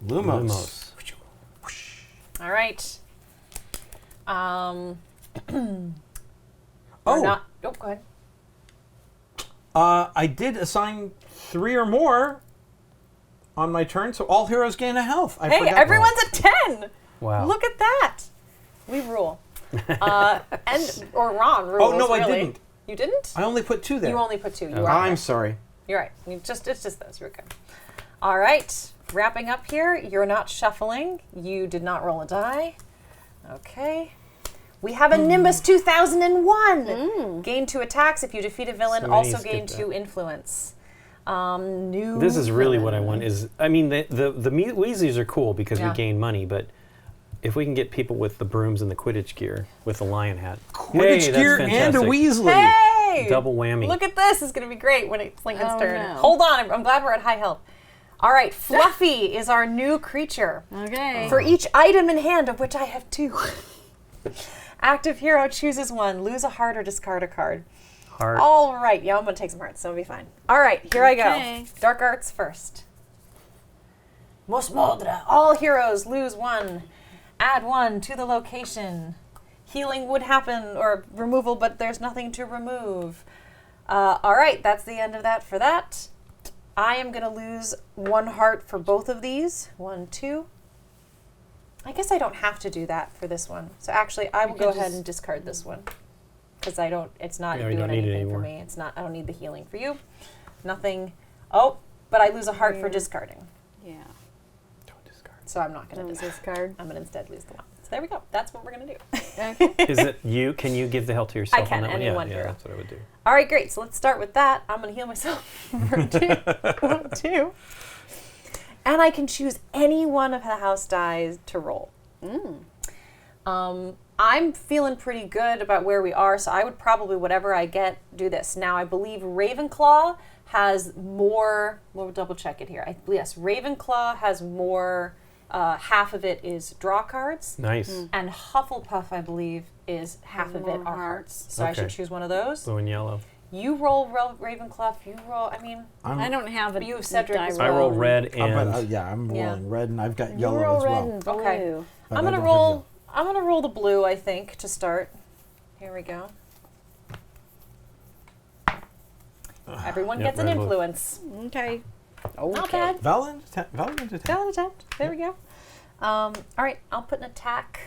Lumos. Lumos. All right. Oh, Not, go ahead. I did assign 3 or more on my turn, so all heroes gain a health. I Hey, forgot everyone's at 10. Wow. Look at that. We rule. Or Ron rules. Oh, no, I really. didn't. You didn't? I only put 2 there. You only put 2. You are I'm right. sorry. You're right. It's just those. You're good. All right. Wrapping up here. You're not shuffling. You did not roll a die. Okay. We have a Nimbus 2001. Gain 2 attacks if you defeat a villain. So many Also skip gain that. 2 influence. New. This is really what I villain. want. I mean, the Weasleys are cool because Yeah. we gain money, but if we can get people with the brooms and the Quidditch gear with the lion hat, Quidditch hey, that's gear and a fantastic. Weasley. Hey! Double whammy. Look at this. It's going to be great when it's Lincoln's Oh, turn. no. Hold on. I'm glad we're at high health. All right. Fluffy is our new creature. Okay. For each item in hand, of which I have 2. Active hero chooses 1. Lose a heart or discard a card. Heart. All right. Yeah, I'm going to take some hearts, so it'll be fine. All right. Here I Okay. go. Dark arts first. Mosmodra. All heroes lose 1. Add 1 to the location. Healing would happen, or removal, but there's nothing to remove. All right. That's the end of that for that. I am going to lose 1 heart for both of these. 1, 2. I guess I don't have to do that for this one. So actually, I will go ahead and discard this one. Because it's not Yeah, you doing don't need it anything for anymore. me. It's not, I don't need the healing for you. Nothing. Oh, but I lose a heart for discarding. Yeah. Don't discard. So I'm not going to Don't discard. discard. I'm going to instead lose the 1. So there we go. That's what we're going to do. Is it you? Can you give the health to yourself? I can, on that one? any Yeah, one yeah, hero. that's what I would do. All right, great. So let's start with that. I'm going to heal myself for 2. 1, 2. And I can choose any one of the house dies to roll. I'm feeling pretty good about where we are, so I would probably, whatever I get, do this. Now, I believe Ravenclaw has more, we'll double check it here. Yes, Ravenclaw has more, half of it is draw cards. Nice. And Hufflepuff, I believe, is half of it More are hearts. hearts. So I should Okay. choose one of those. Blue and yellow. You roll Ravenclaw, you roll, I mean, I don't have a You have Cedric die as I roll red But, and I'm Yeah. rolling red, and I've got You yellow roll as red well. and blue. Okay. But I'm I gonna don't have roll. yellow. I'm gonna roll the blue. I think to start. Here we go. Everyone Yep, gets an red, blue. influence. Okay. Not bad. Valiant attack. Valid attempt. There we go. All right, I'll put an attack.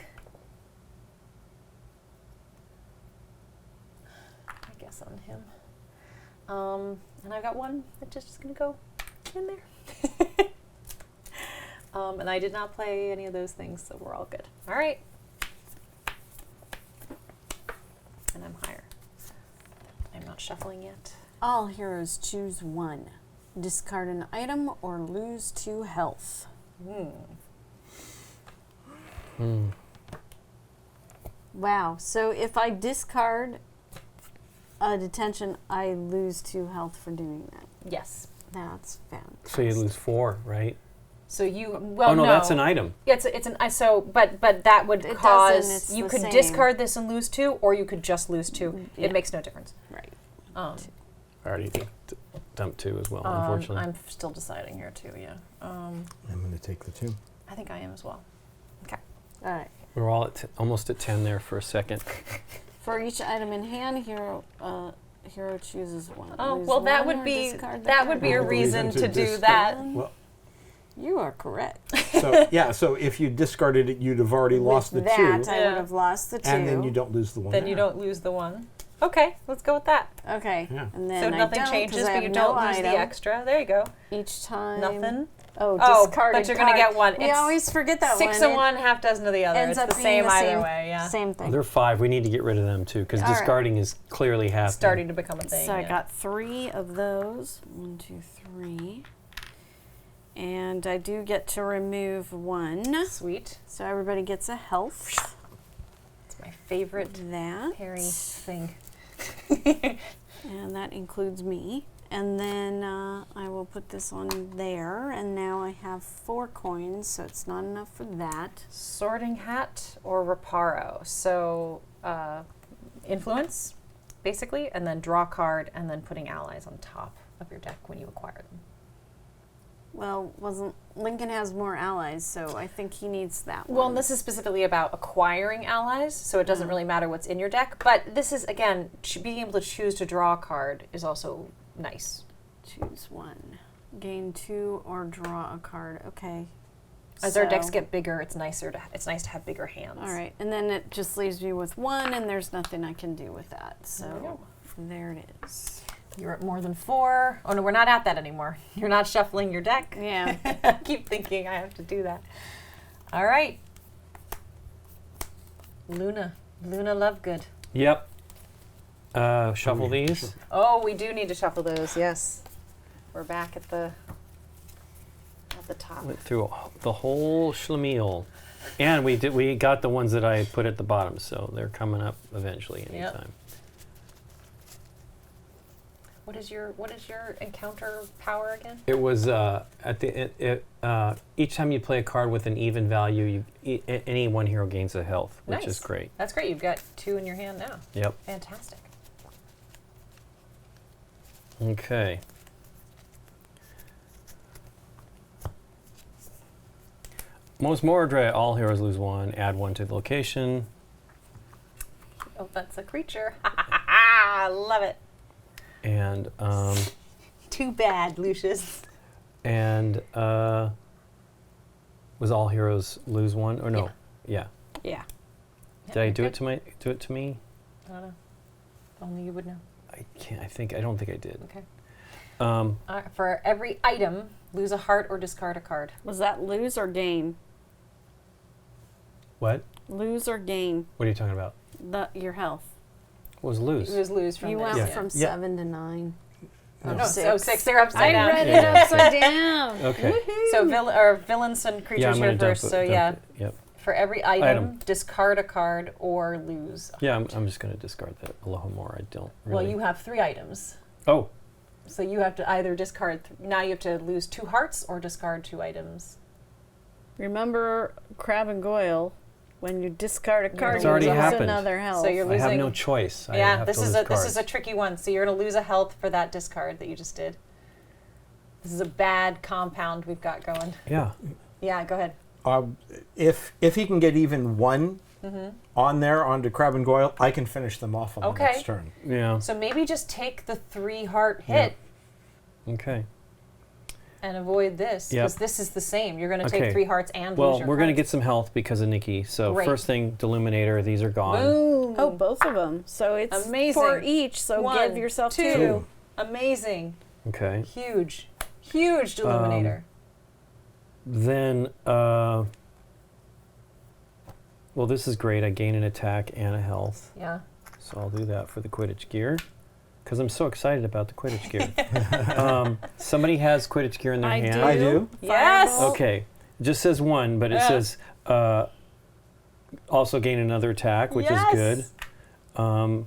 I guess on him. And I've got one that just is gonna go in there. And I did not play any of those things, so we're all good. All right. And I'm higher. I'm not shuffling yet. All heroes choose 1. Discard an item or lose 2 health. Wow. So if I discard a detention, I lose 2 health for doing that. Yes. That's fantastic. so you lose 4, right? So you well Oh no, that's an item. Yeah, it's an so but that would It cause doesn't, it's you the could same. discard this and lose 2, or you could just lose 2. Yeah. It makes no difference. Right. I already dumped 2 as well, unfortunately. I'm still deciding here too. Yeah. I'm going to take the 2. I think I am as well. Okay. All right. We were all almost at 10 there for a second. For each item in hand, hero chooses 1. Oh Lose well, that 1 would or be discard the that would card. be a Well, the reason reason to to do discard- that. Well, You are correct. so yeah, so if you discarded it, you'd have already lost the With that, 2, I Yeah. would have lost the 2. and then you don't lose the 1. Then you there. don't lose the 1. Okay, let's go with that. Okay. Yeah. And then So I nothing don't, 'cause changes, I but have you no don't lose item. the extra. There you go. Each time. Nothing. Oh, Oh, discarded but you're gonna card. get 1. We It's always forget that 6 one. of one, half dozen of the other. Ends It's up the being same the either same, way. Yeah. Same thing. They're 5. We need to get rid of them too, because All right. discarding is clearly happening. Starting to become a thing. So I yeah. got 3 of those. 1, 2, 3. And I do get to remove 1. Sweet. So everybody gets a health. It's my favorite That. hairy thing. And that includes me. And then I will put this on there. And now I have 4 coins, so it's not enough for that. Sorting Hat or Reparo. So influence, basically, and then draw card, and then putting allies on top of your deck when you acquire them. Well, Lincoln has more allies, so I think he needs that one. Well, and this is specifically about acquiring allies, so it doesn't really matter what's in your deck. But this is, again, being able to choose to draw a card is also nice. Choose 1. Gain 2 or draw a card. Okay. As our decks So- get bigger, it's nice to have bigger hands. All right, and then it just leaves me with 1, and there's nothing I can do with that. There we So go. there it is. You're at more than 4. Oh no, we're not at that anymore. You're not shuffling your deck. Yeah. I keep thinking I have to do that. All right. Luna Lovegood. Yep. Shuffle these. Oh, we do need to shuffle those. Yes. We're back at the top. Went through the whole schlemiel. And we got the ones that I put at the bottom, so they're coming up eventually anytime. What is your encounter power again? It was each time you play a card with an even value, any one hero gains a health, which Nice. is great. That's great. You've got 2 in your hand now. Yep. Fantastic. Okay. Most Mordred, all heroes lose 1. Add 1 to the location. Oh, that's a creature. I love it. And Too bad, Lucius. And was all heroes lose one or no? Yeah. Yeah. Did I do it to me? I don't know. Only you would know. I can't. I don't think I did. Okay. Um, For every item, lose a heart or discard a card. Was that lose or gain? what? Lose or gain What are you talking about? your health. What was lose? It was lose from You this. went Yeah. from Yeah. 7 to 9. Oh, no, Six. so 6. They're upside I down. read it Yeah. upside down. Okay. So villains and Yeah, creatures I'm here gonna dump first. it. So dump yeah, it. Yep. for every item, Item. discard a card or lose. Yeah, I'm just gonna discard that Alohomora. I don't really. Well, you have 3 items. Oh, So you have to either discard, now you have to lose 2 hearts or discard 2 items. Remember Crab and Goyle, when you discard a card, It's you already lose happened. another health. So you're I have losing- no choice. I Yeah, have this to is lose this is a cards. tricky one. So you're going to lose a health for that discard that you just did. This is a bad compound we've got going. Yeah. Yeah, go ahead. If he can get even one on there onto Crab and Goyle, I can finish them off on the Okay. next turn. Yeah. So maybe just take the 3 heart hit Okay. and avoid this, Yep. because this is the same. You're going to Okay. take 3 hearts and lose Well, your we're gonna cards. get some health because of Nikki. So Great. first thing, Deluminator. These are gone. Boom. Oh, both of them. So it's Amazing. 4 each. So 1, give yourself 2. 2. Amazing. Okay. Huge. Huge Deluminator. Then, well, this is great. I gain an attack and a health. Yeah. So I'll do that for the Quidditch gear because I'm so excited about the Quidditch gear. Somebody has Quidditch gear in their I hand. do. I do. Yes. Fireball. Okay. It just says 1, but it Yeah. says also gain another attack, which is good. And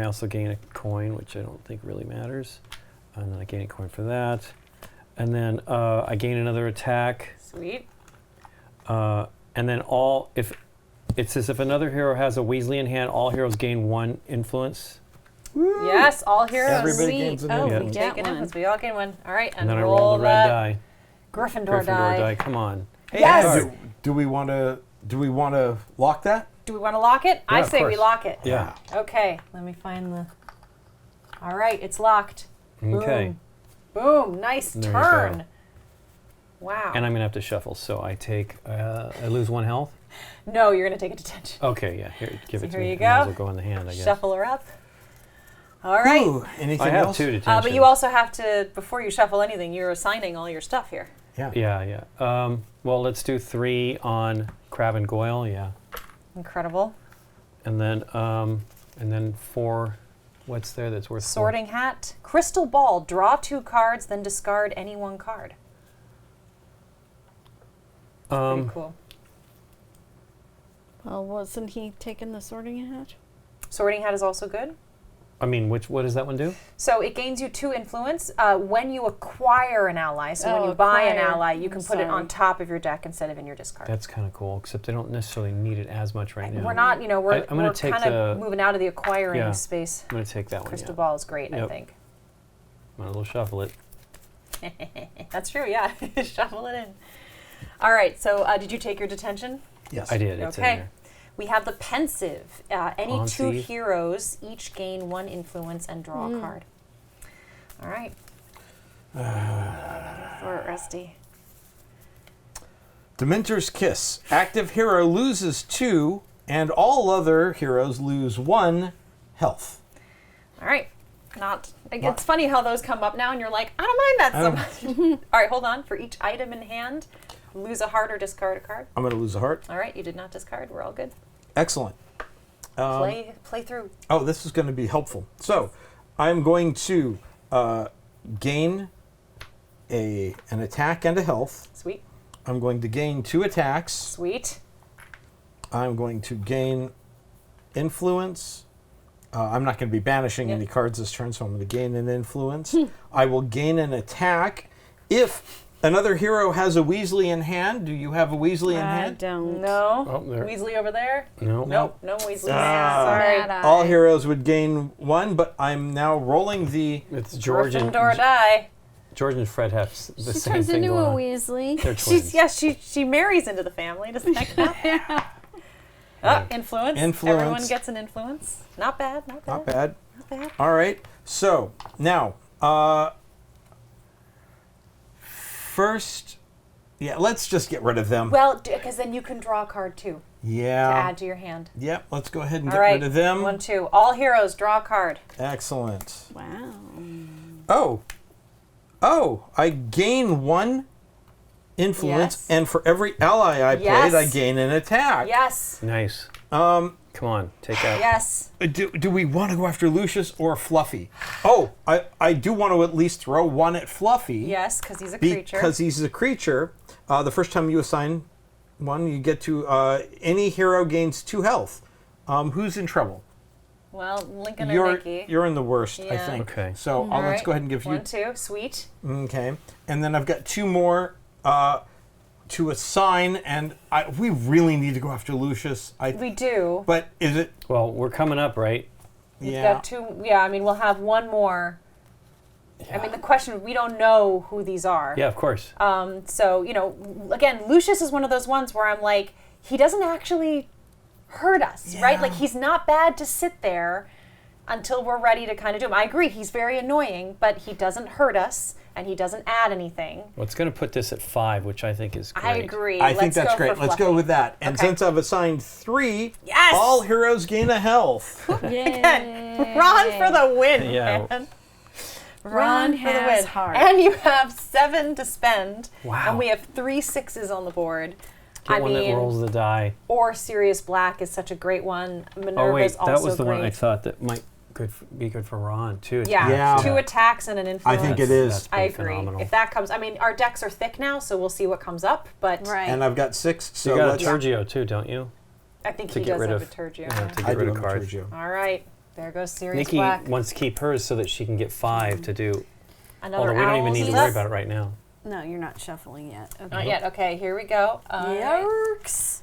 I also gain a coin, which I don't think really matters. And then I gain a coin for that. And then I gain another attack. Sweet. And then if it says if another hero has a Weasley in hand, all heroes gain 1 influence. Yes, all heroes. Everybody gains an Oh, Yeah. we influence. get Taking one. influence. We all get one. All right, And then I roll roll the red that die. Gryffindor die. Come on. Hey, Yes! Edward. Do we want to lock that? Do we want to lock it? I Yeah, of say we course. lock it. Yeah. Okay, let me find the. All right, it's locked. Okay. Boom. Nice There you go. turn. Wow. And I'm gonna have to shuffle, so I take. I lose 1 health. No, you're going to take a detention. Okay, yeah. Here, give So it to here me. you Might as go. well go in the hand, I guess. Shuffle her up. All right. Ooh, anything I have else? 2 detentions. But you also have to, before you shuffle anything, you're assigning all your stuff here. Yeah. Yeah. Well, let's do 3 on Crab and Goyle. Yeah. Incredible. And then 4. What's there that's worth 4? Sorting Hat. Crystal Ball. Draw 2 cards, then discard any 1 card. Pretty cool. Well, wasn't he taking the sorting hat? Sorting Hat is also good. I mean, what does that one do? So it gains you 2 influence when you acquire an ally. So when Oh, you buy an acquire. ally, you can I'm put it sorry. on top of your deck instead of in your discard. That's kind of cool, except I don't necessarily need it as much right now. We're not, I'm gonna we're take kind of the- moving out of the acquiring Yeah. space. I'm going to take that one. Crystal Yeah. Ball is great, I Yep. think. Might as well shuffle it. That's true, yeah. Shuffle it in. All right, so did you take your detention? Yes. I did. It's in Okay. there. We have the Pensive. Any 2 Ponzi. heroes each gain 1 influence and draw a card. All right. Or Rusty? Dementor's Kiss. Active hero loses 2, and all other heroes lose 1 health. All right. It's funny how those come up now, and you're like, I don't mind that so much. All right, hold on. For each item in hand, lose a heart or discard a card. I'm going to lose a heart. All right, you did not discard. We're all good. Excellent. Play through. Oh, this is going to be helpful. So, I'm going to gain an attack and a health. Sweet. I'm going to gain 2 attacks. Sweet. I'm going to gain influence. I'm not going to be banishing any cards this turn, so I'm going to gain an influence. I will gain an attack if another hero has a Weasley in hand. Do you have a Weasley in I hand? don't. No. Oh, there. Weasley over there? No. Nope. No Weasley. Sorry. Sorry. All heroes would gain 1, but I'm now rolling the... It's George Gryffindor die. George and Fred have the She same turns thing into going a on. Weasley. They're twins. She marries into the family. Doesn't that count? Influence. Influence. Everyone gets an influence. Not bad. Not bad. Not bad. Not bad. All right. So, now, first, let's just get rid of them. Well, because then you can draw a card too to add to your hand. Yep, let's go ahead and All get right, rid of them. 1, 2. All heroes, draw a card. Excellent. Wow. Oh, I gain 1 influence, Yes. and for every ally I Yes. played, I gain an attack. Yes. Nice. Come on, take out. Yes. Do we want to go after Lucius or Fluffy? Oh, I do want to at least throw 1 at Fluffy. Yes, because he's a creature. Because he's a creature. The first time you assign 1, you get to any hero gains 2 health. Who's in trouble? Well, Lincoln or Nikki. You're in the worst, I Yeah. think. Okay. So All let's right. go ahead and give 1, you. 2. Sweet. Okay, and then I've got 2 more to assign, and we really need to go after Lucius. We do. But is it? Well, we're coming up, right? We've Yeah. got 2. Yeah, I mean, we'll have 1 more. I mean, the question, we don't know who these are. Yeah, of course. So, again, Lucius is one of those ones where I'm like, he doesn't actually hurt us, right? Yeah. Like, he's not bad to sit there until we're ready to kind of do him. I agree, he's very annoying, but he doesn't hurt us, and he doesn't add anything. Well, it's going to put this at 5, which I think is great. I agree. I think Let's that's go great. for Let's go Fluffy. with that. And Okay. since I've assigned 3, Yes! all heroes gain a health. Again, Ron for the win, Yeah. man. Ron for the has win. heart. And you have 7 to spend. Wow. And we have 3 6s on the board. Get one that rolls the die. Or Sirius Black is such a great one. Minerva's Oh, wait, also that was the great. one I thought that might be good for Ron, too. Yeah, Yeah. 2 attacks and an I influence. think it is. That's I pretty agree. phenomenal. If that comes, I mean, our decks are thick now, so we'll see what comes up. But Right. And I've got 6, so You got let's. a Turgio, too, don't you? I think To he get does rid have of- a Turgio. yeah, to I get rid do of have a cards. Turgio. All right, there goes Sirius Nikki Black. wants to keep hers so that she can get 5 to do. Another Although we don't even Owl's need to up. worry about it right now. No, you're not shuffling yet. Okay. Not yet. Okay, here we go. Yerks.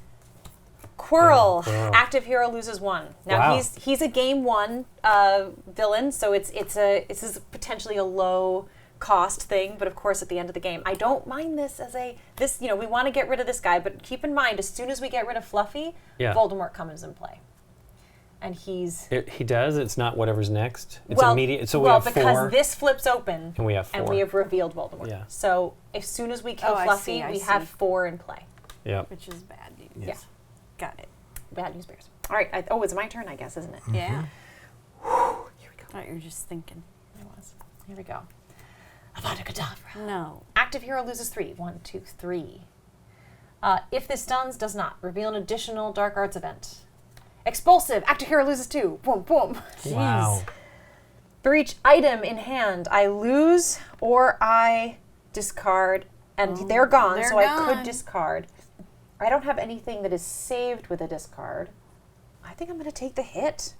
Quirrell, Quirrell. active hero loses 1. Now Wow. he's a game 1 villain, so this is potentially a low cost thing, but of course at the end of the game, I don't mind this we want to get rid of this guy, but keep in mind as soon as we get rid of Fluffy, Yeah. Voldemort comes in play, and he's He does. It's not whatever's next. It's immediate. So we have 4. because this flips open, And we have 4. and we have revealed Voldemort. Yeah. So as soon as we kill Oh, I Fluffy, see, I we see. have 4 in play. Yep. Which is bad news. Yeah. Got it. Bad news bears. All right. It's my turn, I guess, isn't it? Yeah. Here we go. Thought you were just thinking. It was. Here we go. Avada Kedavra. No. Active hero loses 3. 1, 2, 3. If this stuns, does not. Reveal an additional dark arts event. Expulsive. Active hero loses 2. Boom, boom. Wow. For each item in hand, I lose or I discard, and they're gone, they're so I gone. could discard. I don't have anything that is saved with a discard. I think I'm going to take the hit.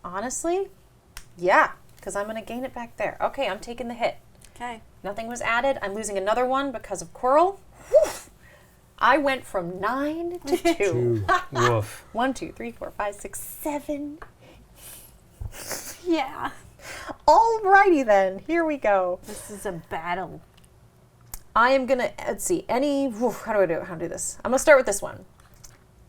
Honestly, yeah, because I'm going to gain it back there. Okay, I'm taking the hit. Okay. Nothing was added. I'm losing another one because of Quirrell. Whew. I went from 9 to 2. Woof. 1, 2, 3, 4, 5, 6, 7. Yeah. Alrighty then, here we go. This is a battle. I am gonna, let's see, how do I do it? How to do this? I'm gonna start with this one.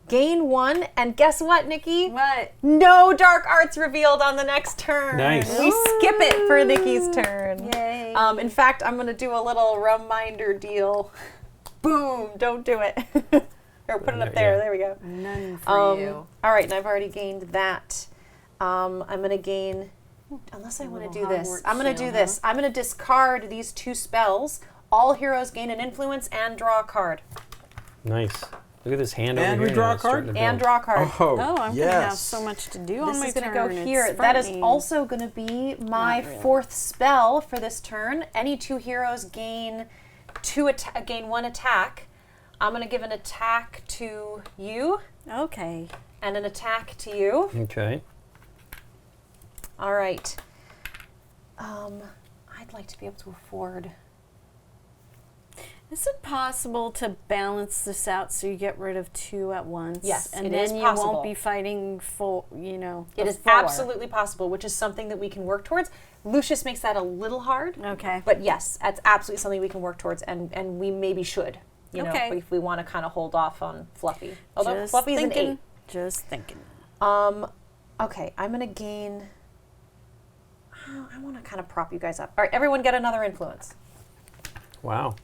Gain 1, and guess what, Nikki? What? No dark arts revealed on the next turn. Nice. We skip it for Nikki's turn. Yay. In fact, I'm gonna do a little reminder deal. Boom! Don't do it. Or put it up there. Yeah. There we go. None for you. All right, and I've already gained that. I'm gonna gain, unless I want to little do this. Hogwarts I'm gonna do shield, this. I'm gonna discard these 2 spells. All heroes gain an influence and draw a card. Nice. Look at this hand And over we here. draw now, a it's starting card? to And build. draw a card. Oh, I'm yes. gonna have so much to do on This my is going to turn. go It's here. That is frightening. also going to be my Not really. 4th spell for this turn. Any 2 heroes gain 1 attack. I'm going to give an attack to you Okay. and an attack to you. Okay. All right. I'd like to be able to afford. Is it possible to balance this out so you get rid of 2 at once? Yes, and it then is you possible. won't be fighting full. It is absolutely possible, which is something that we can work towards. Lucius makes that a little hard. Okay. But yes, that's absolutely something we can work towards, and we maybe should. Okay. If we want to kind of hold off on Fluffy. Although Just Fluffy's an thinking. 8. Just thinking. Okay, I'm going to gain... I want to kind of prop you guys up. All right, everyone get another influence. Wow.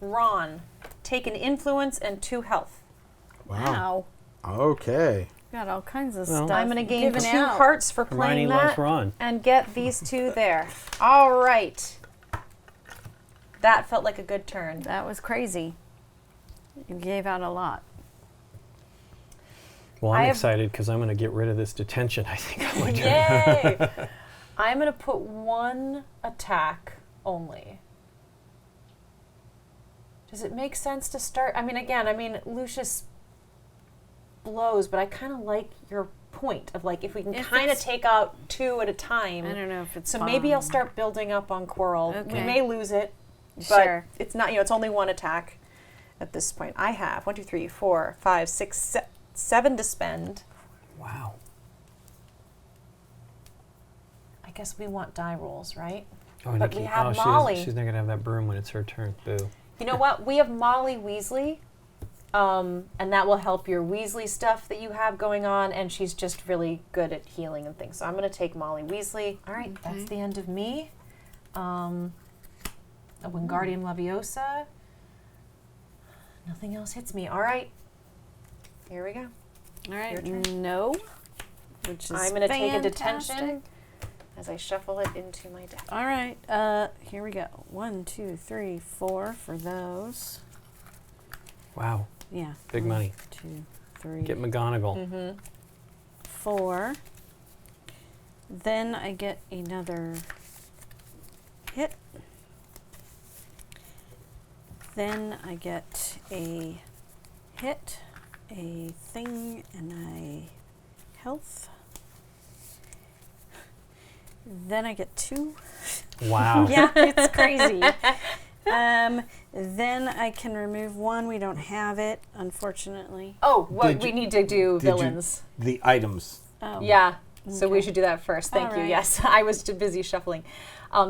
Ron, take an influence and 2 health. Wow. Okay. Got all kinds of Well, stuff. I'm going to gain 2 given out. hearts for Hermione playing loves that Ron. and get these 2 there. All right. That felt like a good turn. That was crazy. You gave out a lot. Well, I I'm have- excited because I'm going to get rid of this detention. I think I'm going to. Yay! I'm going to put 1 attack only. Does it make sense to start? I mean, Lucius blows, but I kind of like your point of like if we can If kind of it's- take out 2 at a time. I don't know if it's So maybe I'll fun. start building up on Quirrell. We Okay. may lose it, but Sure. it's not. It's only 1 attack at this point. I have 1, 2, 3, 4, 5, 6, 7 to spend. Wow. I guess we want die rolls, right? Oh, But Nikki. we have She's Molly. not going to have that broom when it's her turn. Boo. You know what? We have Molly Weasley, and that will help your Weasley stuff that you have going on, and she's just really good at healing and things. So I'm going to take Molly Weasley. All right, that's the end of me. A Wingardium Leviosa. Nothing else hits me. All right. Here we go. All right. Your turn. No. Which is I'm going to take a fantastic. detention as I shuffle it into my deck. All right. Here we go. 1, 2, 3, 4 for those. Wow. Yeah. Big 1, money. 2, 3, Get McGonagall. 4. Then I get another hit. Then I get a hit, a thing, and a health. Then I get 2. Wow. Yeah, it's crazy. Then I can remove 1. We don't have it, unfortunately. Oh, well, Did we you- need to do Did you- villains. The items. Oh. Yeah. So we Okay. should do that first. Thank All you. right. Yes, I was too busy shuffling.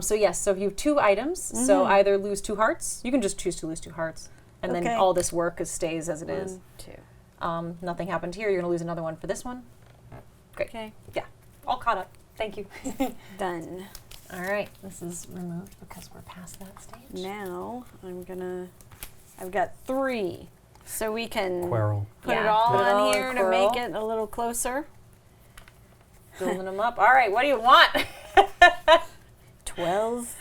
So yes, so if you have 2 items, so either lose 2 hearts. You can just choose to lose 2 hearts, and then Okay. all this work stays as it is. 1, 2. Nothing happened here. You're gonna lose another one for this one. Great. Okay. Yeah, all caught up. Thank you. Done. All right, this is removed because we're past that stage. Now I've got 3. So we can Quirrell. put it Yeah, all put it all on in here to Quirrell. make it a little closer. Building them up. All right, what do you want? 12.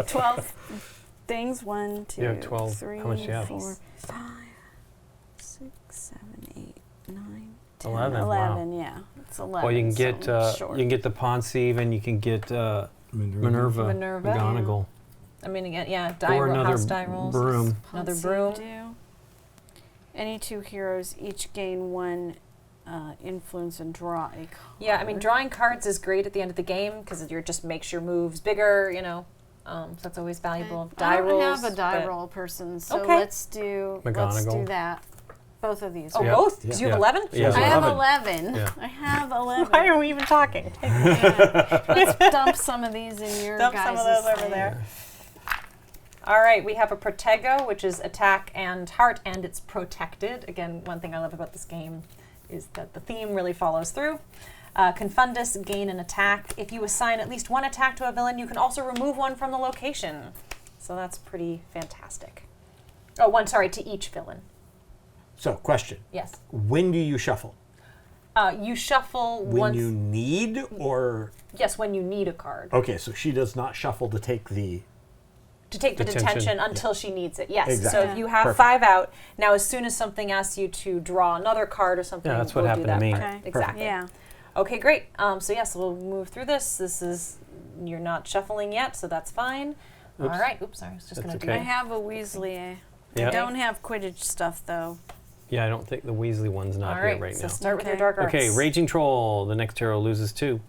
12 things. 1, 2, You have 12. 3, How much do you have? 4, 5, 6, 7, 8, 9, 10, 11, wow. 11. Yeah, it's 11. Well, you can so get I'm short. you can get the Ponsieve, and you can get Minerva. Minerva. McGonagall. I mean, again, yeah, die Or roll, another house die rolls. broom. Another Ponzi broom. do. Any 2 heroes each gain 1 influence and draw a card. Yeah, I mean, drawing cards is great at the end of the game because it just makes your moves bigger, So that's always valuable. Die I don't rolls. have a die but- roll person, so Okay. let's do McGonagall. that. Both of these. Oh, Yeah. both? Because you have Yeah. 11? Yeah. I have 11. 11. Yeah. I have 11. Why are we even talking? Let's dump some of these in your Dump guys' some of those over thing. there. All right, we have a Protego, which is attack and heart, and it's protected. Again, one thing I love about this game is that the theme really follows through. Confundus, gain an attack. If you assign at least 1 attack to a villain, you can also remove 1 from the location. So that's pretty fantastic. Oh, 1, sorry, to each villain. So, question. Yes. When do you shuffle? You shuffle When once. you need, or... Yes, when you need a card. Okay, so she does not shuffle to take the... To take the Detention. detention until she needs it. Yes. Exactly. So if you have Perfect. 5 out, now as soon as something asks you to draw another card or something, Yeah, that's what we'll happened do to that me. part. Okay. Exactly. Yeah. Okay, great. So yes, we'll move through this. This is, you're not shuffling yet, so that's fine. All Oops. right. Oops, sorry. I was just That's going to okay. I have a Weasley. I Yeah. don't have Quidditch stuff, though. Yeah, I don't think the Weasley one's not All here right. right So now. start with your Okay. dark arts. Okay, Raging Troll. The next hero loses 2.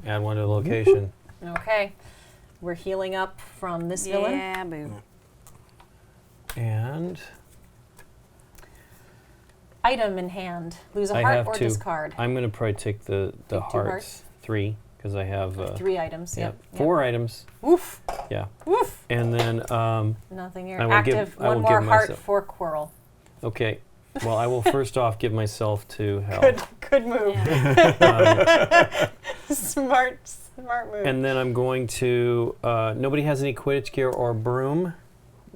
Add 1 to the location. Okay. We're healing up from this villain. Yeah, boo. And Item in hand. Lose a I heart have or 2. discard. I'm going to probably take the Take 2 hearts. hearts. 3, because I have 3 items. yeah, Yep. 4 items. Woof. Yeah. Woof. And then Nothing I here. will Active. give- I 1 will more give heart myself- for Quirrell. okay. Well, I will first off give myself to hell. Good Good move. Smart move. And then I'm going to, nobody has any Quidditch gear or broom?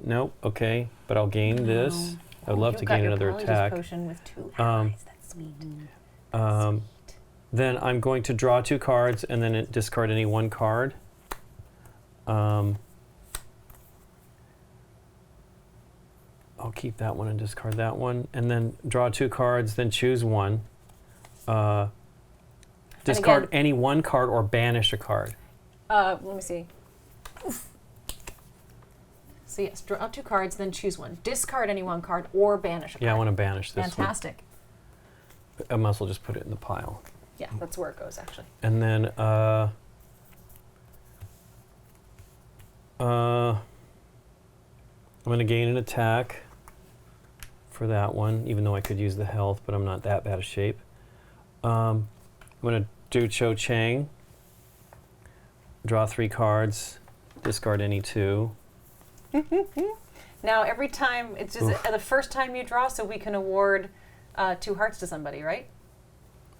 Nope, okay, but I'll gain this. I'd love to gain another attack. Potion with 2 allies. That's sweet. Then I'm going to draw 2 cards and then discard any 1 card. I'll keep that one and discard that one. And then draw 2 cards, then choose 1. Discard any 1 card or banish a card. Let me see. Oof. So yes, draw 2 cards, then choose 1. Discard any 1 card or banish a card. Yeah, I want to banish this Fantastic. one. I might as well just put it in the pile. Yeah, that's where it goes, actually. And then I'm going to gain an attack for that one, even though I could use the health, but I'm not that bad of shape. I'm going to do Cho Chang, draw 3 cards, discard any 2. Now, every time, it's just the first time you draw, so we can award 2 hearts to somebody, right?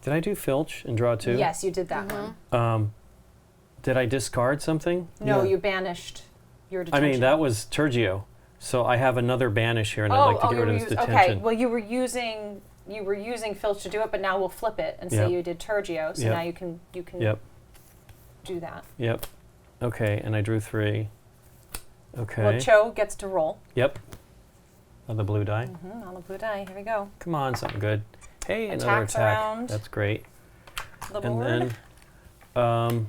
Did I do Filch and draw 2? Yes, you did that one. Did I discard something? No, Yeah. you banished your detention. I mean, that was Turgio. So I have another banish here, and I'd like to get rid of his detention. Okay, well, you were using Filch to do it, but now we'll flip it and say Yep. you did Turgio, so Yep. now you can Yep. do that. Yep. Okay, and I drew 3. Okay. Well, Cho gets to roll. Yep. On the blue die. On the blue die, here we go. Come on, something good. Hey, another Attacks attack. around That's great. The And board. then,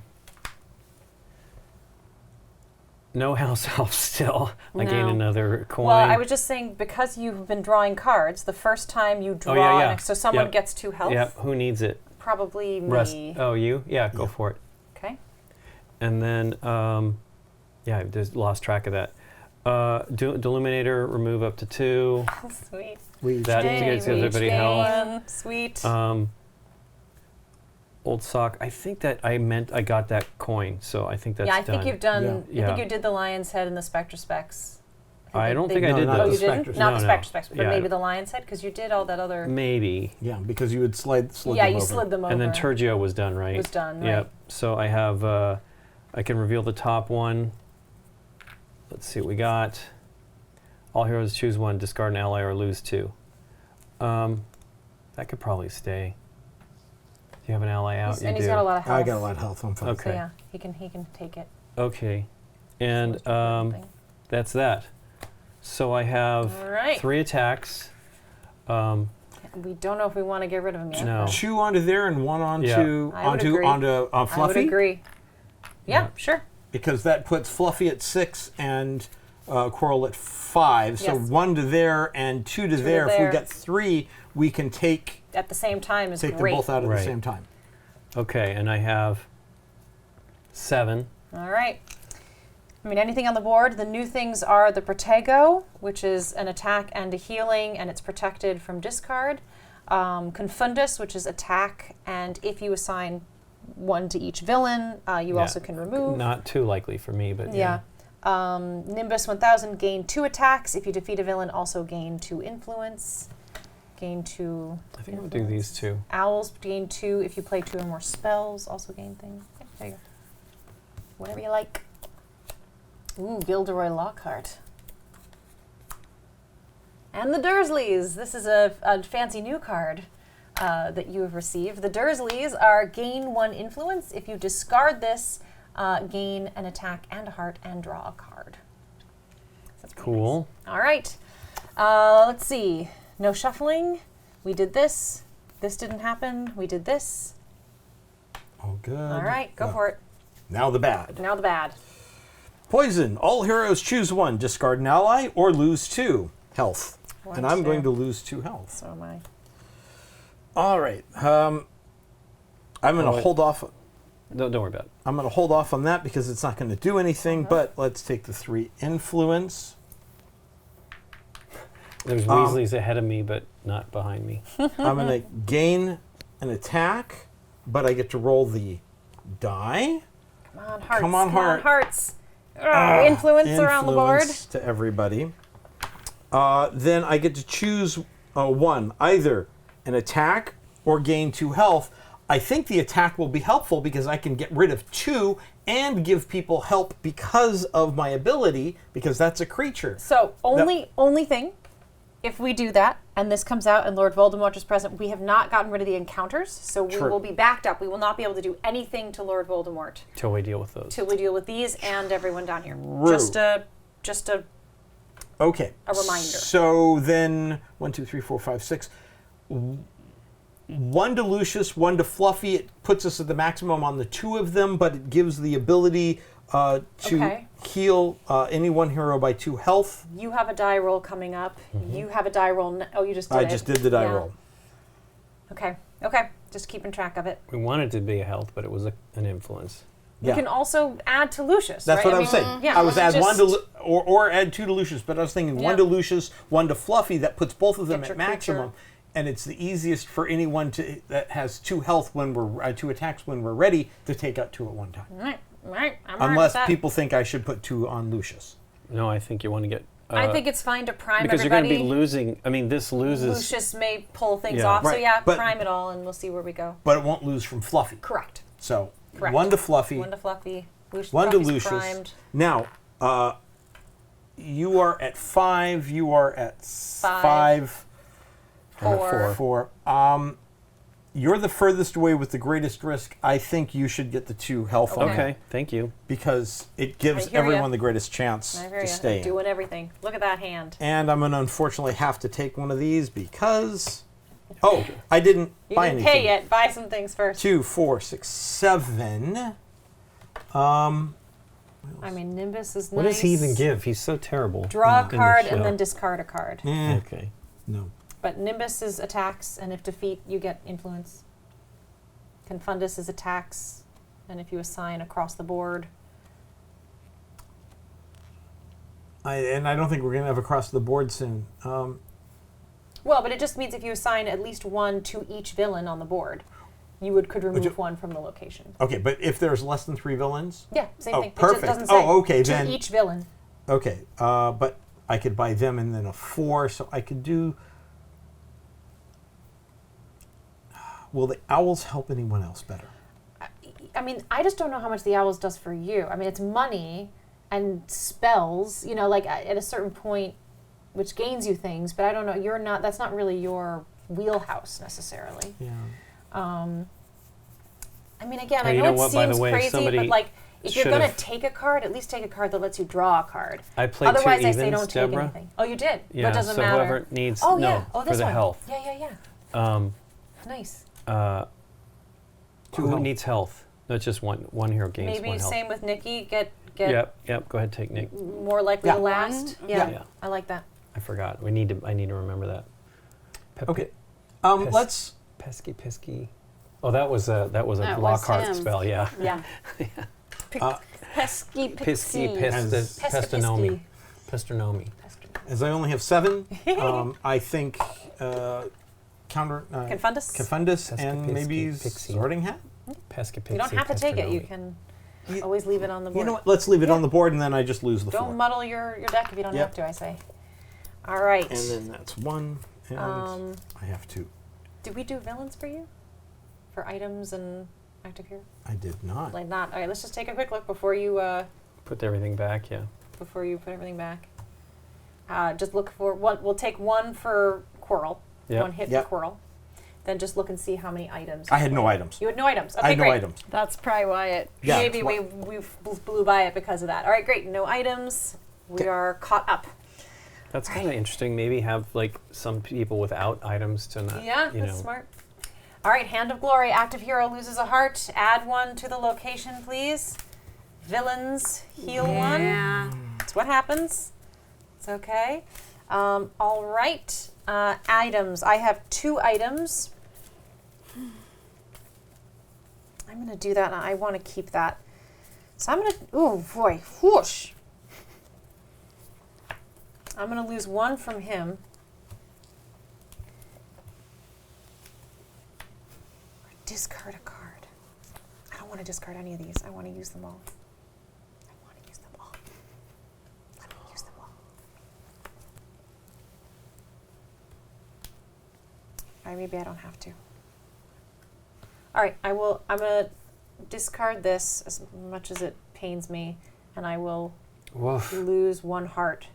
no house elf still. I gain No. another coin. Well, I was just saying, because you've been drawing cards, the first time you draw, yeah. so someone Yep. gets 2 health. Yep. Who needs it? Probably me. Russ. Oh, you? Yeah, go Yeah. for it. Okay. And then, yeah, I just lost track of that. Deluminator, remove up to 2. Sweet. That Yay, gives everybody reach health. gain. Sweet. Old sock. I think that I got that coin, so I think that's yeah, I done. think you've done. Yeah. I think you did the lion's head and the spectre specs. I don't think I No, did not Oh, the you those. didn't? spectres. Not No, the no. spectre specs, but Yeah. maybe the lion's head, because you did all that other. Maybe. Yeah, because you would slid Yeah, them you over. slid them over. And then Turgio was done, right? was done, right? Yep. So I have, I can reveal the top one. Let's see what we got. All heroes choose 1, discard an ally, or lose 2. That could probably stay. Do you have an ally out? You And do. he's got a lot of health. I got a lot of health. I'm fine. Okay. So yeah, he can take it. Okay. And Something. that's that. So I have All right. 3 attacks. We don't know if we want to get rid of him yet. No. 2 onto there and 1 onto I would agree. onto I would Fluffy, agree. Yeah, sure. because that puts Fluffy at 6 and Coral at 5. So Yes. 1 to there and 2 to to there. If there. we get 3, we can take At the same time is them great. both out at Right. the same time. Okay, and I have 7. All right. I mean, anything on the board. The new things are the Protego, which is an attack and a healing, and it's protected from discard. Confundus, which is attack, and if you assign 1 to each villain, you Yeah. also can remove. Not too likely for me, but Yeah. Nimbus 1000, gain 2 attacks. If you defeat a villain, also gain 2 influence. Gain 2. I think I'll do these 2. Owls gain 2 if you play 2 or more spells. Also gain things. Yeah, there you go. Whatever you like. Ooh, Gilderoy Lockhart. And the Dursleys. This is a fancy new card that you have received. The Dursleys are gain 1 influence. If you discard this, gain an attack and a heart and draw a card. So that's pretty Cool. nice. All right. Let's see. No shuffling. We did this. This didn't happen. We did this. Oh, good. All right, go for it. Now the bad. Now the bad. Poison. All heroes choose 1. Discard an ally or lose 2 health. And I'm going to lose 2 health. So am I. All right. I'm going to hold off. Don't worry about it. I'm going to hold off on that because it's not going to do anything. But let's take the 3 influence. There's Weasleys ahead of me, but not behind me. I'm going to gain an attack, but I get to roll the die. Come on, hearts. Come on, heart. hearts. Influence around the board. Influence to everybody. Then I get to choose 1, either an attack or gain 2 health, I think the attack will be helpful because I can get rid of 2 and give people help because of my ability, because that's a creature. So only thing, if we do that and this comes out and Lord Voldemort is present, we have not gotten rid of the encounters, so we True. will be backed up. We will not be able to do anything to Lord Voldemort Till we deal with those. till we deal with these and everyone down here. True. Just a Okay. A reminder. So then 1, 2, 3, 4, 5, 6. 1 to Lucius, 1 to Fluffy. It puts us at the maximum on the 2 of them, but it gives the ability to Okay. heal any one hero by 2 health. You have a die roll coming up. You have a die roll. You just did I it. just did the die Yeah. roll. Okay. Just keeping track of it. We wanted to be a health, but it was an influence. You Yeah. can also add to Lucius. That's right? what I I mean, was saying. Yeah, I was add just- 1 to or add 2 to Lucius, but I was thinking 1 Yeah. to Lucius, 1 to Fluffy. That puts both of them Get at your maximum, creature. and it's the easiest for anyone that has 2 health when we're 2 attacks when we're ready to take out 2 at one time. All right. I'm all right with Unless that. people think I should put 2 on Lucius. No, I think you want to get. I think it's fine to prime because everybody. you're going to be losing. I mean, this loses. Lucius may pull things Yeah. off, so Right, yeah, but- prime it all, and we'll see where we go. But it won't lose from Fluffy. Correct. So Correct. 1 to Fluffy, 1 to Fluffy. 1 to Fluffy's Lucius. primed. Now, you are at 5. You are at 5. 4. 4. You're the furthest away with the greatest risk. I think you should get the 2 health on Okay, it thank you. because it gives I hear ya. everyone the greatest chance I hear to ya. stay in. Doing everything. Look at that hand. And I'm going to unfortunately have to take one of these because... Oh, I didn't You buy didn't anything. pay yet. Buy some things first. 2, 4, 6, 7. I mean, Nimbus is nice. What does he even give? He's so terrible. Draw a in the card show. and then discard a card. Okay. No. But Nimbus is attacks, and if defeat, you get influence. Confundus is attacks, and if you assign across the board. I don't think we're going to have across the board soon. Well, but it just means if you assign at least 1 to each villain on the board, you could remove 1 from the location. Okay, but if there's less than 3 villains? Yeah, same Oh, thing. It perfect. just doesn't say Oh, okay, to then- each villain. Okay, but I could buy them and then a 4, so I could do... Will the owls help anyone else better? I mean, I just don't know how much the owls does for you. I mean, it's money and spells, you know, like at a certain point, which gains you things, but I don't know, that's not really your wheelhouse necessarily. Yeah. I mean, again, Oh, I you know know it what, by the seems way, crazy, somebody but like, if you're going to should've- take a card, at least take a card that lets you draw a card. I played 2 Otherwise, I evens, say don't take Deborah. anything. Oh, you did? Yeah, But it doesn't so matter. whoever needs Oh, no yeah. Oh, for this the one. health. Yeah. Nice. Who needs health? That's just one hero gains Maybe 1 health. same with Nikki. Get Yep. Go ahead, take Nick. more likely Yeah. to last. Yeah. Yeah. I like that. I forgot. I need to remember that. Okay. Pes- Let's... Pesky. Oh, that was a That was Lockhart him. spell. Yeah. Yeah. Pesky Pisky, As- Pestanomi. Pestronomy. As I only have 7, I think counter... Confundus? Confundus and Pesky, maybe Pixie. Sorting Hat? Pesky, You don't have to take it. You Pestronomy. can always leave it on the board. You know what? Let's leave it on the board and then I just lose the 4. Don't muddle your deck if you don't Yep. have to, I say. All right. And then that's 1, and I have 2. Did we do villains for you? For items and active hero? I did not. Like not. All right, let's just take a quick look before you Put everything back. Yeah. put everything back. Just look for one. We'll take 1 for Quirrell. Yep. 1 hit Yep. for Quirrell. Then just look and see how many items. I had no items. You had no items. Okay, I had no great. items. That's probably why it. Yeah, Maybe we blew by it because of that. All right, great. No items. We Okay. are caught up. That's kind of interesting. Maybe have like some people without items to not. Yeah, you that's know. smart. All right, Hand of Glory. Active hero loses a heart. Add 1 to the location, please. Villains, heal 1. Yeah. That's what happens. It's okay. All right. Items. I have 2 items. I'm going to do that, and I want to keep that. So I'm going to... Oh, boy. Whoosh. I'm going to lose 1 from him. Discard a card. I don't want to discard any of these. I want to use them all. Let me use them all. All right, maybe I don't have to. All right, I'm gonna discard this as much as it pains me, and I will Woof. lose 1 heart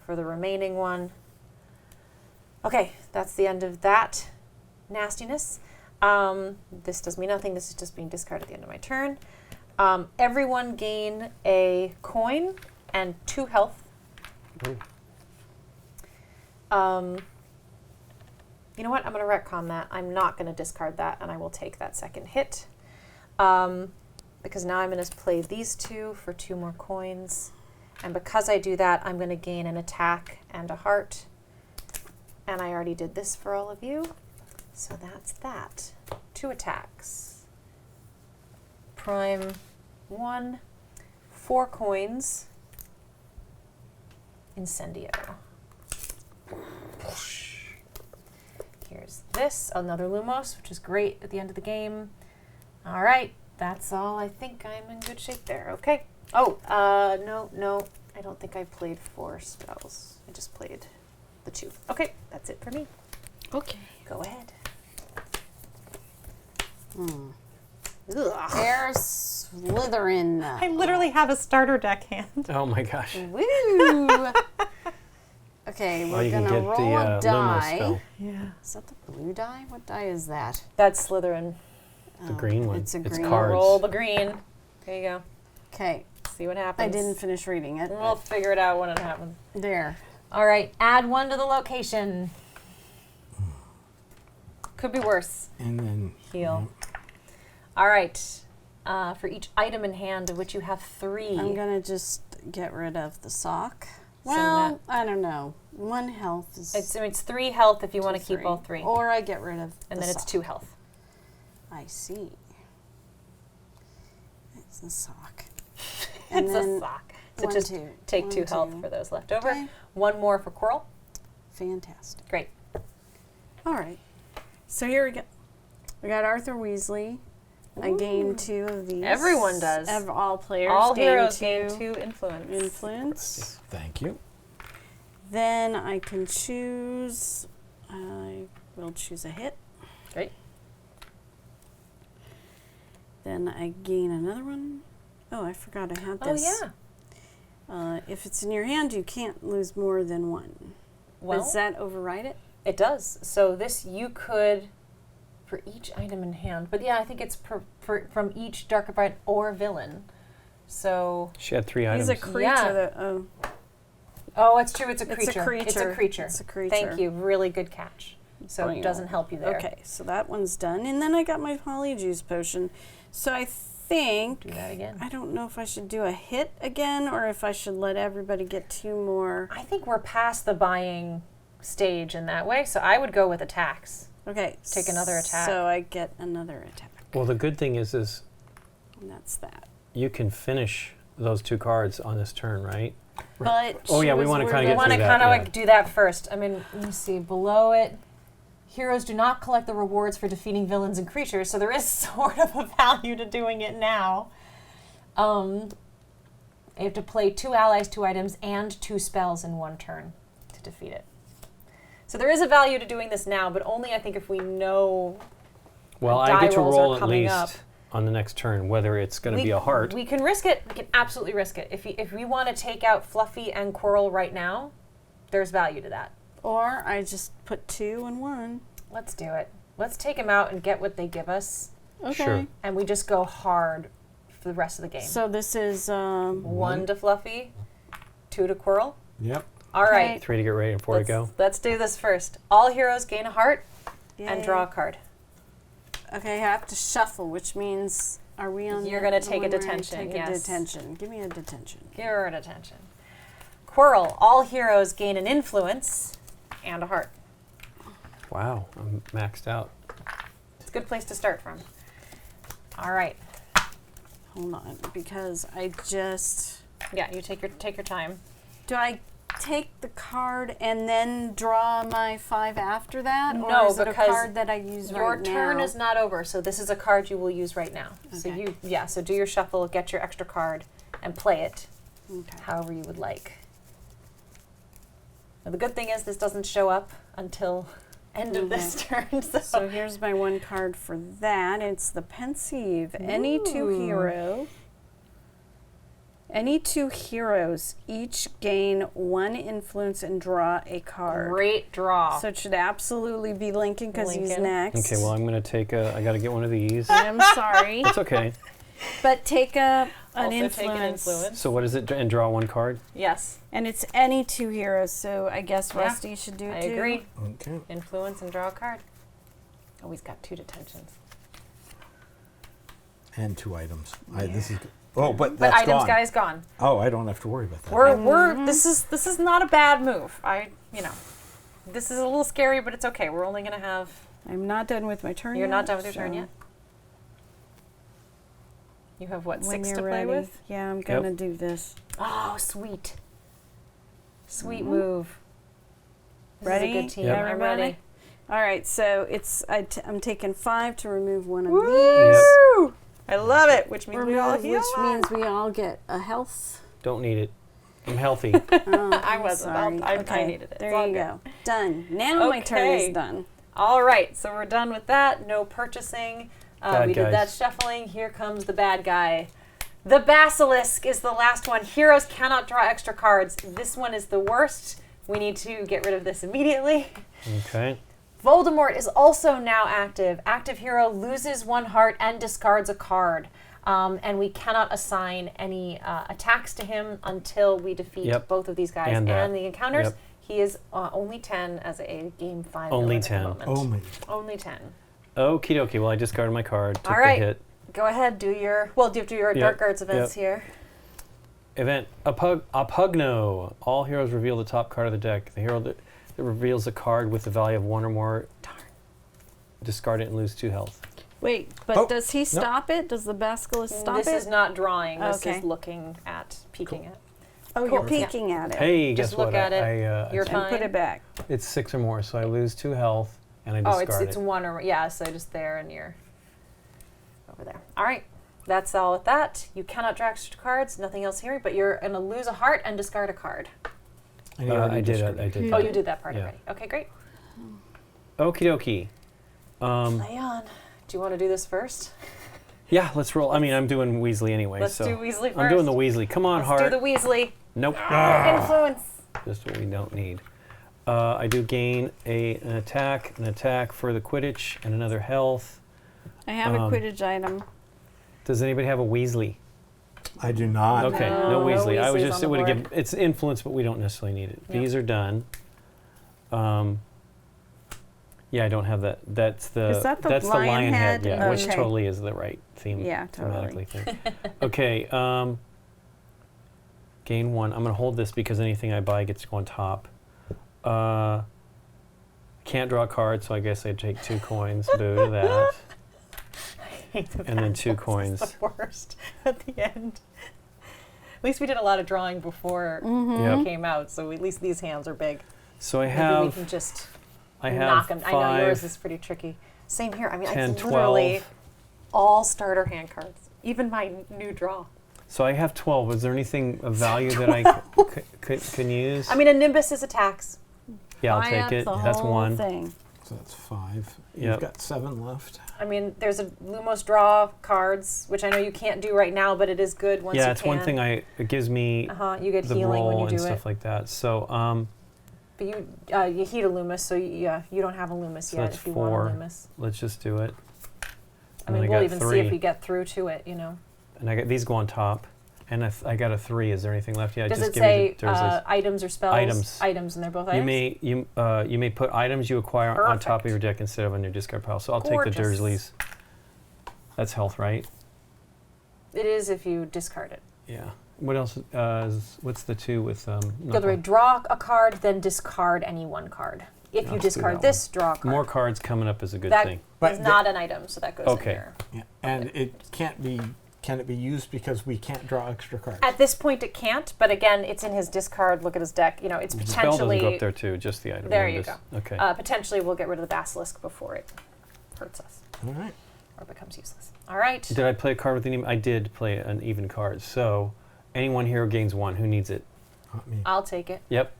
for the remaining one. Okay, that's the end of that nastiness. This does me nothing. This is just being discarded at the end of my turn. Everyone gain a coin and 2 health. Ooh. You know what? I'm going to retcon that. I'm not going to discard that, and I will take that second hit. Because now I'm going to play these 2 for 2 more coins. And because I do that, I'm going to gain an attack and a heart. And I already did this for all of you. So that's that. 2 attacks. Prime 1. 4 coins. Incendio. Here's this, another Lumos, which is great at the end of the game. All right, that's all. I think I'm in good shape there. Okay. Oh, no, I don't think I played 4 spells. I just played the 2. Okay, that's it for me. Okay. Go ahead. There's Slytherin. I literally have a starter deck hand. Oh my gosh. Woo! Okay, Oh, we're you can gonna get roll the a Lumos die. spell. Yeah. Is that the blue die? What die is that? That's Slytherin. The green one. It's a green. cards. Roll the green. There you go. Okay, See what happens. I didn't finish reading it. We'll figure it out when it happens. There. All right, add 1 to the location. Could be worse. And then Heal. All right. For each item in hand, of which you have 3. I'm gonna just get rid of the sock. So Well, I don't know. 1 health is. It's 3 health if you want to keep all 3. Or I get rid of. And the then it's sock. 2 health. I see. It's a sock. It's a sock. So one, just two. take 1, 2 health 2. for those left over. Okay. 1 more for Coral. Fantastic. Great. All right. So here we go. We got Arthur Weasley. I gained 2 of these. Everyone does. All players. All gain heroes 2 gain 2 influence. influence. thank you. Then I can choose. I will choose a hit. Great. Then I gain another one. Oh, I forgot I had Oh, this. yeah. If it's in your hand, you can't lose more than 1. Well, Does that override it? it does. So this you could, for each item in hand. But yeah, I think it's from each Dark Bride or villain. So, She had 3 items. He's a creature. Yeah. That, oh, it's true. It's a It's a creature. It's a creature. creature. It's a creature. Thank you. Really good catch. So it doesn't help you there. Okay, so that one's done. And then I got my Polyjuice potion. So I think, Do that again. I don't know if I should do a hit again or if I should let everybody get 2 more. I think we're past the buying stage in that way. So I would go with attacks. Okay. Take another attack. So I get another attack. Well, the good thing is And that's that. you can finish those 2 cards on this turn, right? But Oh, yeah, we wanna kinda We get want to through that, kind of yeah. like do that first. I mean, let me see. Below it, heroes do not collect the rewards for defeating villains and creatures, so there is sort of a value to doing it now. You have to play 2 allies, 2 items, and 2 spells in 1 turn to defeat it. So there is a value to doing this now, but only I think if we know. Well, Die I get to rolls are roll at coming least up. on the next turn, whether it's going to be a heart. We can risk it. We can absolutely risk it. If we want to take out Fluffy and Coral right now, there's value to that. Or I just put 2 in 1. Let's do it. Let's take them out and get what they give us, Okay. Sure. and we just go hard for the rest of the game. So this is 1 to Fluffy, 2 to Coral. Yep. All right. 3 to get ready and 4 to go. Let's do this first. All heroes gain a heart and yay. draw a card. Okay, I have to shuffle, which means are we on? You're the- gonna the take a one where I detention, Take yes. a detention. Give me a detention. Give her an attention. Coral. All heroes gain an influence and a heart. Wow, I'm maxed out. It's a good place to start from. All right. Hold on, because I just Yeah, you take your time. do I take the card and then draw my 5 after that, or No, is it a because card that I use Your right turn now? is not over, so this is a card you will use right now. So Okay. so do your shuffle, get your extra card, and play it Okay. however you would like. Now, the good thing is this doesn't show up until end of this turn. So here's my one card for that. It's the Pensieve. Any two heroes each gain 1 influence and draw a card. Great draw. So it should absolutely be Lincoln because he's Lincoln. next. Okay, well, I'm going to take I got to get one of these. I'm sorry. It's okay. But take an Also influence. take an influence. So what is it? And draw 1 card? Yes, And it's any two heroes, so I guess Yeah, Rusty should do it I too. agree. Okay. Influence and draw a card. Oh, he's got 2 detentions. And 2 items. This is. Oh, but But that's items gone. guy's gone. Oh, I don't have to worry about that. We're this is not a bad move. This is a little scary, but it's okay. We're only gonna have. I'm not done with my turn You're yet. not done with your turn so yet. You have what, when 6 you're to play ready. with? Yeah, I'm going to do this. Oh, sweet. Sweet move. This Ready? is a good team. Yep. I'm Everybody? ready. All right, so I'm taking 5 to remove one of Woo! Yep. I love it, which means we all these. heal. Which means we all get a health. Don't need it. I'm healthy. I wasn't. Sorry. I needed it. It's There all you good. go. Done. Now my turn Okay. is done. All right, so we're done with that. No purchasing. Bad We did that guys. shuffling. Here comes the bad guy. The Basilisk is the last one. Heroes cannot draw extra cards. This one is the worst. We need to get rid of this immediately. Okay. Voldemort is also now active. Active hero loses 1 heart and discards a card. And we cannot assign any attacks to him until we defeat Yep. both of these guys And and, that. the encounters. Yep. He is only 10 as a game 5. Only villain at the 10. moment. Oh my. Only 10. Okie dokie. Well, I discarded my card. Took All right. the hit. Go ahead, do your. Well, do your Yep, Dark Arts events yep. here. Event Apugno. All heroes reveal the top card of the deck. The hero that reveals a card with the value of 1 or more. Discard it and lose 2 health. Wait, but Oh, does he stop it? Does the Basilisk stop This it? is not drawing. This Okay. is looking at, peeking at. Oh, you're Cool. Yeah. peeking at it. Hey, Just guess look what? at it. You're and fine. put it back. It's 6 or more, so I lose 2 health and I Oh, discard it's it. 1 or yeah. So just there and you're over there. All right, that's all with that. You cannot draw extra cards. Nothing else here, but you're gonna lose a heart and discard a card. And you already I did. discarded. I did. Oh, you did that part Yeah. already. Okay, great. Okie dokie. Play on. Do you want to do this first? Yeah, let's roll. I mean, I'm doing Weasley anyway. Let's so do Weasley first. I'm doing the Weasley. Come on, Let's heart. do the Weasley. Nope. Influence. Just what we don't need. I do gain an attack for the Quidditch, and another health. I have a Quidditch item. Does anybody have a Weasley? I do not. Okay, No, no no Weasley. I was Weasleys just on it the would have board. given it's influence, but we don't necessarily need it. Yep. These are done. Yeah, I don't have that. That's the Is that the that's lion the lion head. head? Yeah, which Okay. totally is the right theme. Yeah, totally. Thematically thing. Okay. Gain 1. I'm gonna hold this because anything I buy gets to go on top. Can't draw a card, so I guess I take 2 coins. Boo to that. And then 2 coins. It's the worst at the end. At least we did a lot of drawing before Yep. it came out, so at least these hands are big. So I Maybe we have can just I knock have them. I know yours 5. is pretty tricky. Same here. I mean, 10, it's literally 12. all starter hand cards. Even my new draw. So I have 12. Is there anything of value that I can use? I mean, a Nimbus is a tax. yeah, I'll Buy take up it. the That's whole 1. thing. So that's 5. Yep. You've got 7 left. I mean, there's a Lumos draw cards, which I know you can't do right now, but it is good once you Yeah, can. it's one thing it gives me You get the healing when roll you and do stuff it. like that. So But you heat a Loomis, so you don't have a Loomis So yet that's if you 4. want a Loomis. let's just do it. I And then mean, I we'll got even see 3. if we get through to it, And I got these go on top. And I got a 3. Is there anything left? Yeah, Does just it give say me the Dursleys. items or spells? Items. Items, and they're both You items? you may put items you acquire on top of Perfect. your deck instead of on your discard pile. So I'll take Gorgeous. the Dursleys. That's health, right? It is if you discard it. Yeah. What else? What's the 2 with? Go the way, draw a card, then discard any one card. If you Let's do discard that this, draw a card. More cards coming up is a good that thing. But is the- not an item, so that goes in Okay. there. Yeah. And it can't be. Can it be used because we can't draw extra cards? At this point, it can't, but again, it's in his discard. Look at his deck. It's The spell doesn't potentially. go up there too, just the item. There you Just- go. Okay. Potentially, we'll get rid of the basilisk before it hurts us All right. or becomes useless. All right. Did I play a card with an even? I did play an even card. So, any one hero gains 1. Who needs it? Not me. I'll take it. Yep.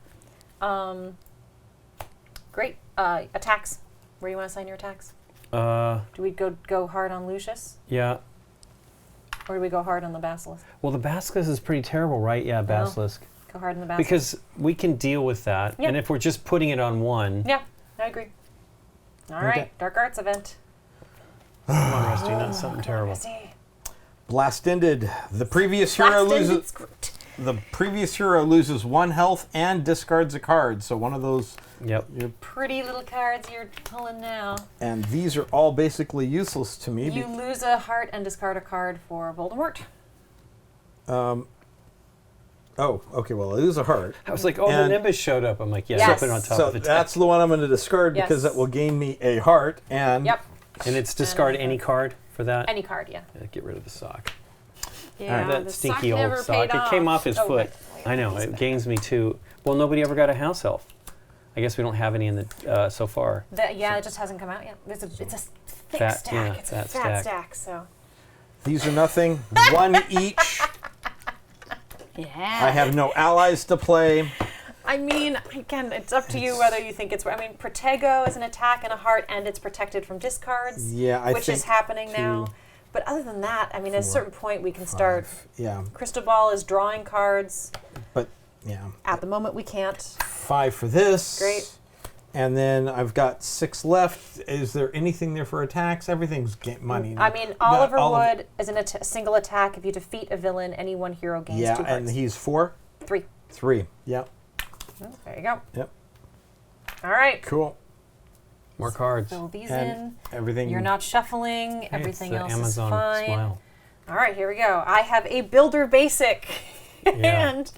Great. Attacks. Where you want to assign your attacks? Uh, Do we go hard on Lucius? yeah. Or do we go hard on the Basilisk? Well, the Basilisk is pretty terrible, right? Yeah, Basilisk. Go hard on the Basilisk. Because we can deal with that. Yeah. And if we're just putting it on one, Yeah, I agree. All right, Dark Arts event. come on, Rusty, not something terrible. See. Blast ended. The previous hero loses. The previous hero loses 1 health and discards a card. So one of those. Yep. Pretty little cards you're pulling now. And these are all basically useless to me. You lose a heart and discard a card for Voldemort. Oh, okay. Well, I lose a heart. I was like, oh, And- the Nimbus showed up. I'm like, yeah, Yes. put it on top So of the that's the one I'm going to discard because Yes. that will gain me a heart. And Yep. And it's discard any card for that. Any card, yeah. Get rid of the sock. Yeah, that the stinky sock old never sock. paid It came off his Oh, foot. right. I know. It gains me too. Well, nobody ever got a house elf. I guess we don't have any in the so far. It just hasn't come out yet. It's a thick Fat- stack. yeah, It's a fat fat stack. stack, so. these are nothing. 1 each. Yeah. I have no allies to play. I mean, again, it's up to you whether you think it's. I mean, Protego is an attack and a heart, and it's protected from discards. Yeah, I which think is happening now. 2, But other than that, I mean, at a certain point, we can start. 5. Yeah, Crystal Ball is drawing cards. but yeah. At the moment, we can't. 5 for this. Great. And then I've got 6 left. Is there anything there for attacks? Everything's money. I mean, Oliver Wood is a single attack. If you defeat a villain, any one hero gains 2 Yeah, hearts. and he's 4? 3. 3. Yep. There you go. Yep. All right. Cool. More cards. Fill these And in. everything. You're not shuffling. Hey, Everything it's else the Amazon is fine. Smile. All right, here we go. I have a Builder Basic. Yeah. And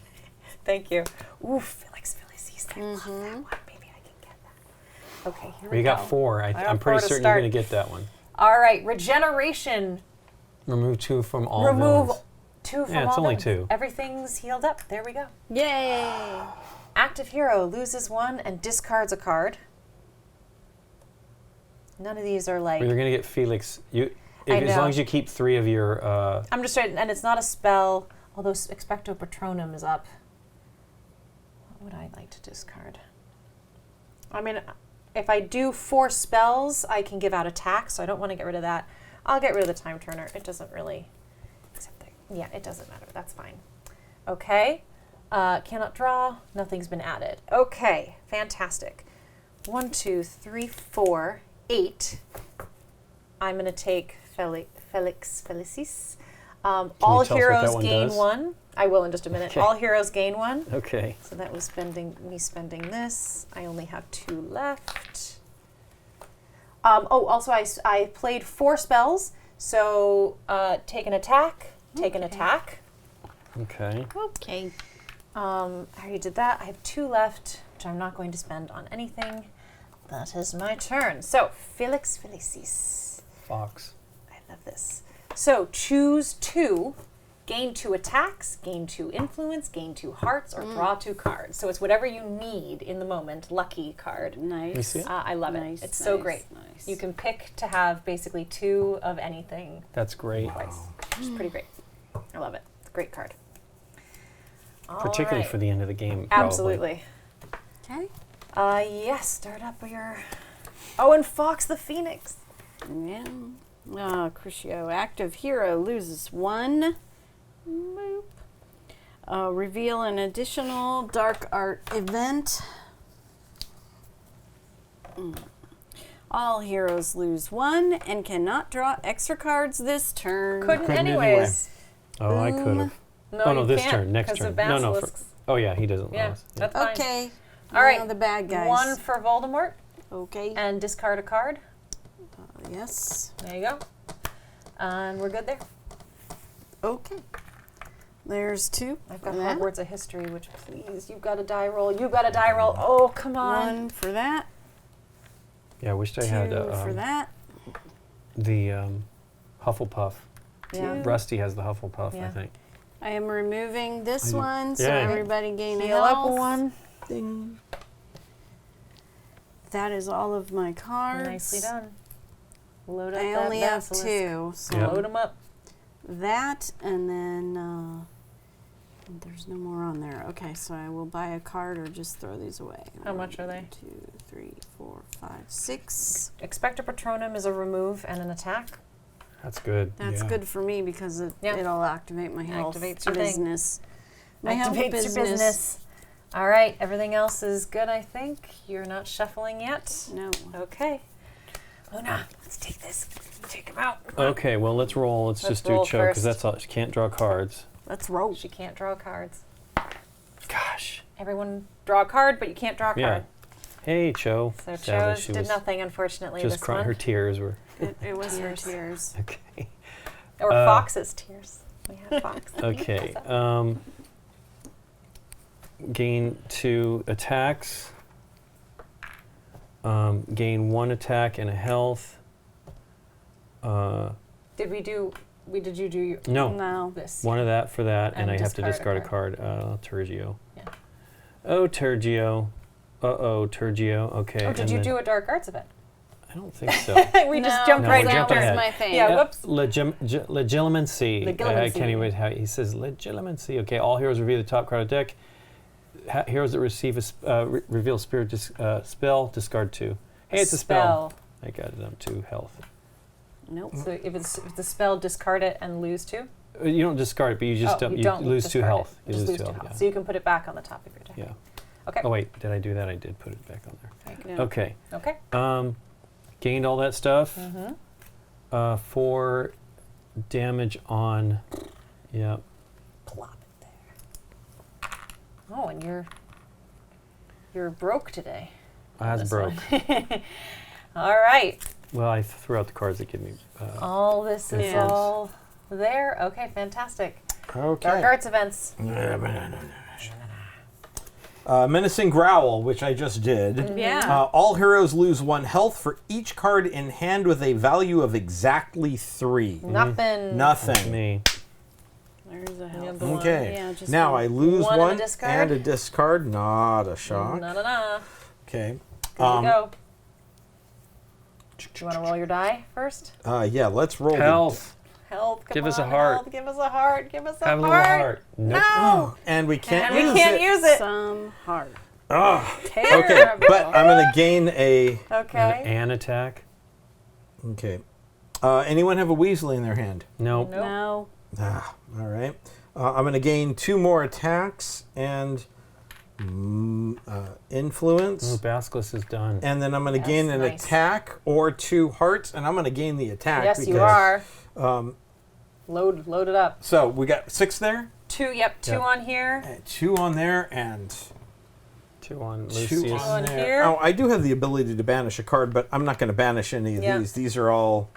thank you. Ooh, Felix Felicis. I love that one. Maybe I can get that. Okay, here we We go. got 4. I got I'm 4 pretty to certain start. you're going to get that one. All right, Regeneration. Remove 2 from all Remove villains. 2 from Yeah, it's all only villains. 2. Everything's healed up. There we go. Yay. Active hero loses 1 and discards a card. None of these are like. Or you're going to get Felix. I As know. long as you keep 3 of your... I'm just trying, and it's not a spell, although Expecto Patronum is up. What would I like to discard? I mean, if I do 4 spells, I can give out attacks, so I don't want to get rid of that. I'll get rid of the Time Turner. It doesn't really, except that, yeah, it doesn't matter. That's fine. Okay. Cannot draw. Nothing's been added. Okay. Fantastic. 1, 2, 3, 4, 8. I'm going to take Felix Felicis. All tell us what that heroes one gain does? 1. I will in just a minute. Okay. All heroes gain 1. Okay. So that was me spending this. I only have 2 left. Also I played 4 spells. So take an attack, take an attack. Okay. Okay. I already did that. I have 2 left, which I'm not going to spend on anything. That is my turn. So Felix Felicis. Fox. I love this. So choose 2, gain 2 attacks, gain 2 influence, gain 2 hearts, or draw 2 cards. So it's whatever you need in the moment. Lucky card. Nice. You see it? I love Nice, it. It's so nice, great. nice. You can pick to have basically 2 of anything That's great. twice, which is pretty great. I love it. It's a great card. Particularly All for the end of the game. right. Absolutely. Okay. Yes, start up your... Oh, and Fox the Phoenix. Yeah. Crucio. Active hero loses 1. Boop. Reveal an additional dark art event. All heroes lose 1 and cannot draw extra cards this turn. Couldn't Couldn't anyways. Oh, I could have. No, Oh, no, you this can't, turn. Next 'cause turn. of No, no. basilisks. Oh, yeah, he doesn't. Yeah, lose. that's fine. Okay. All right. Now the bad guys. 1 for Voldemort Okay. and discard a card. Yes. There you go. And we're good there. Okay. There's 2. I've got for that. Hogwarts of History, which please, you've got a die roll. You've got a die roll. Oh, come on. 1 for that. Yeah, I wished 2 I had for that. the Hufflepuff. Yeah. Rusty has the Hufflepuff, I Yeah. think. I am removing this I- one, so yeah. everybody gain a Heal up health. 1. Ding. That is all of my cards. Nicely done. Load up I that only have basilisk. 2, so Yeah. Load them up. that, and then there's no more on there. Okay, so I will buy a card or just throw these away. How much are they? 2, 3, 4, 5, 6. Expecto Patronum is a remove and an attack. That's good. That's Yeah. good for me because it'll activate my health Activates your thing. business. My health Activates your business. All right, everything else is good, I think. You're not shuffling yet. No. Okay. Luna, let's take this. Take him out. Okay, well, let's roll. Let's just do roll Cho, because first. that's all. She can't draw cards. Let's roll. She can't draw cards. Gosh. Everyone draw a card, but you can't draw a Yeah. card. Hey, Cho. So Sadly, Chose she did was nothing, unfortunately, just this crying. one. Her tears were. It was her tears. Okay. Or Fox's tears. We had Fox. Okay. Gain 2 attacks. Gain 1 attack and a health. Did you do No. No. this? One of that for that, and And I have to discard discard a a card. Tergio. Yeah. Oh, Tergio. Uh-oh, Tergio. Okay. Oh, did and you then- do a Dark Arts event? I don't think so. We just No, jumped No, right we into jumped it. ahead. my thing. Yeah, whoops. Legilimency. I Legilimency. can't even how he says legilimency. Okay, all heroes reveal the top card of the deck. Heroes that receive a reveal spirit spell, discard 2. Hey, it's a spell. I got it up to health. Nope. So if it's the spell, discard it and lose 2? You don't discard it, but you just don't, you lose 2 discard health. it. You Just lose lose 2 2 health. health. So you can put it back on the top of your deck. Yeah. Okay. Oh wait, did I do that? I did put it back on there. Yeah. Okay. Okay. Gained all that stuff. Mm-hmm. 4 damage on. Yeah. Plop it there. Oh, and you're broke today. I was This broke. one. All right. Well, I threw out the cards that give me. All this is influence. all there. Okay, fantastic. Okay. Dark Arts events. Menacing Growl, which I just did. Yeah. All heroes lose 1 health for each card in hand with a value of exactly 3. Nothing. Nothing. Me. There's a Yeah, health. the one. Okay. Yeah, just now one. I lose One 1 and a discard? and a discard. Not a shock. Na. Okay. There you go. Do you want to roll your die first? Yeah, let's roll. Health. Health. Come Give us a on, heart. Health. Give us a heart. Give us a Have a heart. little heart. Nope. No. And we can't And use we can't it. use it. Some heart. Ugh. Terrible. Okay, but I'm going to gain a... Okay. An attack. Okay. Anyone have a Weasley in their hand? Nope. Nope. No. Ah, all right. I'm going to gain 2 more attacks and influence. Oh, Basilisk is done. And then I'm going to Yes, gain an nice. attack or 2 hearts, and I'm going to gain the attack. Yes, you because, are. Load it up. So we got 6 there, 2. Yep. 2 Yep. on here. 2 on there, and 2 on 2 Lucius. on on there. here. Oh, I do have the ability to banish a card, but I'm not going to banish any of Yeah. these. These are all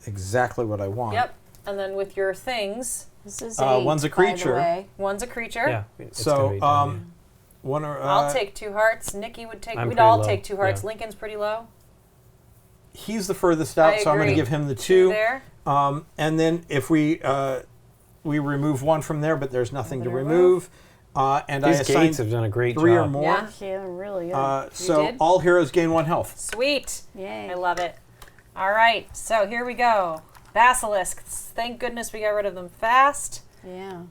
exactly what I want. Yep. And then with your things, This is One's a eight, by the creature. way. one's a creature. Yeah. It's So, gonna be done, One or, I'll take 2 hearts. Nikki would take. I'm We'd pretty all low, take 2 hearts. yeah. Lincoln's pretty low. he's the furthest out, I so I'm going to agree. give him the 2 2. there. And then if we remove 1 from there, but there's nothing to Nothing to remove. And I These assign gates have done a great 3 or job. more. Yeah. Yeah, really good. So did? all heroes gain 1 health. Sweet. Yay. I love it. All right. So here we go. Basilisks. Thank goodness we got rid of them fast. Yeah.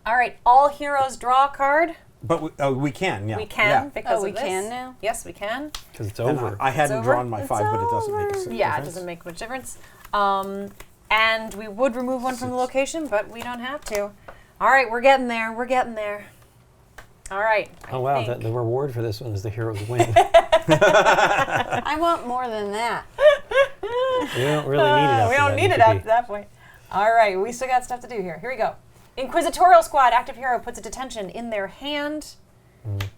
All right. All heroes draw a card. But we can, yeah. We can Yeah. because Oh, we of this. can now? Yes, we can. Because it's And over. I hadn't over. drawn my It's 5, but it doesn't make a over. difference. Yeah, it doesn't make much difference. And we would remove 1 from the location, but we don't have to. All right, we're getting there. We're getting there. All right. Oh wow! think- The reward for this one is the heroes win. I want more than that. We don't really need it. After we don't that, need it EPP. after that point. All right, we still got stuff to do here. Here we go. Inquisitorial Squad, active hero puts a detention in their hand,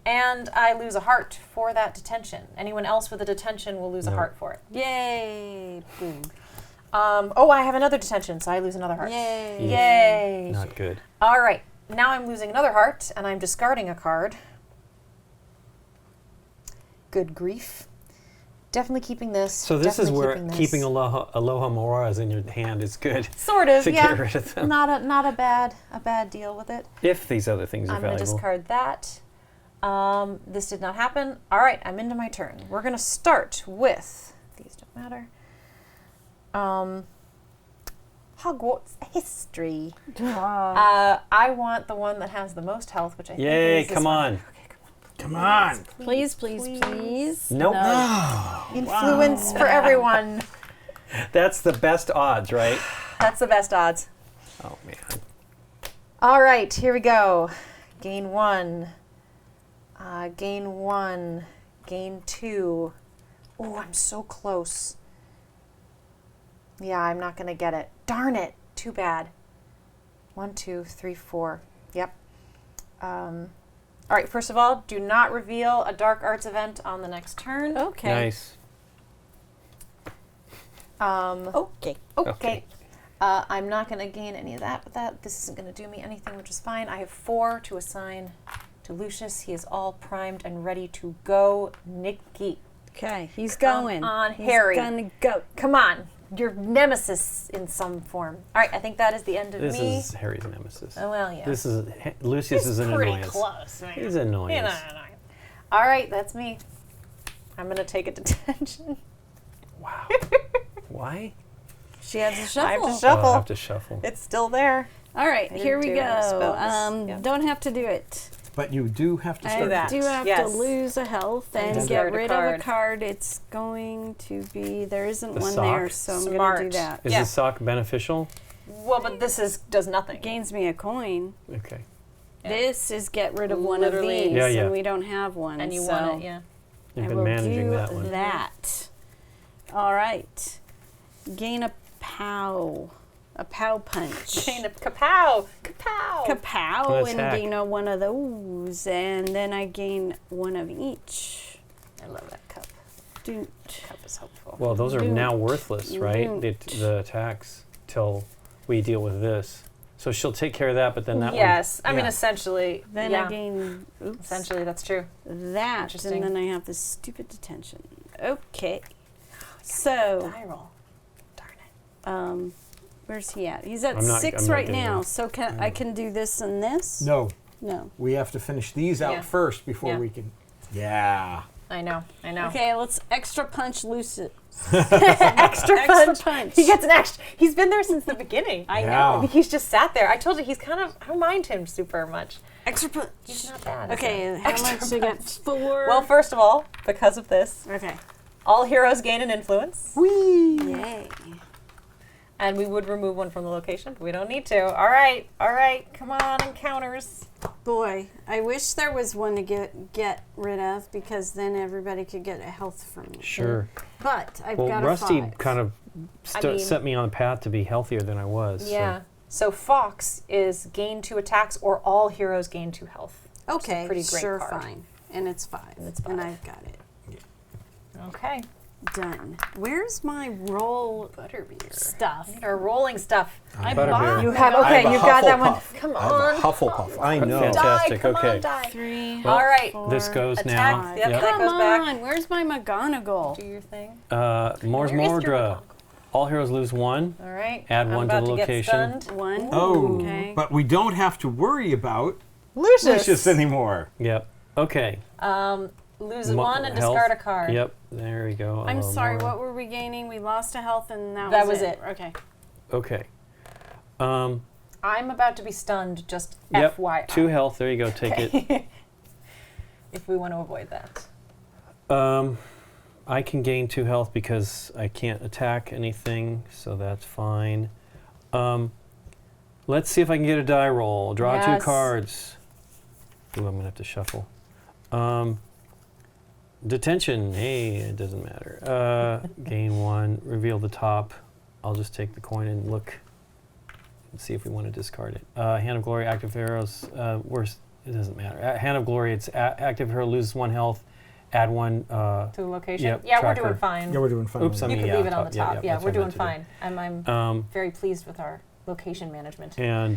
and I lose a heart for that detention. Anyone else with a detention will lose a No. heart for it. Yay. Boom. Oh, I have another detention, so I lose another heart. Yay. Yay. Not good. All right, now I'm losing another heart, and I'm discarding a card. Good grief. Definitely keeping this. So this is definitely where this. keeping Aloha Moras in your hand is good. Sort of, to yeah. get rid of them. Not a bad deal with it. If these other things are I'm going to valuable. discard that. This did not happen. All right, I'm into my turn. We're going to start with, these don't matter, Hogwarts history. I want the one that has the most health, which I think Yay! is this Come one. on. Okay, come Come on. Please, please, please. Nope. No. Influence for everyone. That's the best odds, right? That's the best odds. Oh, man. All right, here we go. Gain 1. Gain 1. Gain 2. Oh, I'm so close. Yeah, I'm not going to get it. Darn it. Too bad. 1, 2, 3, 4. Yep. All right, first of all, do not reveal a Dark Arts event on the next turn. Okay. Nice. Okay. Okay. I'm not going to gain any of that, but this isn't going to do me anything, which is fine. I have 4 to assign to Lucius. He is all primed and ready to go. Nikki. Okay. He's Come going. on, He's Harry. gonna go. Come on. Your nemesis in some form. All right, I think that is the end of This me. is Harry's nemesis. Oh, well, yeah. This is Lucius is an pretty annoyance. close. Man. He's an annoyance. You know. All right, that's me. I'm going to take a detention. Wow. Why? She has to shuffle. I have to Oh, I shuffle. have to shuffle. It's still there. All right, I here didn't we do any go. spells. Yep. Don't have to do it. But you do have to I start. that. do have Yes. to lose a health and discard get a rid of a card. card. It's going to be, there isn't The one sock? there, so I'm going to Smart. do that. Is Yeah. the sock beneficial? Well, but this does nothing. Gains me a coin. Okay. Yeah. This is get rid of one Literally. of these, Yeah, yeah. and we don't have one. And you so want it, yeah. You've I been will managing do that one. that. All right. Gain a pow. A pow punch. Gain a kapow! Kapow! Kapow, and attack. gain one of those, and then I gain one of each. I love that cup. Doot. Cup is helpful. Well, those are Doot. now worthless, right? Doot. The attacks till we deal with this. So she'll take care of that, but then that Yes, I mean Yeah. essentially. Then yeah. I gain Essentially, that's true. that, Interesting. and then I have this stupid detention. Okay. So, Die roll. Darn it. where's he at? He's at I'm not 6 getting right now. that. So I can do this and this? No, No. we have to finish these out Yeah. first before Yeah. we can. Yeah. I know. Okay, let's extra punch Lucius. Extra punch. punch. He gets an extra. He's been there since the beginning. I Yeah. know. He's just sat there. I told you he's kind of. I don't mind him super much. Extra punch. He's not bad. is Okay, he? how Extra much do you get? 4. Well, first of all, because of this, okay. all heroes gain an influence, Yay. and we would remove one from the location, but we don't need to. All right, come on, encounters. Boy, I wish there was one to get rid of, because then everybody could get a health from me. Sure. But I've Well, got Rusty a 5. kind of mean- set me on the path to be healthier than I was. so- Yeah. So Fox is gain 2 attacks, or all heroes gain 2 health. Okay, pretty great sure, card. fine. And it's 5. And it's And 5. I've got it. Okay. Done. Where's my roll Butterbeer. stuff? Our rolling stuff. I Butterbeer. bought You have I okay. have a You've got that one. Hufflepuff. Come I have a on. Hufflepuff. I know. Fantastic. Die. Come Okay. on, die. 3. Well, All right. This goes Attack. now. Yep, Yep. that Come goes back. on, where's my McGonagall? Do your thing. Mors Where is your Mordra. All heroes lose 1. All right. Add I'm 1 to about the get location. stunned. 1. Oh, Okay. but we don't have to worry about Lucius. Lucius anymore. Yep. Okay. Lose Mo- 1 and health. discard a card. Yep. There we go. I'm Hello, sorry, Mora. what were we gaining? We lost a health and that That was was it. Okay. Okay. I'm about to be stunned. Just Yep. FYI. 2 health. There you go. Take it. If we want to avoid that. I can gain 2 health because I can't attack anything, so that's fine. Let's see if I can get a die roll. Draw Yes. 2 cards. Ooh, I'm gonna have to shuffle. Detention. Hey, it doesn't matter. Gain 1. Reveal the top. I'll just take the coin and look and see if we want to discard it. Hand of Glory. Active heroes. Worse. It doesn't matter. Hand of Glory. It's active hero loses 1 health. Add 1. To the location. Yep, Yeah, tracker. we're doing fine. Yeah, we're doing fine. Oops, I You mean, could yeah, leave it on top. the Yeah, top. yeah, Yeah, that's we're what I doing meant to do. fine. I'm Um, very pleased with our location management. And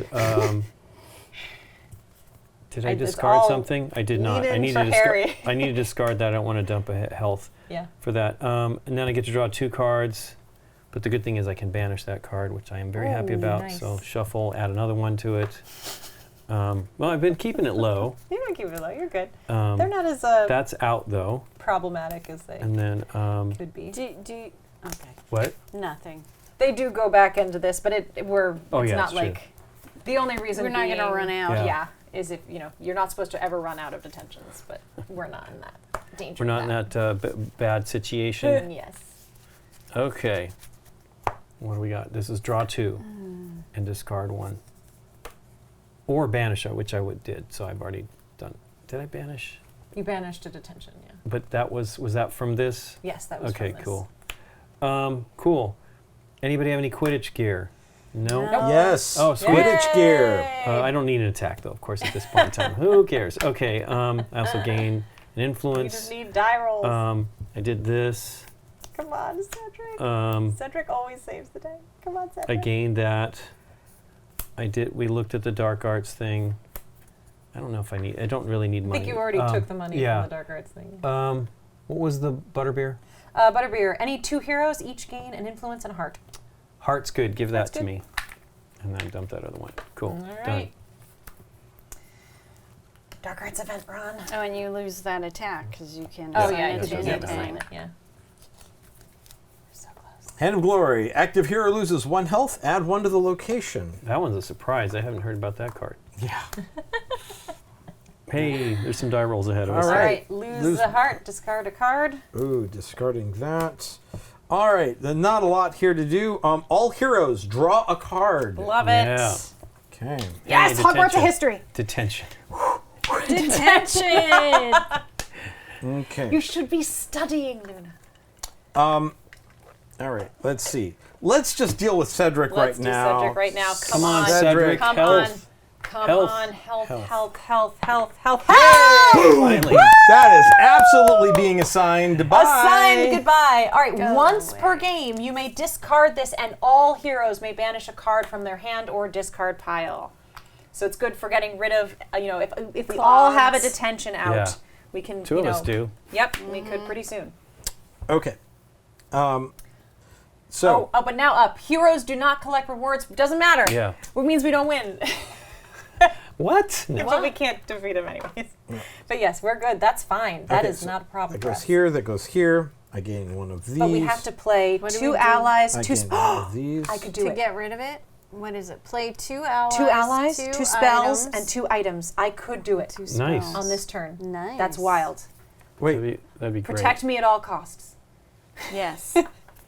did I It's discard all something? I did not. lean I in need for to discard. Harry. I need to discard that. I don't want to dump a health Yeah. for that. And then I get to draw 2 cards. But the good thing is I can banish that card, which I am very happy Ooh, about. nice. So shuffle, add another one to it. Well, I've been keeping it low. You can keep it low. You're good. Um, They're not as that's out though. problematic as they And then could be. Okay. what? Nothing. They do go back into this, but Oh, it's yeah, not it's true. like the only reason We're not being, going to run out. Yeah. Yeah, is if, you're not supposed to ever run out of detentions, but we're not in that danger. We're not in that bad situation. Yes. Okay. What do we got? This is draw 2 and discard 1. Or banish, which I did, so I've already done. Did I banish? You banished a detention, yeah. But that was that from this? Yes, that was Okay, from this. cool. Cool. Anybody have any Quidditch gear? No? Nope. Yes. Oh, sweet. Quidditch gear. I don't need an attack, though, of course, at this point in time. Who cares? Okay, I also gain an You influence. just need die rolls. I did this. Come on, Cedric. Cedric always saves the day. Come on, Cedric. I gained that. We looked at the dark arts thing. I don't know if I don't really need money. I think you already took the money yeah. from the dark arts thing. What was the butterbeer? Butterbeer. Any 2 heroes each gain an influence and a heart. Heart's good. Give That's that to good. me. And then dump that other one. Cool. All Done. right. Dark arts event, Ron. Oh, and you lose that attack because you can Oh, assign yeah, it you to can yeah, assign anything. it, yeah. So close. Hand of Glory. Active hero loses 1 health. Add 1 to the location. That one's a surprise. I haven't heard about that card. Yeah. Hey, there's some die rolls ahead of us. All All right. right, lose Lose- the heart, discard a card. Ooh, discarding that. All right. Then not a lot here to do. All heroes draw a card. Love Yeah. it. Okay. Yes, Hey, Hogwarts of detention. history. Detention. Detention! Okay. You should be studying, Luna. All right. Let's see. Let's just deal with Cedric Let's right do now. Cedric right now. Come on, Cedric. Cedric. Come Health. on. Come Health. on. Health, Health. health, health, health, health, health. Finally. That is absolutely being assigned. Bye. Assigned goodbye. All right, Go once away. per game, you may discard this, and all heroes may banish a card from their hand or discard pile. So it's good for getting rid of, if we all have a Clogs. detention out, Yeah. we can, 2 of us do. Yep, we could pretty soon. Okay. So Oh, but now up. Heroes do not collect rewards. Doesn't matter. Yeah. It means we don't win. What? No. But we can't defeat them anyways. But yes, we're good. That's fine. That Okay, is so not a problem that for goes us. here. That goes here. I gain 1 of these. But we have to play What do 2 we do? allies, I 2 gain 1 of these. I could do to it. get rid of it, what is it? Play 2 allies. 2 allies, 2 spells, items, and 2 items. I could do it 2 Nice. spells. on this turn. Nice. That's wild. Wait. That'd be great. Protect me at all costs. Yes.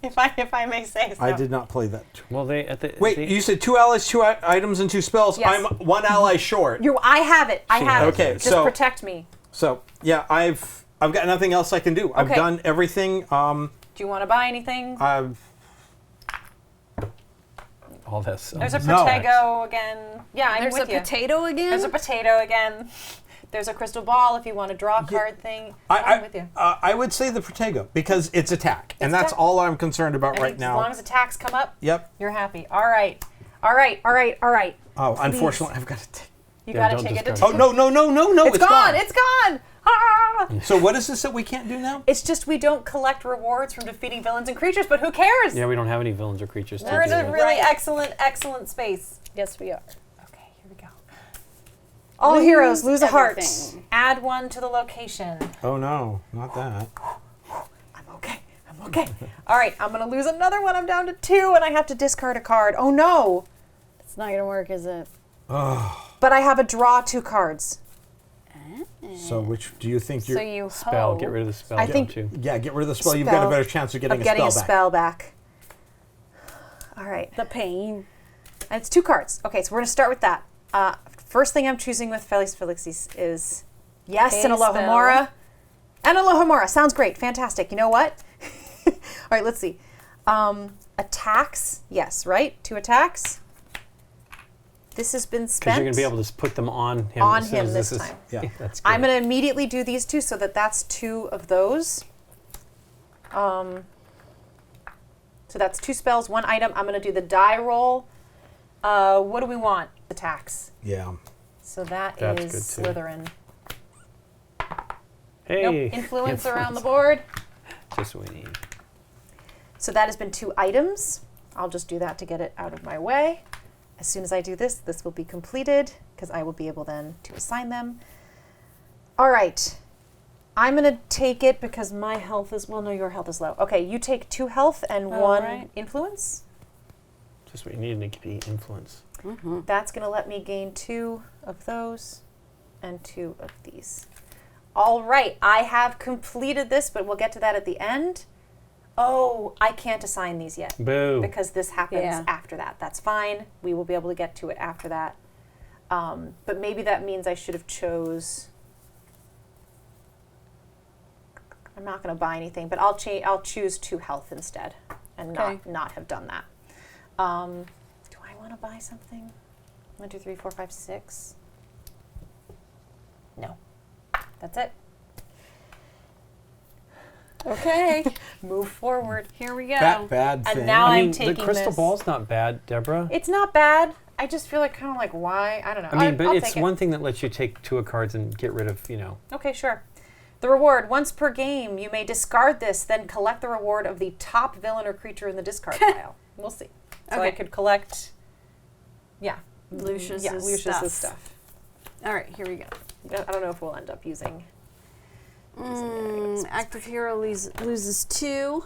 If I may say so. I did not play that. Well, Wait, you said 2 allies, 2 items, and 2 spells. Yes. I'm 1 ally short. I have it. I She have has it. Okay, Just so- protect me. So yeah, I've got nothing else I can do. I've Okay. done everything. Do you want to buy anything? I've all this. There's a No. Protego again. Yeah, I'm There's with a you. potato again? There's a potato again. There's a crystal ball if you want to draw a card thing. I'm I with you. I would say the Protego because it's attack, and It's that's attack. all I'm concerned about I right think now. As long as attacks come up, Yep. you're happy. All right. All right. All right. All right. Oh, unfortunately, I've got to take. You Yeah, got to don't take it. discard Oh no! It's gone. It's gone. Ah! So what is this that we can't do now? It's just we don't collect rewards from defeating villains and creatures, but who cares? Yeah, we don't have any villains or creatures to We're in deal a with. really excellent space. Yes, we are. Okay, here we go. All heroes lose a heart. everything. Add 1 to the location. Oh no, not that. I'm okay. I'm okay. All right, I'm going to lose another one. I'm down to 2, and I have to discard a card. Oh, no. It's not going to work, is it? But I have a draw 2 cards. So which do you think you're? So you Spell. hope. Get rid of the spell. I don't think- you? Yeah, get rid of the spell. You've got a Spell. better chance of getting Of getting a a spell back. spell back. All right. The pain. And it's 2 cards. Okay, so we're going to start with that. First thing I'm choosing with Felix Felixis is yes, Okay, and Alohomora. And Alohomora. Sounds great. Fantastic. You know what? All right, let's see. Attacks. Yes, right? 2 attacks. This has been Because spent. you're going to be able to put them on him. On as soon him as this is- time. Yeah. That's great. I'm going to immediately do these 2 so that's 2 of those. So that's 2 spells, 1 item. I'm going to do the die roll. What do we want? Attacks. Yeah. So that That's is good, too. Slytherin. Hey. Nope. Influence around the board. Just what we need. So that has been 2 items. I'll just do that to get it out of my way. As soon as I do this, this will be completed because I will be able then to assign them. All right. I'm going to take it because my health is, well, no, your health is low. Okay, you take 2 health and 1 right. influence. Just what you need, Nikki. Influence. That's going to let me gain 2 of those. and 2 of these. All right, I have completed this, but we'll get to that at the end. Oh, I can't assign these yet. Boo. Because this happens Yeah. after that. That's fine. We will be able to get to it after that. But maybe that means I should have chose... I'm not going to buy anything, but I'll choose 2 health instead and Okay. not have done that. Do I want to buy something? 1, 2, 3, 4, 5, 6. No. That's it. Okay. Move forward. Here we go. That bad thing. And now I I'm mean, taking the crystal this. ball's not bad, Deborah. It's not bad. I just feel like kind of like why? I don't know. I mean, but I'll it's take it. one thing that lets you take 2 of cards and get rid of, Okay, sure. The reward. Once per game, you may discard this, then collect the reward of the top villain or creature in the discard pile. We'll see. So I Okay. could collect... Yeah. Lucius's stuff. All right, here we go. I don't know if we'll end up using... Active hero loses 2.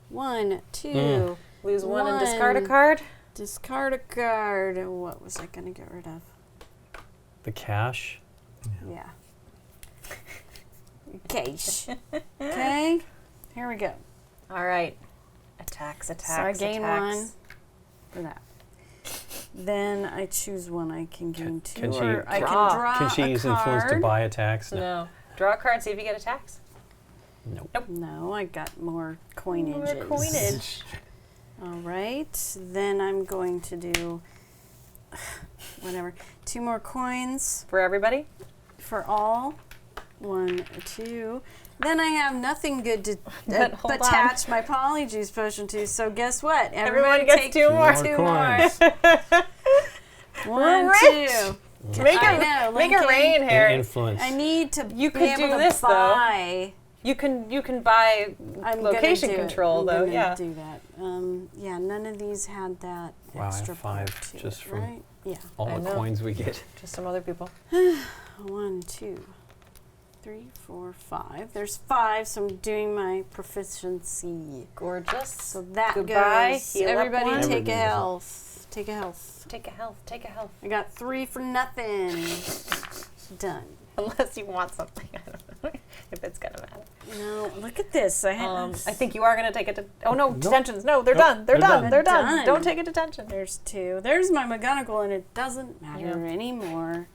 1, 2. Lose 1 and discard a card. Discard a card. What was I going to get rid of? the cash. Yeah. Cash. Okay. Here we go. All right. Attacks, So I attacks, gain attacks. 1 for that. Then I choose 1. I can gain 2. can she or I draw? can draw Can she a use card. influence to buy attacks? No. Draw a card, see if you get attacks. Nope. No, I got more coinages. More coinage. All right. Then I'm going to do whatever. 2 more coins For everybody? for all. 1, 2. Then I have nothing good to But hold on. attach my polyjuice potion to. So guess what? Everyone gets take 2 more. Two more coins. 1, rich. 2. Make I it, know, make it Lincoln. rain, And Harry. influence. I need to You be could able do to this, though. buy. You can buy I'm location gonna do control, it. though. I'm gonna Yeah. do that. Yeah, none of these had that Wow, I have extra 5 part to just it, from- right? Yeah. All I the know. coins we get. Just some other people. 1, 2, 3, 4, 5. There's 5, so I'm doing my proficiency. Gorgeous. So that Goodbye. goes. Heal up Everybody one. take Everybody a does it. health. Take a health. Take a health. Take a health. I got 3 for nothing. Done. Unless you want something. I don't know if it's gonna matter. No, look at this. I think you are gonna take it to. Oh no, Nope. detentions. No, they're Nope, done. They're they're done. done. They're done. Done. Don't take it to detention. There's 2. There's my McGonagall, and it doesn't matter Yeah. anymore.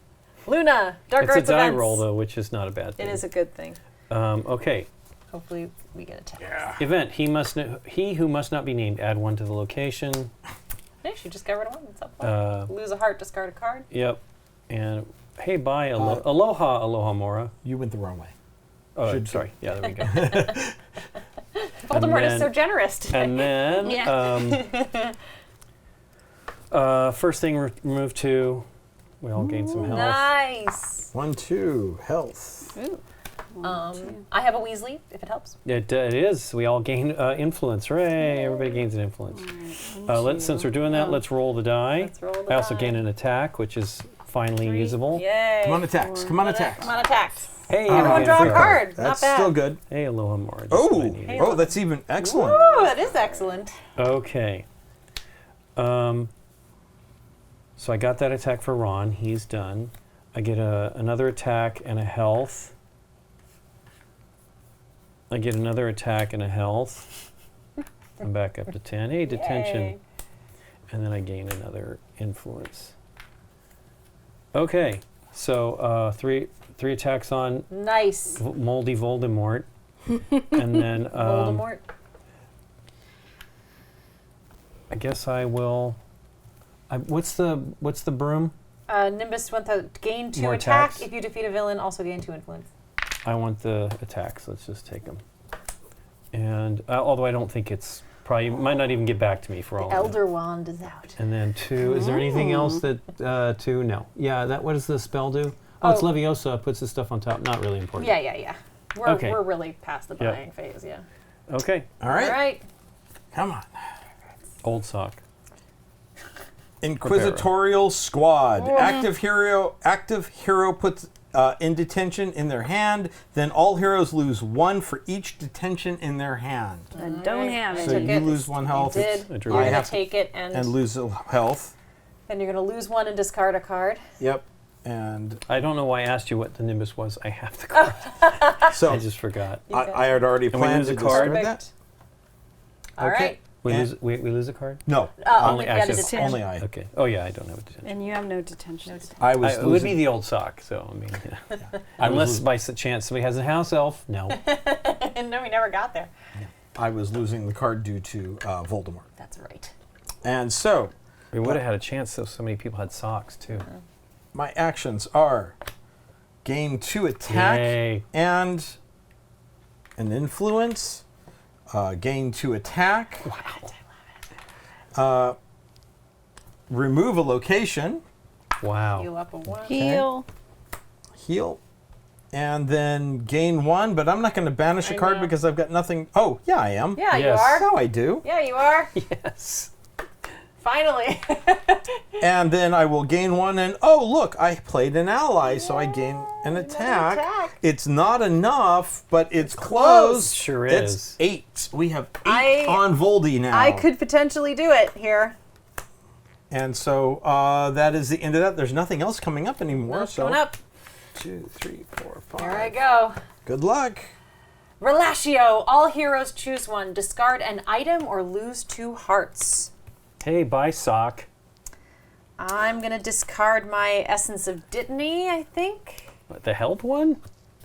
Luna, Dark It's a Arts die events. roll, though, which is not a bad thing. It is a good thing. Okay. Hopefully we get attacked. Event. He who must not be named. Add 1 to the location. Yeah, she just got rid of 1. It's up. Lose a heart, discard a card. Yep. And hey, bye. Aloha, Mora. You went the wrong way. Oh, Should- sorry. Yeah, there we go. Voldemort is then- so generous today. And then, first thing, remove 2. We all gain some health. Nice. 1, 2, health. Ooh. 1, 2. I have a Weasley, if it helps. It is. We all gain influence. Hooray! Everybody gains an influence. Since we're doing that, let's roll the die. Let's roll the I also die. gain an attack, which is finally 3. usable. Yay. Come on, attacks. Come on, attacks. Come on, attacks. Hey, Everyone you draw gain a a card. Not That's bad. still good. Hey, Aloha, Mora. just what I Oh, needed. oh, that's even excellent. Ooh, that is excellent. Okay. So I got that attack for Ron. He's done. I get another attack and a health. I get another attack and a health. I'm back up to 10. Hey, detention. Yay. And then I gain another influence. Okay. So 3 attacks on Nice. Moldy Voldemort. And then Voldemort. I guess I will. What's the broom? Nimbus went to gain 2 More attack. attacks? If you defeat a villain, also gain 2 influence. I want the attacks. Let's just take them. And although I don't think it's probably might not even get back to me for all. The of Elder Wand is out. And then 2. Is there anything else that 2? No. Yeah. What does the spell do? Oh, it's Oh. Leviosa. Puts the stuff on top. Not really important. Yeah. Okay. We're really past the Yep. buying phase, yeah. Okay. All right. All right. Come on. Old sock. Inquisitorial Squad. Active hero puts in detention in their hand. Then all heroes lose 1 for each detention in their hand. I don't have I it. So took you it. lose 1 health You did. I drew You're it. going have to to- take it and and lose a health. then you're going to lose 1 and discard a card. Yep. And I don't know why I asked you what the Nimbus was. I have the card. so I just forgot. I had already we planned lose to a card? discard that. All right. We And- lose a card? No, Only yeah, access. detention. only I. Okay. Oh yeah, I don't have a detention. And you have no detention. I was It would losing. be the old sock. So I mean, yeah. I was unless losing- by chance somebody has a house elf. No. No, we never got there. I was losing the card due to Voldemort. That's right. And so We would have had a chance if so many people had socks too. my actions are gain 2 attack Yay. and an influence. Gain 2 attack. Remove a location. Wow. Heal up a 1. Heal. Heal. And then gain 1, but I'm not going to banish a I card know. because I've got nothing. Oh, yeah, I am. Yeah, Yes. you are. So I do. Yeah, you are. Yes. Finally. And then I will gain 1, and oh, look, I played an ally, so I gain an attack. attack. It's not enough, but it's close. Sure It's is. 8. We have 8 I- on Voldy now. I could potentially do it here. And so that is the end of that. There's nothing else coming up anymore. What's So going up? 2, 3, 4, 5. Here I go. Good luck. Relatio. All heroes choose one. Discard an item or lose 2 hearts. Hey, buy sock. I'm going to discard my Essence of Dittany, I think. What, the health one?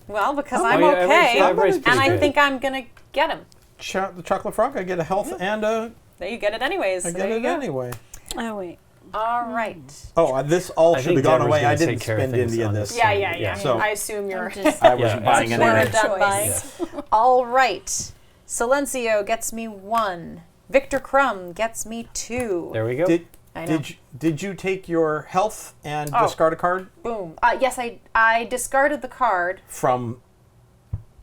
Well, because Oh, I'm yeah, okay. everybody's And pretty I good. think I'm going to get him. The chocolate frog. I get a health and a. There you get it anyways. I So get there it you go. anyway. Oh, wait. All right. Oh, this all I should have think gone Deborah's away. I gonna didn't take care of spend things any of on this. this. Yeah, yeah, yeah. So- I assume you're I was Yeah, buying as an we're item. done by. Choice. All right. Silencio gets me 1. Victor Crumb gets me 2. There we go. I know. Did you take your health and Oh. discard a card Boom. Yes, I discarded the card from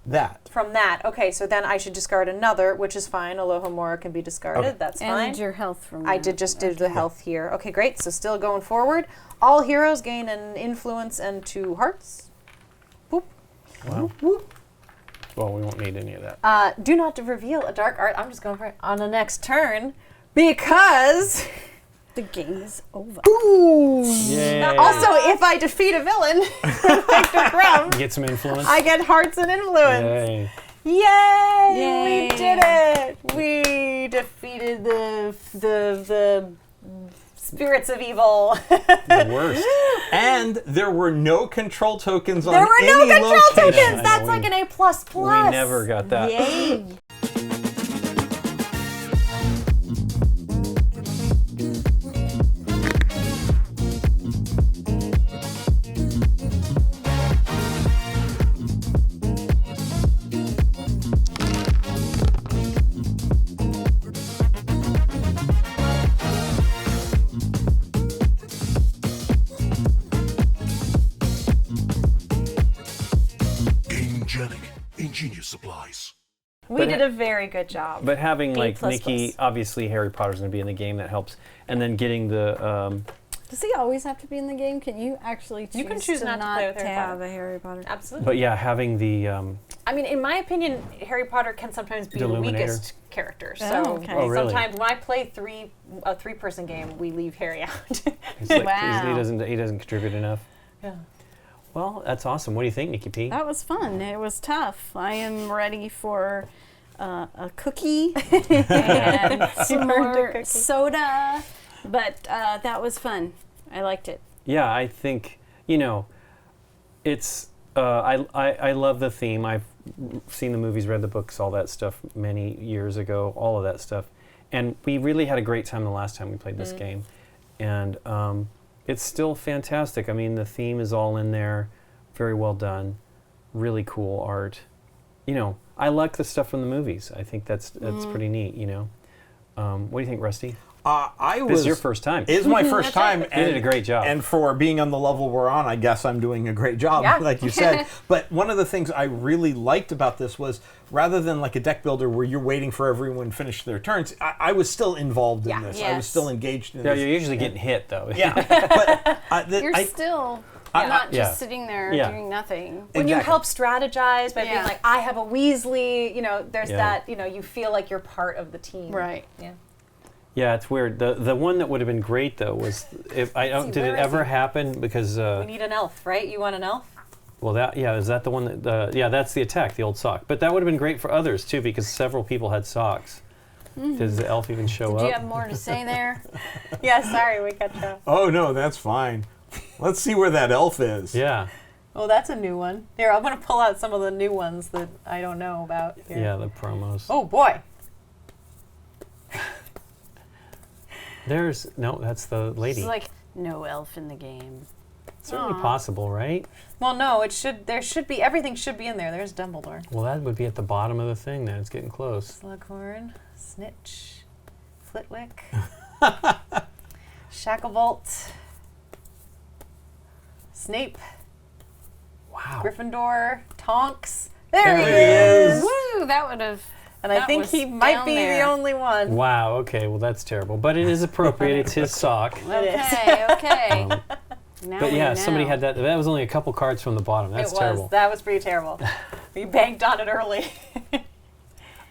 that? from that. Okay, so then I should discard another, which is fine. Alohomora can be discarded. Okay. That's And fine. your health from I that. did just do the health here. Okay, great. So still going forward. All heroes gain an influence and 2 hearts. Boop. Wow. Whoop. Well, we won't need any of that. Do not reveal a dark art. I'm just going for it on the next turn because. The game is over. Yay. Also, if I defeat a villain, Victor Crumb, Get some influence. I get hearts and influence. Yay. Yay! We did it! We defeated the spirits of evil. The worst. And there were no control tokens on There were no any control location. tokens. I That's know, like we- an A++. We never got that. Yay! Gamegenic. Ingenious supplies. We But did ha- a very good job. But having like plus Nikki, plus. obviously Harry Potter's going to be in the game. That helps. And then getting the Does he always have to be in the game? Can you actually choose, You can choose to not to play with Harry have Potter. a Harry Potter? Absolutely. but yeah, having the I mean, in my opinion, Harry Potter can sometimes be The the Illuminator. weakest character. Oh, So okay. Oh, really? sometimes when I play a 3-person game, we leave Harry out. he's like, Wow. he doesn't contribute enough. Yeah. Well, that's awesome. What do you think, Nikki P? That was fun. It was tough. I am ready for a cookie and some earned a more cookie. soda. But that was fun. I liked it. Yeah, I think it's. I love the theme. I've seen the movies, read the books, all that stuff many years ago. All of that stuff, and we really had a great time the last time we played this game, and it's still fantastic. I mean, the theme is all in there, very well done, really cool art. I like the stuff from the movies. I think that's pretty neat. What do you think, Rusty? This is your first time. It's my first time. You did a great job. And for being on the level we're on, I guess I'm doing a great job, Yeah. like you said. But one of the things I really liked about this was, rather than like a deck builder where you're waiting for everyone to finish their turns, I was still involved in this. I was Yes. still engaged in Yeah, this. you're usually getting hit though. Yeah, but You're still I- not just yeah. sitting there Yeah. doing nothing. When you Exactly. help strategize by being Yeah. like, I have a Weasley, there's Yeah. that, you feel like you're part of the team. Right. Yeah. Yeah, it's weird. The one that would have been great though was if I don't. see, Did it where is ever he? happen? Because We need an elf, right? You want an elf? well, is that the one that? Yeah, that's the attack, the old sock. But that would have been great for others too, because several people had socks. Does the elf even show Did up? you have more to say there? Yeah, sorry, we got you. Oh no, that's fine. Let's see where that elf is. Yeah, Oh, that's a new one. Here, I'm going to pull out some of the new ones that I don't know about. Here. yeah, the promos. Oh, boy. That's the lady. It's like no elf in the game. Certainly possible, right? Well, no, everything should be in there. There's Dumbledore. Well, that would be at the bottom of the thing. Then it's getting close. Slughorn, Snitch, Flitwick, Shacklebolt, Snape, Wow. Gryffindor, Tonks. There There he he is. is. Woo! That would have. And I That think was he might down be the there. only one. Wow. Okay. Well, that's terrible, but it is appropriate. It's his sock. Okay. Okay. Now But we yeah, know. somebody had that. That was only a couple cards from the bottom. That's it was. terrible. That was pretty terrible. We banked on it early.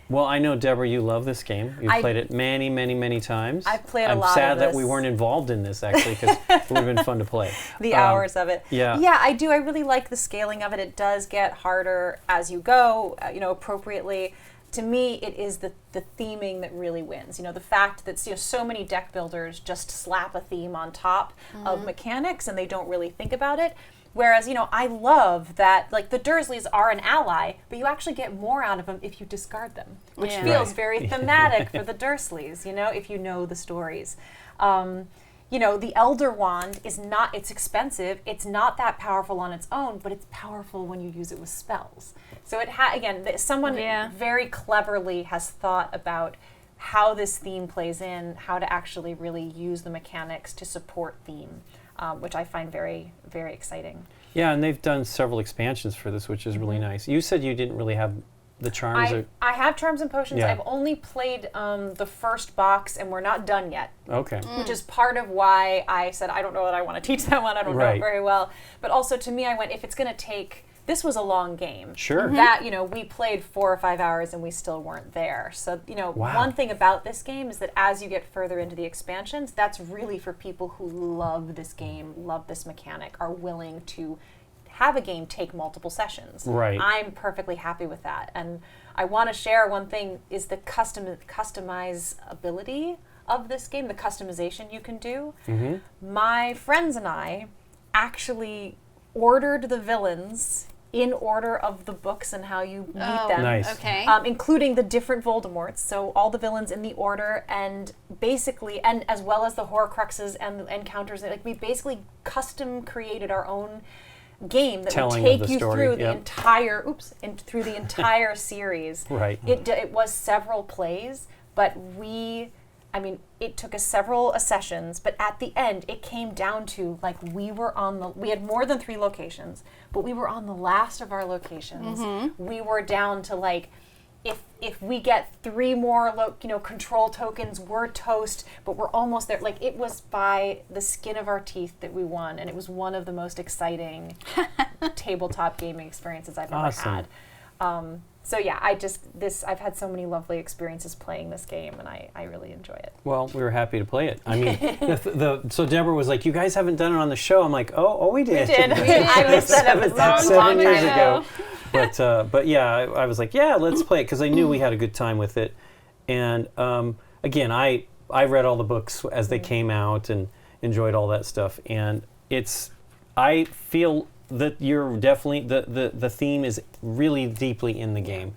Well, I know, Deborah, you love this game. You've I- played it many, many, many times. I've played a I'm lot of sad that we this. weren't involved in this, actually, because it would have been fun to play. The hours of it. yeah. Yeah, I do. I really like the scaling of it. It does get harder as you go, appropriately. To me, it is the theming that really wins. The fact that so many deck builders just slap a theme on top of mechanics and they don't really think about it. Whereas, I love that, like, the Dursleys are an ally, but you actually get more out of them if you discard them, which Yeah. feels Right. very thematic for the Dursleys, if you know the stories. The Elder Wand it's expensive, it's not that powerful on its own, but it's powerful when you use it with spells. So someone Yeah. very cleverly has thought about how this theme plays in, how to actually really use the mechanics to support theme, which I find very, very exciting. Yeah, and they've done several expansions for this, which is really nice. You said you didn't really have the charms. I have Charms and Potions. Yeah. I've only played the first box, and we're not done yet. Okay. Which is part of why I said I don't know that I want to teach that one. I don't know it Right. very well. But also to me, I went, if it's going to take, this was a long game. Sure. That, we played 4 or 5 hours and we still weren't there. So, Wow. one thing about this game is that as you get further into the expansions, that's really for people who love this game, love this mechanic, are willing to have a game take multiple sessions. Right. I'm perfectly happy with that. And I want to share one thing is the customizability of this game, the customization you can do. My friends and I actually ordered the villains in order of the books and how you meet them. Nice. Okay. Including the different Voldemorts, so all the villains in the order, and basically, and as well as the Horcruxes and the encounters, like we basically custom created our own game that Telling would of take the you story, through the yep. through the entire series. Right. It was several plays, but it took us several sessions, but at the end, it came down to, like, we had more than 3 locations, but we were on the last of our locations. We were down to, like, if we get 3 more, control tokens, we're toast, but we're almost there. Like, it was by the skin of our teeth that we won, and it was one of the most exciting tabletop gaming experiences I've ever Awesome. had. So yeah, I've had so many lovely experiences playing this game, and I really enjoy it. Well, we were happy to play it. I mean, so Deborah was like, "You guys haven't done it on the show." I'm like, "Oh, we did." I missed that episode. That's Long 7 years time ago. But yeah, I was like, "Yeah, let's play it," because I knew we had a good time with it. And again, I read all the books as they came out and enjoyed all that stuff. And I feel that you're definitely the theme is really deeply in the game.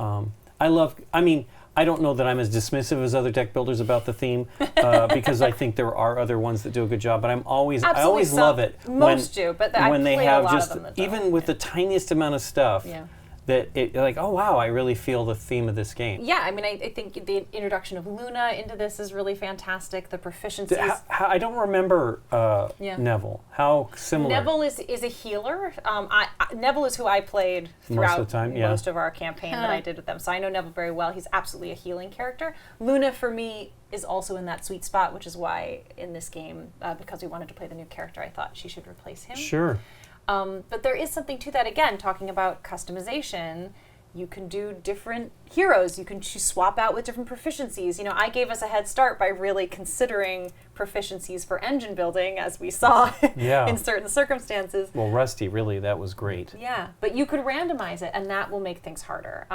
I don't know that I'm as dismissive as other deck builders about the theme because I think there are other ones that do a good job. But I always love it Most do, but I when they played a have lot of just them that don't. even with the tiniest amount of stuff. Yeah. That you're like, oh wow, I really feel the theme of this game. Yeah, I think the introduction of Luna into this is really fantastic. The proficiencies. I don't remember Neville. How similar? Neville is a healer. Neville is who I played throughout Most of the time, yeah. most of our campaign that I did with them. So I know Neville very well. He's absolutely a healing character. Luna, for me, is also in that sweet spot, which is why in this game, because we wanted to play the new character, I thought she should replace him. Sure. But there is something to that, again, talking about customization. You can do different heroes. You can swap out with different proficiencies. You know, I gave us a head start by really considering proficiencies for engine building, as we saw Yeah. in certain circumstances. Well, Rusty, really, that was great. Yeah, but you could randomize it, and that will make things harder.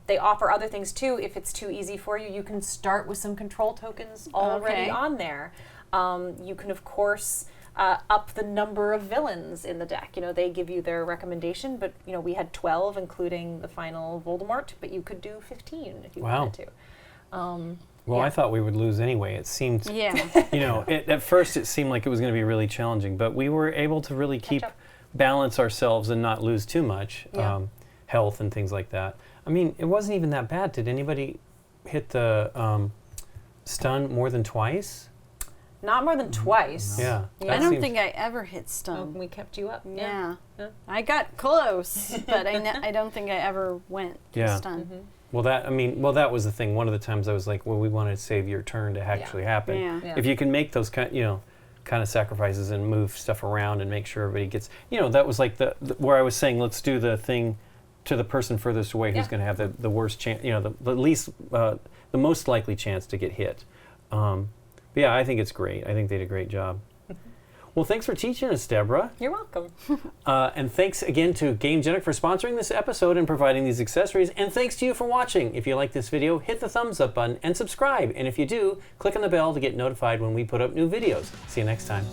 They offer other things too. If it's too easy for you, you can start with some control tokens already Okay. on there. You can, of course, up the number of villains in the deck. You know, they give you their recommendation, but you know, we had 12, including the final Voldemort. But you could do 15 if you Wow. wanted to. Well, Yeah. I thought we would lose anyway. It seemed, Yeah. you know, at first it seemed like it was going to be really challenging, but we were able to really keep up. balance ourselves and not lose too much Yeah. health and things like that. I mean, it wasn't even that bad. Did anybody hit the stun more than twice? Not more than twice. Yeah. Yeah. that I don't seems- think I ever hit Oh, stun. we kept you up. Yeah. Yeah. I got close, but I don't think I ever went to Yeah. stun. Well, that was the thing. One of the times I was like, well, we wanted to save your turn to actually happen. Yeah. Yeah. If you can make those kind of sacrifices and move stuff around and make sure everybody gets, that was like the where I was saying, let's do the thing to the person furthest away who's Yeah. going to have the worst chance, the least, the most likely chance to get hit. But yeah, I think it's great. I think they did a great job. Well, thanks for teaching us, Deborah. You're welcome. And thanks again to Gamegenic for sponsoring this episode and providing these accessories. And thanks to you for watching. If you like this video, hit the thumbs up button and subscribe. And if you do, click on the bell to get notified when we put up new videos. See you next time.